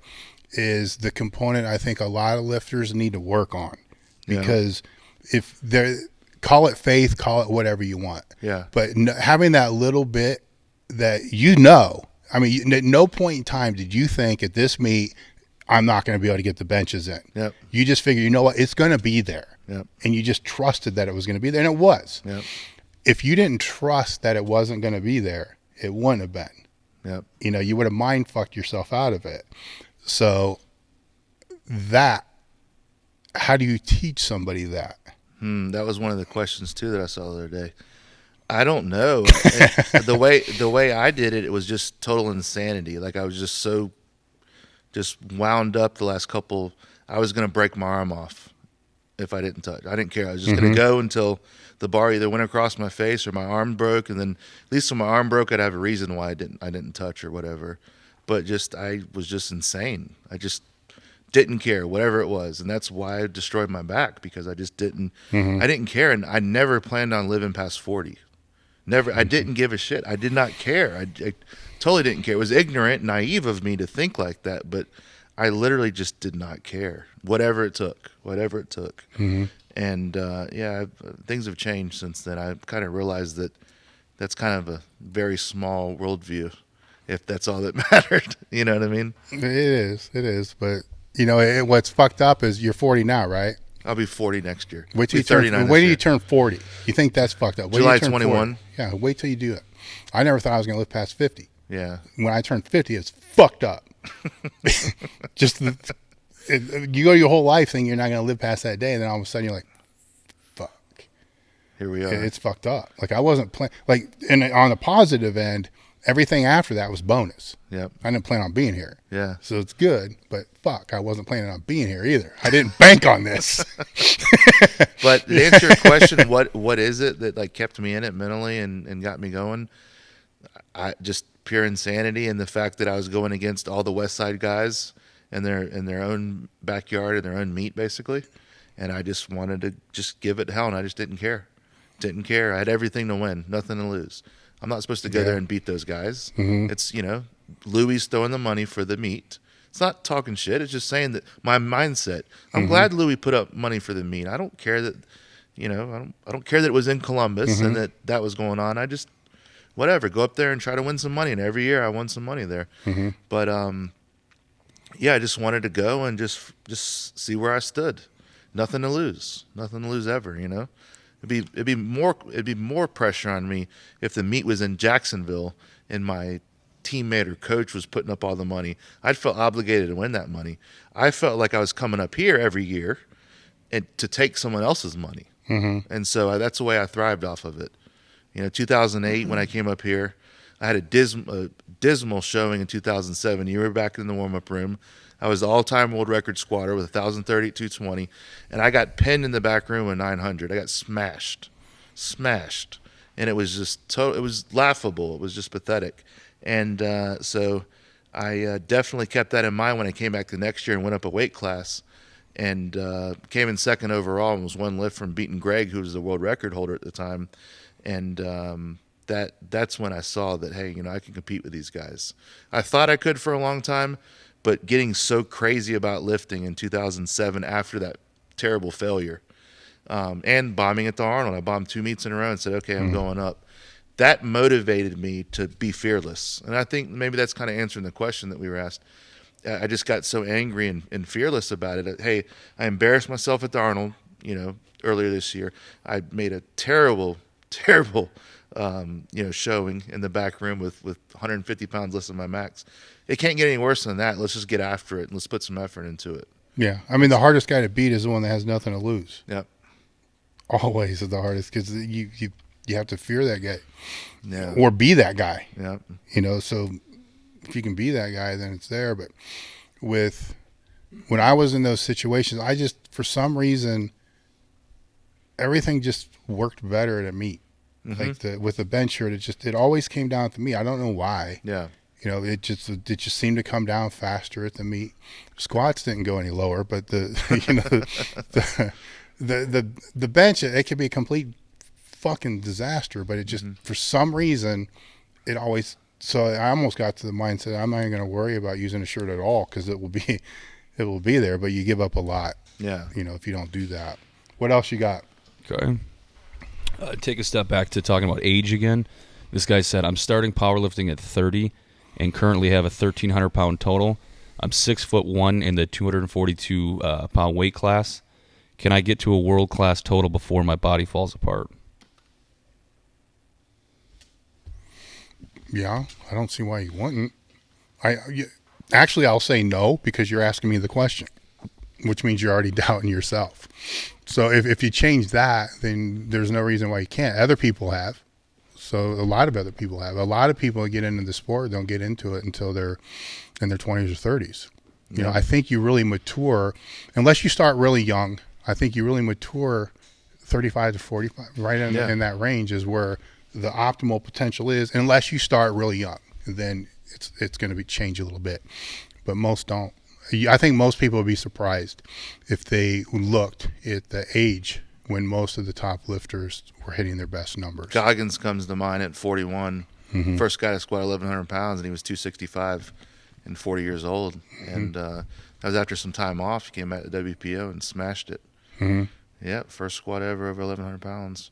is the component I think a lot of lifters need to work on, because if they're, call it faith, call it whatever you want. Yeah. But having that little bit that, I mean, at no point in time did you think at this meet, I'm not going to be able to get the benches in. Yep. You just figure, you know what, it's going to be there. Yep. And you just trusted that it was going to be there, and it was. Yep. If you didn't trust that it wasn't going to be there, it wouldn't have been. Yep. You know, you would have mind fucked yourself out of it. So how do you teach somebody that? That was one of the questions too that I saw the other day. I don't know. The way I did it, it was just total insanity. Like I was just wound up the last couple. I was going to break my arm off, if I didn't touch. I didn't care. I was just going to go until the bar either went across my face or my arm broke, and then at least when my arm broke, I'd have a reason why I didn't touch or whatever. But I was just insane. I just didn't care, whatever it was, and that's why I destroyed my back, because I just didn't. I didn't care, and I never planned on living past 40. Never. I didn't give a shit. I did not care. I totally didn't care. It was ignorant, naive of me to think like that, but I literally just did not care. Whatever it took. And things have changed since then. I kind of realized that that's kind of a very small worldview, if that's all that mattered. You know what I mean? It is. But what's fucked up is you're 40 now, right? I'll be 40 next year. Wait till you turn 40. You think that's fucked up? July 21. Yeah, wait till you do it. I never thought I was going to live past 50. Yeah. When I turned 50, it's fucked up. You go your whole life thinking you're not going to live past that day, and then all of a sudden you're like, fuck. Here we are. It's fucked up. Like, I wasn't planning. Like, and on the positive end, everything after that was bonus. Yep. I didn't plan on being here. Yeah. So it's good, but fuck, I wasn't planning on being here either. I didn't bank on this. But to answer your question, what is it that like kept me in it mentally and got me going? I just pure insanity, and the fact that I was going against all the West Side guys in their own backyard and their own meat, basically. And I just wanted to just give it hell, and I just didn't care. I had everything to win, nothing to lose. I'm not supposed to go there and beat those guys. It's, Louis throwing the money for the meat. It's not talking shit. It's just saying that my mindset. I'm glad Louis put up money for the meat. I don't care that, I don't care that it was in Columbus and that was going on. I just, whatever, go up there and try to win some money. And every year I won some money there. But, I just wanted to go and just see where I stood. Nothing to lose ever, It'd be more pressure on me if the meet was in Jacksonville and my teammate or coach was putting up all the money. I'd feel obligated to win that money. I felt like I was coming up here every year and to take someone else's money. And so that's the way I thrived off of it. 2008 when I came up here, I had a dismal showing in 2007. You were back in the warm-up room. I was the all-time world record squatter with 1,030 at 220, and I got pinned in the back room with 900. I got smashed, and it was just it was laughable. It was just pathetic, and so I definitely kept that in mind when I came back the next year and went up a weight class, and came in second overall and was one lift from beating Greg, who was the world record holder at the time, and that's when I saw that, hey, I can compete with these guys. I thought I could for a long time. But getting so crazy about lifting in 2007 after that terrible failure and bombing at the Arnold, I bombed 2 meets in a row and said, okay, I'm going up. That motivated me to be fearless. And I think maybe that's kind of answering the question that we were asked. I just got so angry and fearless about it. Hey, I embarrassed myself at the Arnold, earlier this year. I made a terrible showing in the back room with 150 pounds less than my max. It can't get any worse than that. Let's just get after it and let's put some effort into it. Yeah. I mean, the hardest guy to beat is the one that has nothing to lose. Yep. Always is the hardest, because you have to fear that guy. Yeah. Or be that guy. Yep. So if you can be that guy, then it's there. But when I was in those situations, I just, for some reason, everything just worked better at a meet. Like with the bench shirt, it always came down to me. I don't know why. Yeah. It just seemed to come down faster at the meet. Squats didn't go any lower, but the bench, it could be a complete fucking disaster. But it just for some reason, it always. So I almost got to the mindset I'm not even going to worry about using a shirt at all, because it will be there. But you give up a lot. Yeah. If you don't do that. What else you got? Okay. Take a step back to talking about age again. This guy said, I'm starting powerlifting at 30 and currently have a 1,300 pound total. I'm 6'1" in the 242 pound weight class. Can I get to a world class total before my body falls apart? Yeah, I don't see why you wouldn't. Actually, I'll say no, because you're asking me the question, which means you're already doubting yourself. So if you change that, then there's no reason why you can't. Other people have. So a lot of other people have. A lot of people that get into the sport don't get into it until they're in their 20s or 30s. I think you really mature, unless you start really young, I think you really mature 35 to 45, right in that range is where the optimal potential is, unless you start really young. Then it's going to be change a little bit, but most don't. I think most people would be surprised if they looked at the age when most of the top lifters were hitting their best numbers. Goggins comes to mind at 41. First guy to squat 1,100 pounds, and he was 265 and 40 years old. And that was after some time off. He came back to WPO and smashed it. Yeah, first squat ever over 1,100 pounds.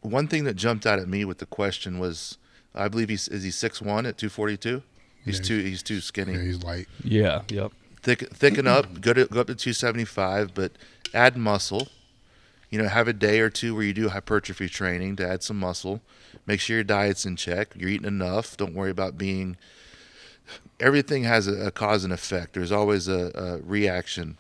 One thing that jumped out at me with the question was, I believe is he 6'1" at 242? He's too skinny. Yeah, he's light. Yeah. Yep. Thicken up, go up to 275, but add muscle. Have a day or two where you do hypertrophy training to add some muscle. Make sure your diet's in check. You're eating enough. Don't worry about being. Everything has a cause and effect. There's always a reaction.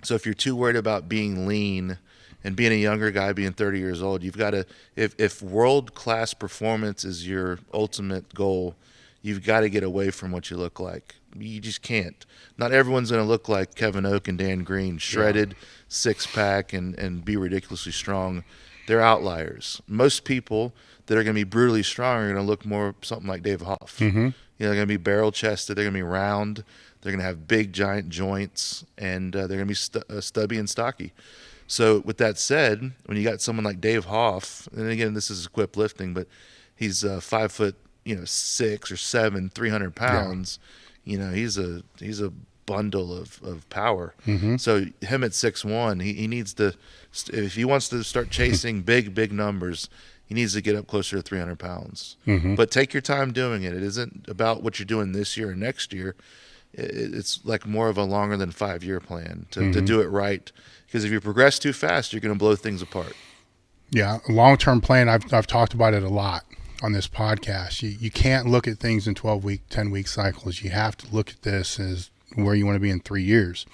So if you're too worried about being lean and being a younger guy, being 30 years old, you've got to. If world-class performance is your ultimate goal, you've got to get away from what you look like. You just can't. Not everyone's going to look like Kevin Oak and Dan Green, shredded, six-pack, and be ridiculously strong. They're outliers. Most people that are going to be brutally strong are going to look more something like Dave Hoff. They're going to be barrel-chested. They're going to be round. They're going to have big, giant joints, and they're going to be stubby and stocky. So with that said, when you got someone like Dave Hoff, and again, this is equipped lifting, but he's 5'6" or 7", 300 pounds. He's a bundle of power. So him at 6'1", he needs to, if he wants to start chasing big numbers, he needs to get up closer to 300 pounds. But take your time doing it. It isn't about what you're doing this year or next year. It's like more of a longer than 5-year plan to do it right. Because if you progress too fast, you're going to blow things apart. Yeah, long-term plan, I've talked about it a lot on this podcast. You can't look at things in 12-week, 10-week cycles. You have to look at this as where you want to be in 3 years.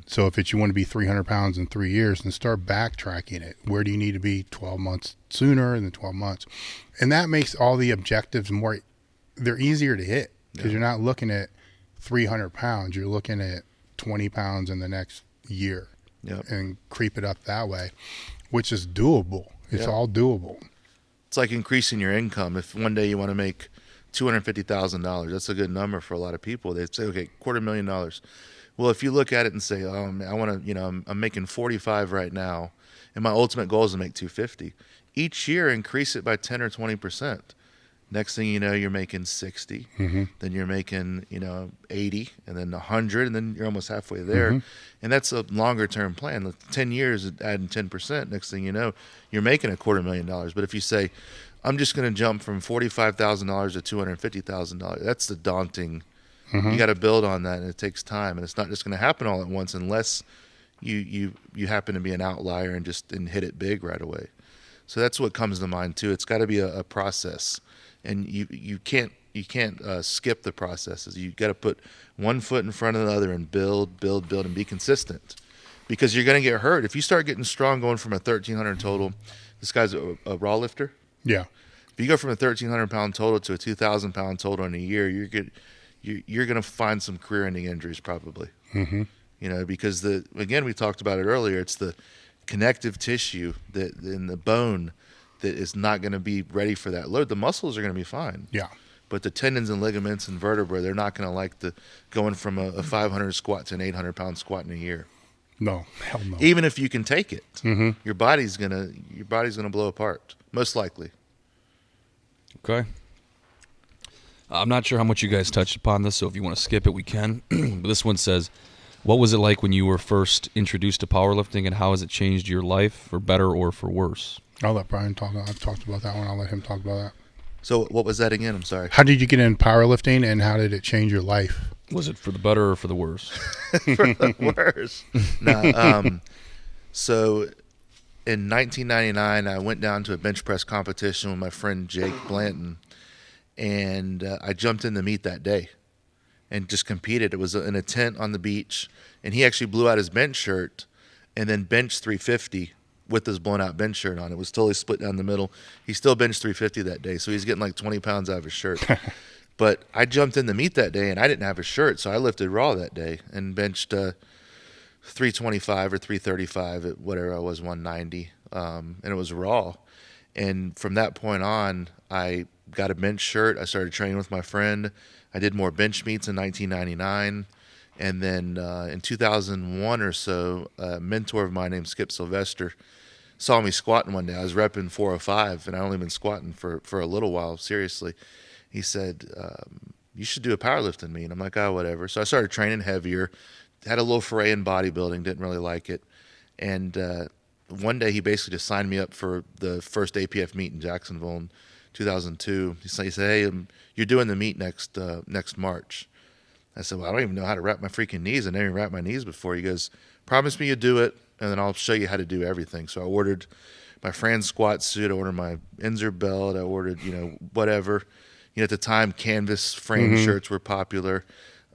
So if you want to be 300 pounds in 3 years, then start backtracking it. Where do you need to be 12 months sooner than 12 months? And that makes all the objectives they're easier to hit because you're not looking at 300 pounds. You're looking at 20 pounds in the next year and creep it up that way, which is doable. It's all doable. It's like increasing your income. If one day you want to make $250,000, that's a good number for a lot of people. They'd say, okay, $250,000. Well, if you look at it and say, I want to, I'm making 45 right now, and my ultimate goal is to make 250. Each year, increase it by 10 or 20%. Next thing you know, you're making 60. Then you're making 80, and then 100, and then you're almost halfway there. And that's a longer term plan. 10 years adding 10%. Next thing you know, you're making $250,000. But if you say, I'm just going to jump from $45,000 to $250,000, that's the daunting. You got to build on that, and it takes time, and it's not just going to happen all at once unless you happen to be an outlier and hit it big right away. So that's what comes to mind too. It's got to be a process. And you can't skip the processes. You got to put one foot in front of the other and build, and be consistent, because you're going to get hurt if you start getting strong. Going from a 1,300 total, this guy's a raw lifter. Yeah. If you go from a 1,300 pound total to a 2,000 pound total in a year, you're going to find some career-ending injuries probably. Because again, we talked about it earlier. It's the connective tissue that in the bone that is not going to be ready for that load. The muscles are going to be fine. Yeah. But the tendons and ligaments and vertebrae, they're not going to like going from a 500 squat to an 800 pound squat in a year. No, hell no. Even if you can take it, your body's gonna blow apart, most likely. Okay. I'm not sure how much you guys touched upon this, so if you want to skip it, we can. But this one says, what was it like when you were first introduced to powerlifting, and how has it changed your life for better or for worse? I'll let Brian talk. I've talked about that one. I'll let him talk about that. So what was that again? I'm sorry. How did you get into powerlifting, and how did it change your life? Was it for the better or for the worse? For the worse. No. So in 1999, I went down to a bench press competition with my friend Jake Blanton, and I jumped in the meet that day and just competed. It was in a tent on the beach, and he actually blew out his bench shirt and then benched 350 with his blown out bench shirt on. It was totally split down the middle. He still benched 350 that day, so he's getting like 20 pounds out of his shirt. But I jumped in the meet that day, and I didn't have a shirt, so I lifted raw that day and benched 325 or 335 at whatever I was, 190, and it was raw. And from that point on, I got a bench shirt. I started training with my friend. I did more bench meets in 1999. And then in 2001 or so, a mentor of mine named Skip Sylvester saw me squatting one day. I was repping 405, and I'd only been squatting for a little while, seriously. He said, you should do a powerlifting meet. I'm like, oh, whatever. So I started training heavier, had a little foray in bodybuilding, didn't really like it. And one day he basically just signed me up for the first APF meet in Jacksonville in 2002. He said, hey, you're doing the meet next March. I said, well, I don't even know how to wrap my freaking knees. I never even wrapped my knees before. He goes, promise me you do it, and then I'll show you how to do everything. So I ordered my Fran squat suit. I ordered my Inzer belt. I ordered, whatever. At the time, canvas frame shirts were popular.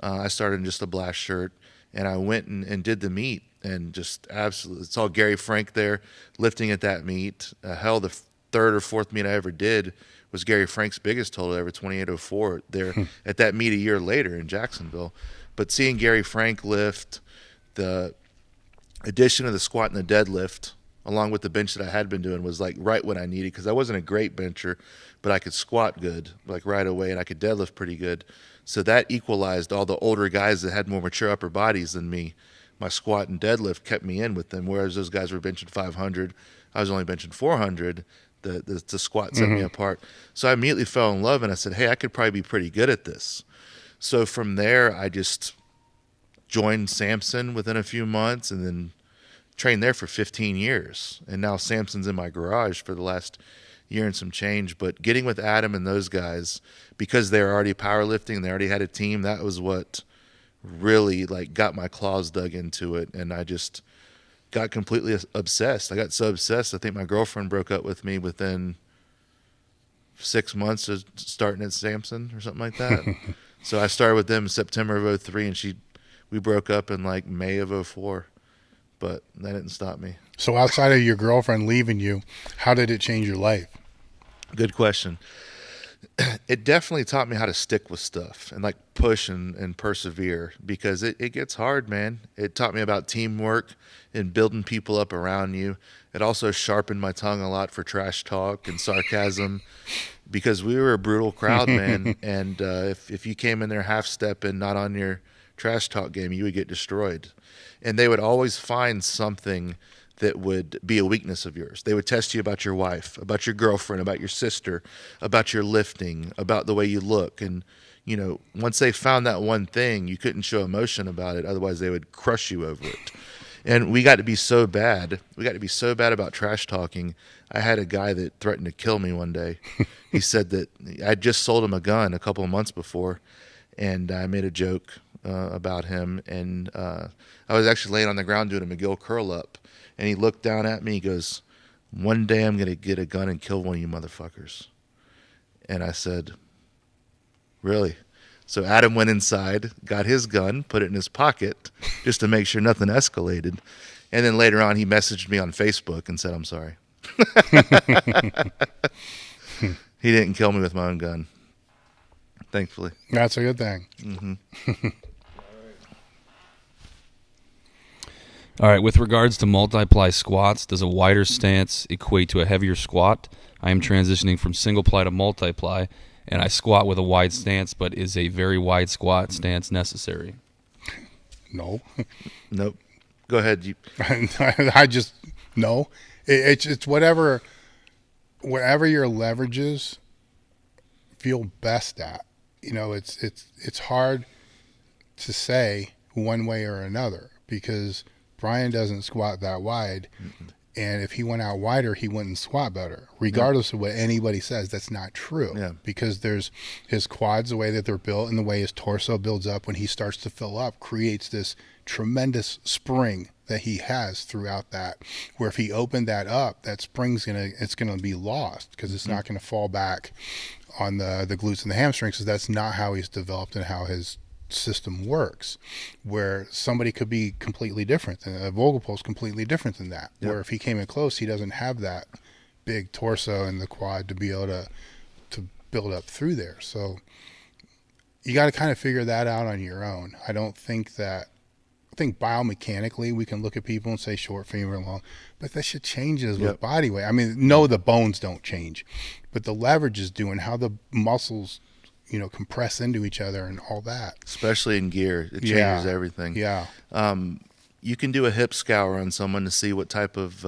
I started in just a blast shirt, and I went and did the meet, and just absolutely saw Gary Frank there lifting at that meet. Hell, the third or fourth meet I ever did was Gary Frank's biggest total ever, 2804, there at that meet a year later in Jacksonville. But seeing Gary Frank lift, the addition of the squat and the deadlift, along with the bench that I had been doing, was like right what I needed, because I wasn't a great bencher, but I could squat good, like right away, and I could deadlift pretty good. So that equalized all the older guys that had more mature upper bodies than me. My squat and deadlift kept me in with them, whereas those guys were benching 500. I was only benching 400. The squat set me apart. So I immediately fell in love, and I said, hey, I could probably be pretty good at this. So from there, I just joined Samson within a few months, and then trained there for 15 years. And now Samson's in my garage for the last year and some change. But getting with Adam and those guys, because they were already powerlifting, they already had a team, that was what really got my claws dug into it. And I just got completely obsessed. I got so obsessed, I think my girlfriend broke up with me within 6 months of starting at Samson or something like that. So I started with them in September of 03, and we broke up in May of 04. But that didn't stop me. So outside of your girlfriend leaving you, how did it change your life? Good question. It definitely taught me how to stick with stuff and push and persevere, because it gets hard, man. It taught me about teamwork and building people up around you. It also sharpened my tongue a lot for trash talk and sarcasm, because we were a brutal crowd, man. And if you came in there half-stepping, not on your trash talk game, you would get destroyed. And they would always find something that would be a weakness of yours. They would test you about your wife, about your girlfriend, about your sister, about your lifting, about the way you look. And, once they found that one thing, you couldn't show emotion about it. Otherwise, they would crush you over it. And we got to be so bad. We got to be so bad about trash talking. I had a guy that threatened to kill me one day. He said that I just sold him a gun a couple of months before, and I made a joke about him. And I was actually laying on the ground doing a McGill curl up. And he looked down at me. He goes, one day I'm going to get a gun and kill one of you motherfuckers. And I said, really? So Adam went inside, got his gun, put it in his pocket just to make sure nothing escalated. And then later on, he messaged me on Facebook and said, I'm sorry. He didn't kill me with my own gun, thankfully. That's a good thing. Mm-hmm. All right, with regards to multiply squats, does a wider stance equate to a heavier squat? I am transitioning from single ply to multiply, and I squat with a wide stance, but is a very wide squat stance necessary? No. Nope. Go ahead. I just, no. It's whatever your leverages feel best at. It's hard to say one way or another, because Brian doesn't squat that wide, and if he went out wider, he wouldn't squat better. Regardless of what anybody says, that's not true. Yeah. Because there's his quads, the way that they're built, and the way his torso builds up when he starts to fill up, creates this tremendous spring that he has throughout that. Where if he opened that up, that spring's gonna be lost, because it's not gonna fall back on the glutes and the hamstrings, because that's not how he's developed and how his system works. Where somebody could be completely different, and a Vogelpohl's completely different than that. Yep. Where if he came in close, he doesn't have that big torso and the quad to be able to build up through there. So you got to kind of figure that out on your own. I don't think that I think biomechanically we can look at people and say short femur, long, but that shit changes Yep. with body weight. I mean, no, the bones don't change, but the leverage is doing how the muscles, compress into each other and all that. Especially in gear, it changes Yeah. everything. Yeah. You can do a hip scour on someone to see what type of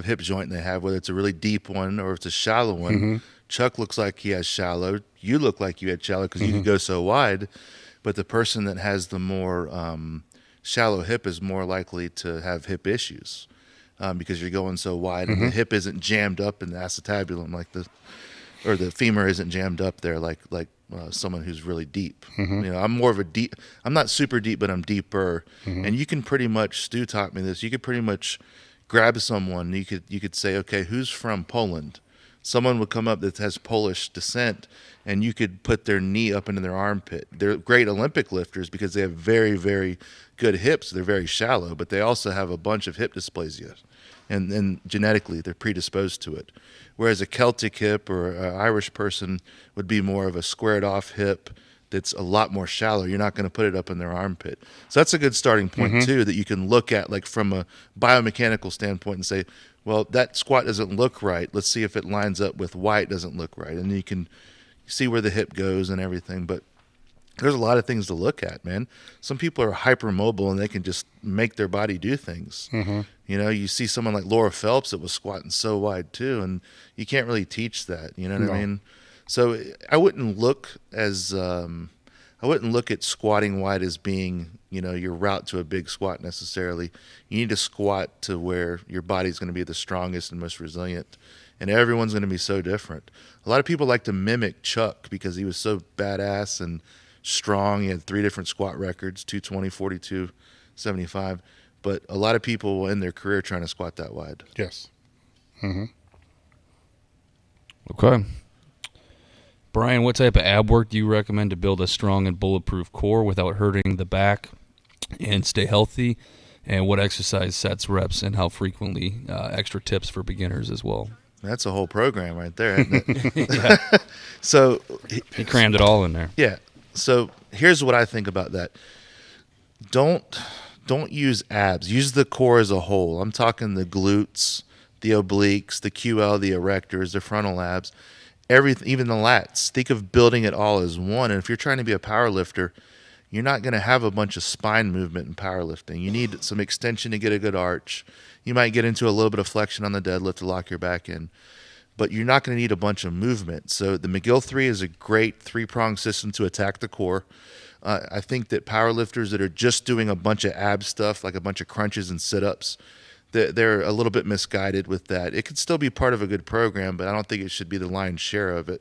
hip joint they have, whether it's a really deep one or if it's a shallow one. Mm-hmm. Chuck looks like he has shallow. You look like you had shallow because you could go so wide. But the person that has the more shallow hip is more likely to have hip issues because you're going so wide and the hip isn't jammed up in the acetabulum or the femur isn't jammed up there like someone who's really deep. I'm more of a deep. I'm not super deep, but I'm deeper. And you can pretty much. Stu taught me this. You could pretty much grab someone. You could say, okay, who's from Poland? Someone would come up that has Polish descent, and you could put their knee up into their armpit. They're great Olympic lifters because they have very, very good hips. They're very shallow, but they also have a bunch of hip dysplasia, and genetically they're predisposed to it. Whereas a Celtic hip or an Irish person would be more of a squared off hip that's a lot more shallow. You're not going to put it up in their armpit. So that's a good starting point too, that you can look at like from a biomechanical standpoint and say, well, that squat doesn't look right. Let's see if it lines up with why it doesn't look right. And you can see where the hip goes and everything. But there's a lot of things to look at, man. Some people are hypermobile and they can just make their body do things. You see someone like Laura Phelps that was squatting so wide too, and you can't really teach that. You know what I mean? So I wouldn't look at squatting wide as being, your route to a big squat necessarily. You need to squat to where your body's going to be the strongest and most resilient. And everyone's going to be so different. A lot of people like to mimic Chuck because he was so badass and strong. He had 3 different squat records, 220, 42, 75. But a lot of people will end their career trying to squat that wide. Yes. Okay. Brian, what type of ab work do you recommend to build a strong and bulletproof core without hurting the back and stay healthy? And what exercise sets, reps, and how frequently? Extra tips for beginners as well. That's a whole program right there, isn't it? So He crammed it all in there. yeah. So here's what I think about that. Don't use abs. Use the core as a whole. I'm talking the glutes, the obliques, the QL, the erectors, the frontal abs, everything, even the lats. Think of building it all as one. And if you're trying to be a power lifter, you're not going to have a bunch of spine movement in powerlifting. You need some extension to get a good arch. You might get into a little bit of flexion on the deadlift to lock your back in, but you're not going to need a bunch of movement. So the McGill 3 is a great 3-pronged system to attack the core. I think that powerlifters that are just doing a bunch of ab stuff, like a bunch of crunches and sit-ups, they're a little bit misguided with that. It could still be part of a good program, but I don't think it should be the lion's share of it.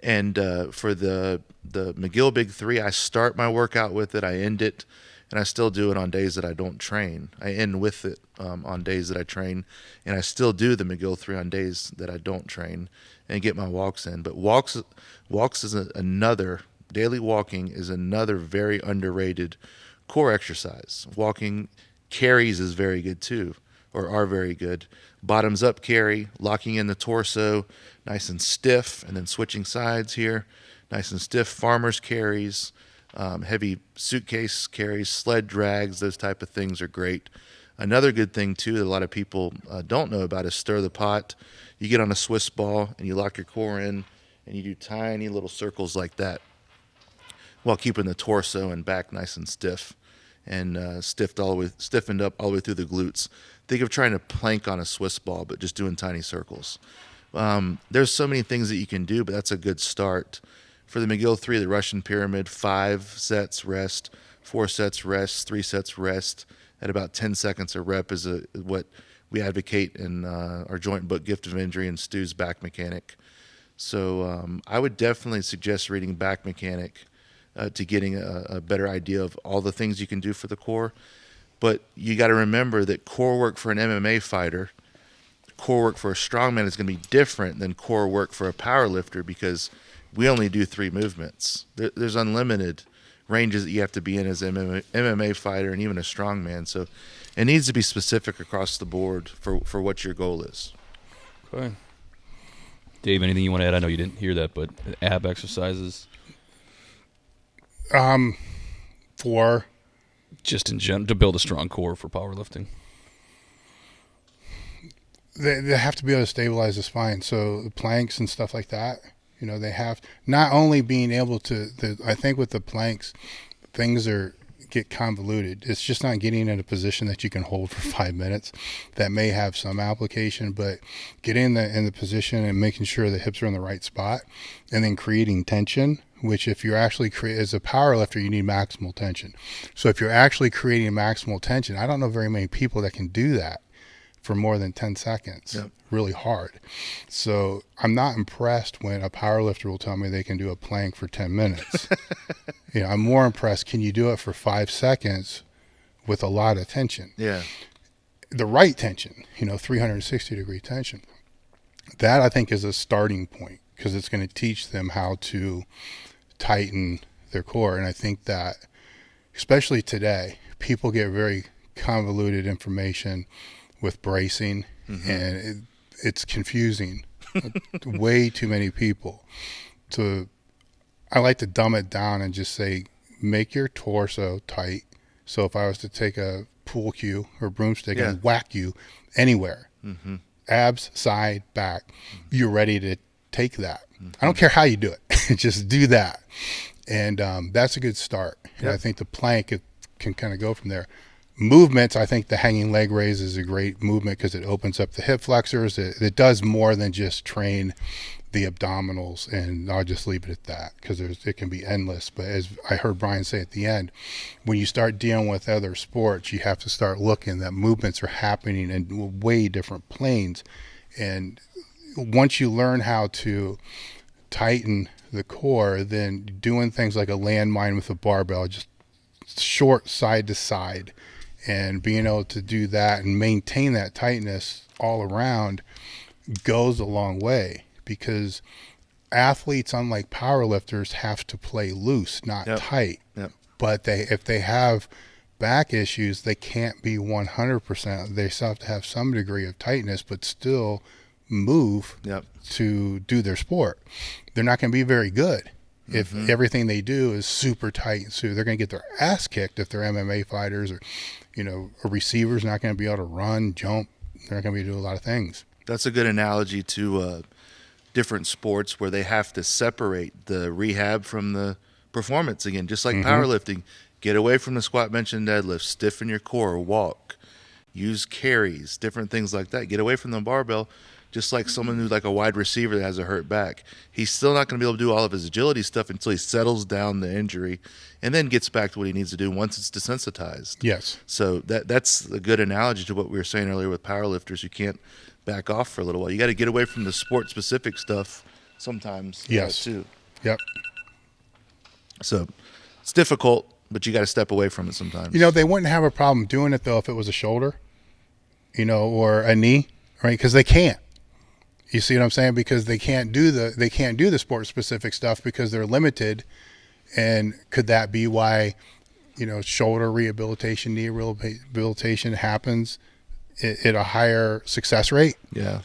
And for the McGill Big 3, I start my workout with it, I end it, and I still do it on days that I don't train. I end with it on days that I train, and I still do the McGill 3 on days that I don't train and get my walks in. But walks is another, daily walking is another very underrated core exercise. Walking carries is very good too, or are very good. Bottoms up carry, locking in the torso, nice and stiff, and then switching sides here, nice and stiff. Farmer's carries, heavy suitcase carries, sled drags, those type of things are great. Another good thing too that a lot of people don't know about is stir the pot. You get on a Swiss ball and you lock your core in and you do tiny little circles like that while keeping the torso and back nice and stiff and stiffened up all the way through the glutes. Think of trying to plank on a Swiss ball, but just doing tiny circles. There's so many things that you can do, but that's a good start. For the McGill 3, the Russian pyramid, 5 sets rest, 4 sets rest, 3 sets rest at about 10 seconds a rep is what we advocate in our joint book, Gift of Injury, and Stu's Back Mechanic. So I would definitely suggest reading Back Mechanic to getting a better idea of all the things you can do for the core. But you got to remember that core work for an MMA fighter, core work for a strongman is going to be different than core work for a power lifter because we only do 3 movements. There's unlimited ranges that you have to be in as an MMA fighter and even a strongman. So it needs to be specific across the board for what your goal is. Okay. Dave, anything you want to add? I know you didn't hear that, but ab exercises. For just in general, to build a strong core for powerlifting? They have to be able to stabilize the spine. So the planks and stuff like that, they have not only being able to, I think with the planks, things get convoluted. It's just not getting in a position that you can hold for 5 minutes. That may have some application, but getting in the position and making sure the hips are in the right spot, and then creating tension, which if you're actually as a power lifter, you need maximal tension. So if you're actually creating maximal tension, I don't know very many people that can do that for more than 10 seconds. Yep. Really hard. So I'm not impressed when a power lifter will tell me they can do a plank for 10 minutes. I'm more impressed, can you do it for 5 seconds with a lot of tension? Yeah. The right tension, 360 degree tension. That I think is a starting point, because it's going to teach them how to tighten their core. And I think that, especially today, people get very convoluted information with bracing, and it's confusing. Way too many people. I like to dumb it down and just say, make your torso tight. So if I was to take a pool cue or broomstick and whack you anywhere, abs, side, back, you're ready to take that. I don't care how you do it. Just do that. And that's a good start. And I think the plank can kind of go from there. Movements, I think the hanging leg raise is a great movement because it opens up the hip flexors. It does more than just train the abdominals, and I'll just leave it at that because it can be endless. But as I heard Brian say at the end, when you start dealing with other sports, you have to start looking that movements are happening in way different planes. And once you learn how to tighten the core, then doing things like a landmine with a barbell, just short side to side, and being able to do that and maintain that tightness all around goes a long way, because athletes, unlike powerlifters, have to play loose, not tight. Yep. But if they have back issues, they can't be 100%. They still have to have some degree of tightness, but still move to do their sport. They're not going to be very good if everything they do is super tight. So they're going to get their ass kicked if they're MMA fighters, or a receiver's not going to be able to run, jump. They're not going to be able to do a lot of things. That's a good analogy to different sports where they have to separate the rehab from the performance again, just like powerlifting. Get away from the squat, bench, and deadlift. Stiffen your core, walk, use carries, different things like that. Get away from the barbell. Just like someone who's like a wide receiver that has a hurt back, he's still not going to be able to do all of his agility stuff until he settles down the injury and then gets back to what he needs to do once it's desensitized. Yes. So that's a good analogy to what we were saying earlier with powerlifters. You can't back off for a little while. You got to get away from the sport-specific stuff sometimes. Yes. Too. Yep. So it's difficult, but you got to step away from it sometimes. They wouldn't have a problem doing it though if it was a shoulder, or a knee, right? Because they can't. You see what I'm saying? Because they can't do the sport specific stuff because they're limited. And could that be why, shoulder rehabilitation, knee rehabilitation happens at a higher success rate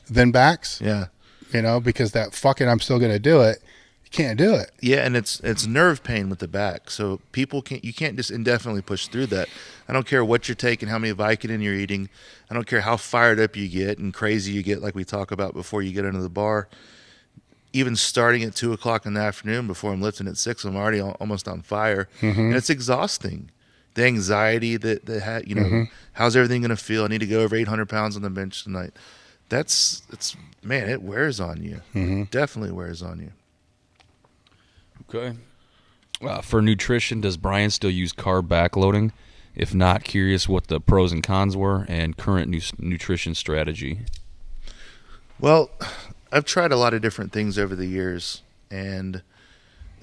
than backs? Yeah. Because that I'm still going to do it. You can't do it. Yeah, and it's nerve pain with the back. So you can't just indefinitely push through that. I don't care what you're taking, how many Vicodin you're eating. I don't care how fired up you get and crazy you get, like we talk about before you get into the bar. Even starting at 2 o'clock in the afternoon before I'm lifting at 6, I'm already almost on fire. And it's exhausting. The anxiety that how's everything going to feel? I need to go over 800 pounds on the bench tonight. It wears on you. Definitely wears on you. Okay. For nutrition, does Brian still use carb backloading? If not, curious what the pros and cons were and current nutrition strategy. Well, I've tried a lot of different things over the years, and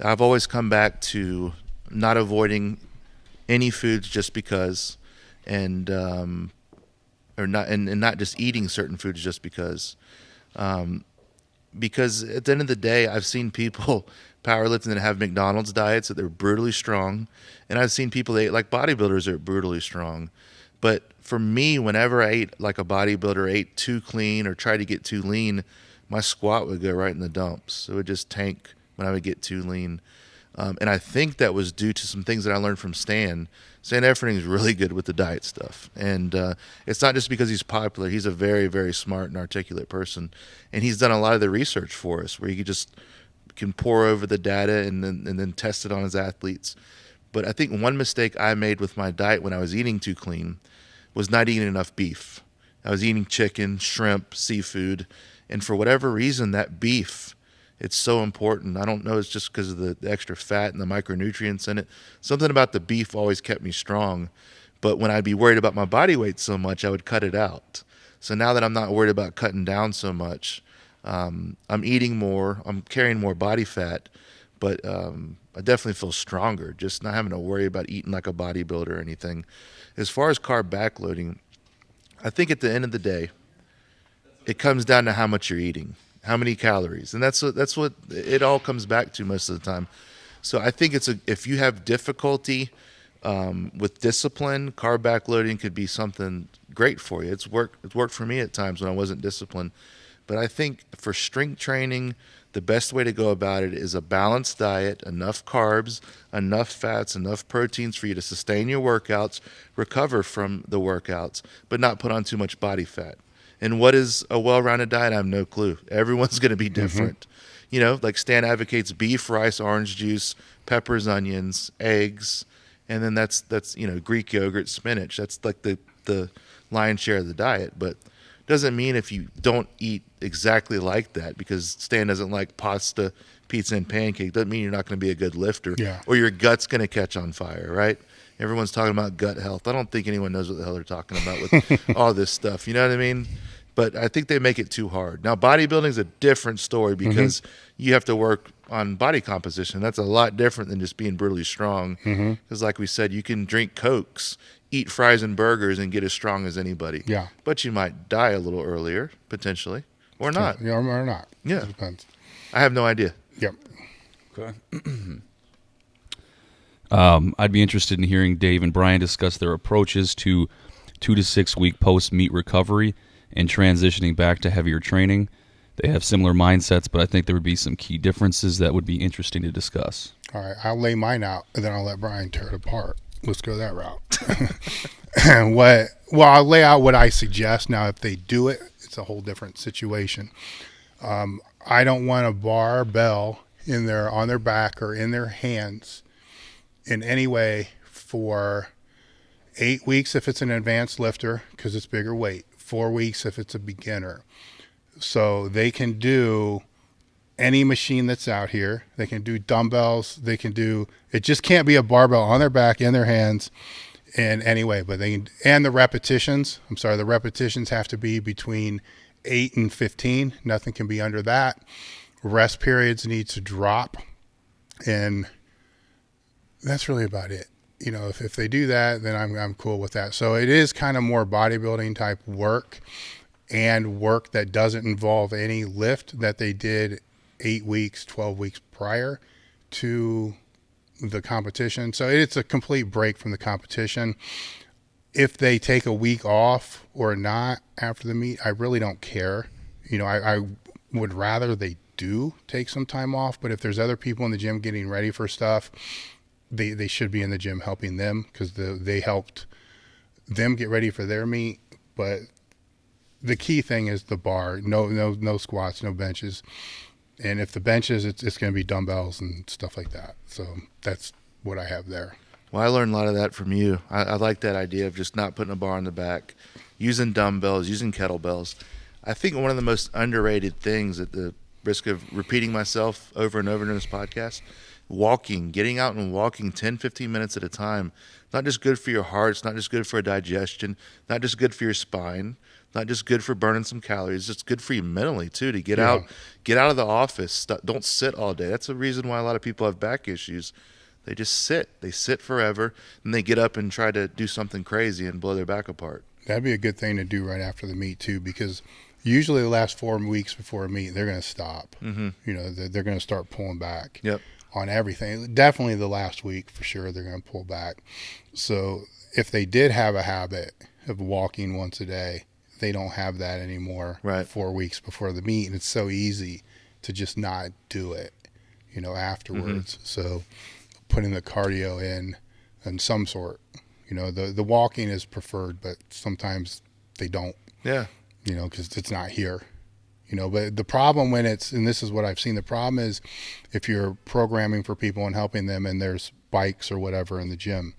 I've always come back to not avoiding any foods just because, and not just eating certain foods just because. Because at the end of the day, I've seen people powerlifting that have McDonald's diets that they're brutally strong, and I've seen people that eat like bodybuilders that are brutally strong. But for me, whenever I ate like a bodybuilder, ate too clean or tried to get too lean, my squat would go right in the dumps. It would just tank when I would get too lean. And I think that was due to some things that I learned from Stan. Stan Efferding is really good with the diet stuff. And it's not just because he's popular. He's a very, very smart and articulate person. And he's done a lot of the research for us where he can pour over the data and then test it on his athletes. But I think one mistake I made with my diet when I was eating too clean was not eating enough beef. I was eating chicken, shrimp, seafood. And for whatever reason, that beef, it's so important. I don't know, it's just because of the extra fat and the micronutrients in it. Something about the beef always kept me strong. But when I'd be worried about my body weight so much, I would cut it out. So now that I'm not worried about cutting down so much, I'm eating more, I'm carrying more body fat, but I definitely feel stronger, just not having to worry about eating like a bodybuilder or anything. As far as carb backloading, I think at the end of the day, it comes down to how much you're eating, how many calories, and that's what it all comes back to most of the time. So I think if you have difficulty with discipline, carb backloading could be something great for you. It's worked for me at times when I wasn't disciplined. But I think for strength training, the best way to go about it is a balanced diet, enough carbs, enough fats, enough proteins for you to sustain your workouts, recover from the workouts, but not put on too much body fat. And what is a well-rounded diet? I have no clue. Everyone's going to be different. You know, like Stan advocates beef, rice, orange juice, peppers, onions, eggs, and then that's Greek yogurt, spinach. That's like the lion's share of the diet. But doesn't mean if you don't eat exactly like that, because Stan doesn't like pasta, pizza, and pancake, doesn't mean you're not going to be a good lifter, or your gut's going to catch on fire, right? Everyone's talking about gut health. I don't think anyone knows what the hell they're talking about with all this stuff. You know what I mean? But I think they make it too hard. Now, bodybuilding is a different story because you have to work on body composition. That's a lot different than just being brutally strong. Because like we said, you can drink Cokes, eat fries and burgers, and get as strong as anybody. Yeah. But you might die a little earlier, potentially, or not. Yeah, or not. Yeah. It depends. I have no idea. Yep. Okay. I'd be interested in hearing Dave and Brian discuss their approaches to 2 to 6 week post-meet recovery and transitioning back to heavier training. They have similar mindsets, but I think there would be some key differences that would be interesting to discuss. All right, I'll lay mine out, and then I'll let Brian tear it apart. Let's go that route. I'll lay out what I suggest. Now, if they do it, it's a whole different situation. I don't want a barbell on their back or in their hands in any way for 8 weeks if it's an advanced lifter because it's bigger weight, 4 weeks if it's a beginner. So they can do any machine that's out here. They can do dumbbells. It just can't be a barbell on their back, in their hands, in any way. But the repetitions have to be between 8 and 15. Nothing can be under that. Rest periods need to drop. And that's really about it. You know, if they do that, then I'm cool with that. So it is kind of more bodybuilding type work, and work that doesn't involve any lift that they did 8 weeks, 12 weeks prior to the competition. So it's a complete break from the competition. If they take a week off or not after the meet, I really don't care. You know, I would rather they do take some time off, but if there's other people in the gym getting ready for stuff, they should be in the gym helping them because they helped them get ready for their meet. But the key thing is the bar. No squats, no benches. And if the benches, it's going to be dumbbells and stuff like that. So that's what I have there. Well, I learned a lot of that from you. I like that idea of just not putting a bar on the back, using dumbbells, using kettlebells. I think one of the most underrated things, at the risk of repeating myself over and over in this podcast, walking, getting out and walking 10, 15 minutes at a time. Not just good for your heart, it's not just good for digestion, not just good for your spine, not just good for burning some calories, it's good for you mentally too, to get out of the office. Don't sit all day. That's the reason why a lot of people have back issues. They just sit. They sit forever, and they get up and try to do something crazy and blow their back apart. That'd be a good thing to do right after the meet too, because usually the last 4 weeks before a meet, they're going to stop. You know, they're going to start pulling back on everything. Definitely the last week for sure, they're going to pull back. So if they did have a habit of walking once a day, they don't have that anymore 4 weeks before the meet, and it's so easy to just not do it. afterwards. So putting the cardio in some sort, the walking is preferred, but sometimes they don't, Yeah. because it's not here. But the problem when and this is what I've seen, the problem is if you're programming for people and helping them and there's bikes or whatever in the gym,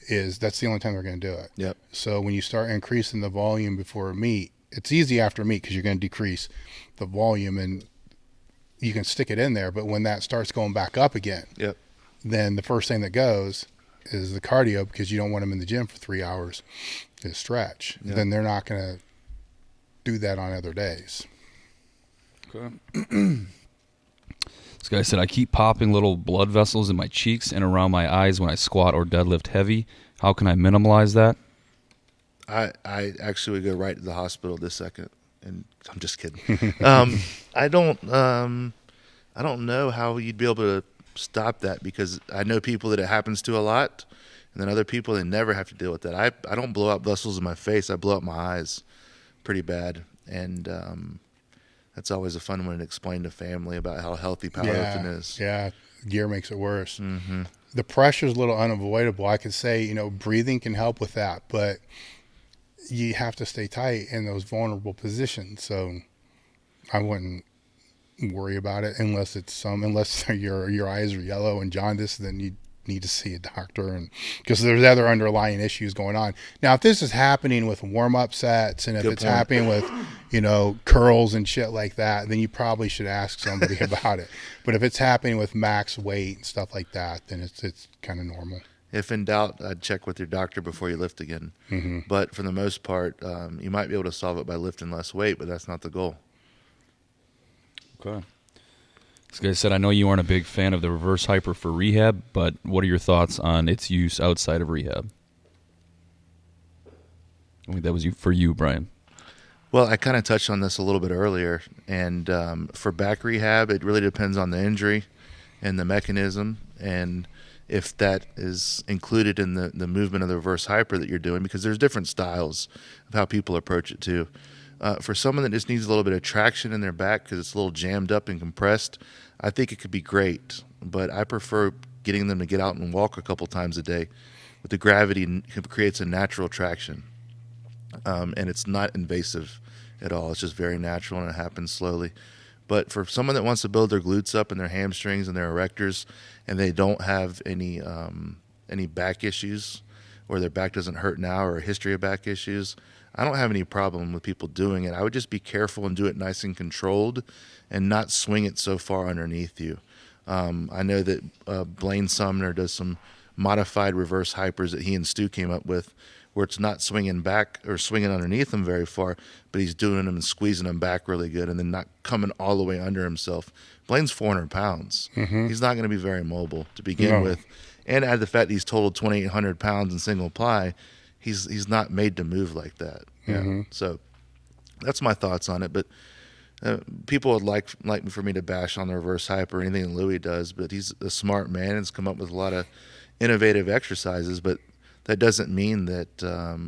is that's the only time they're going to do it. Yep. So when you start increasing the volume before a meet, it's easy after a meet because you're going to decrease the volume and you can stick it in there. But when that starts going back up again, Yep. then the first thing that goes is the cardio, because you don't want them in the gym for 3 hours to stretch. Yep. Then they're not going to do that on other days. Okay. This guy said, I keep popping little blood vessels in my cheeks and around my eyes when I squat or deadlift heavy. How can I minimize that? I actually would go right to the hospital this second, and I'm just kidding. I don't know how you'd be able to stop that, because I know people that it happens to a lot, and then other people, they never have to deal with that. I don't blow up vessels in my face. I blow up my eyes pretty bad, and that's always a fun one to explain to family about how healthy powerlifting is. Yeah, gear makes it worse. Mm-hmm. The pressure is a little unavoidable. I could say, breathing can help with that, but you have to stay tight in those vulnerable positions. So I wouldn't worry about it unless your eyes are yellow and jaundice, then you need to see a doctor, and because there's other underlying issues going on. Now, if this is happening with warm-up sets and if Good it's point. happening with, curls and shit like that, then you probably should ask somebody about it. But if it's happening with max weight and stuff like that, then it's kind of normal. If in doubt, I'd check with your doctor before you lift again. Mm-hmm. But for the most part, you might be able to solve it by lifting less weight, but that's not the goal. Okay. This guy said, I know you aren't a big fan of the reverse hyper for rehab, but what are your thoughts on its use outside of rehab? I think that was for you, Brian. Well, I kind of touched on this a little bit earlier, and for back rehab, it really depends on the injury and the mechanism, and if that is included in the movement of the reverse hyper that you're doing, because there's different styles of how people approach it too. For someone that just needs a little bit of traction in their back because it's a little jammed up and compressed, I think it could be great, but I prefer getting them to get out and walk a couple times a day. With the gravity, it creates a natural traction, and it's not invasive at all. It's just very natural, and it happens slowly. But for someone that wants to build their glutes up and their hamstrings and their erectors, and they don't have any back issues, or their back doesn't hurt now, or a history of back issues, I don't have any problem with people doing it. I would just be careful and do it nice and controlled and not swing it so far underneath you. I know that Blaine Sumner does some modified reverse hypers that he and Stu came up with, where it's not swinging back or swinging underneath him very far, but he's doing them and squeezing them back really good and then not coming all the way under himself. Blaine's 400 pounds. Mm-hmm. He's not going to be very mobile to begin with. And add the fact that he's totaled 2,800 pounds in single ply, he's not made to move like that. Mm-hmm. Yeah. So that's my thoughts on it. But people would like for me to bash on the reverse hyper or anything that Louis does, but he's a smart man and has come up with a lot of innovative exercises. But that doesn't mean that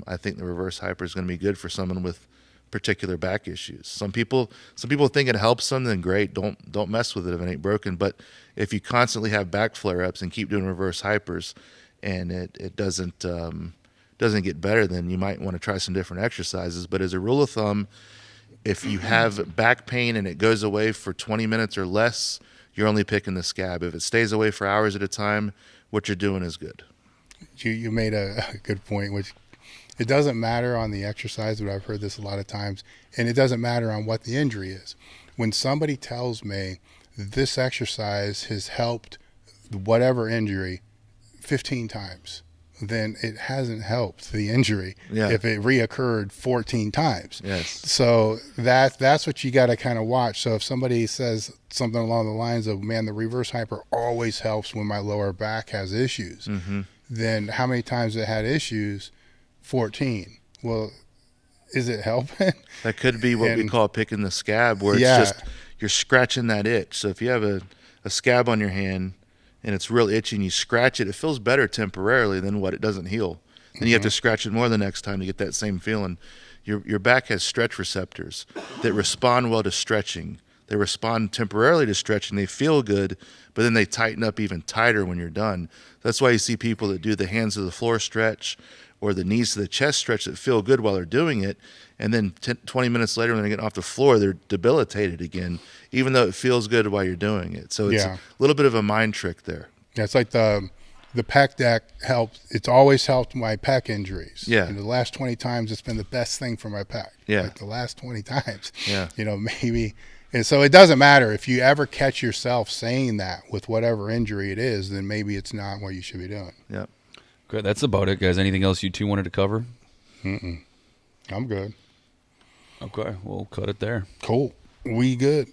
I think the reverse hyper is going to be good for someone with particular back issues. Some people think it helps them, then great. Don't mess with it if it ain't broken. But if you constantly have back flare-ups and keep doing reverse hypers, and it doesn't get better, then you might want to try some different exercises. But as a rule of thumb, if you have back pain and it goes away for 20 minutes or less, you're only picking the scab. If it stays away for hours at a time, what you're doing is good. You made a good point, which it doesn't matter on the exercise, but I've heard this a lot of times, and it doesn't matter on what the injury is. When somebody tells me this exercise has helped whatever injury 15 times, then it hasn't helped the injury if it reoccurred 14 times. Yes. So that's what you got to kind of watch. So if somebody says something along the lines of, man, the reverse hyper always helps when my lower back has issues, then how many times it had issues? 14. Well, is it helping? That could be what we call picking the scab, where it's just you're scratching that itch. So if you have a scab on your hand and it's real itchy and you scratch it, it feels better temporarily than what it doesn't heal. Then you have to scratch it more the next time to get that same feeling. Your back has stretch receptors that respond well to stretching. they respond temporarily to stretching. They feel good, but then they tighten up even tighter when you're done. That's why you see people that do the hands to the floor stretch or the knees to the chest stretch that feel good while they're doing it. And then 20 minutes later, when they're getting off the floor, they're debilitated again, even though it feels good while you're doing it. So it's a little bit of a mind trick there. Yeah, it's like the pec deck helps. It's always helped my pec injuries. Yeah. And the last 20 times, it's been the best thing for my pec. Yeah. Like the last 20 times. Yeah. You know, maybe. And so it doesn't matter if you ever catch yourself saying that with whatever injury it is, then maybe it's not what you should be doing. Yep. Great. That's about it, guys. Anything else you two wanted to cover? I'm good. Okay, we'll cut it there. Cool. We good.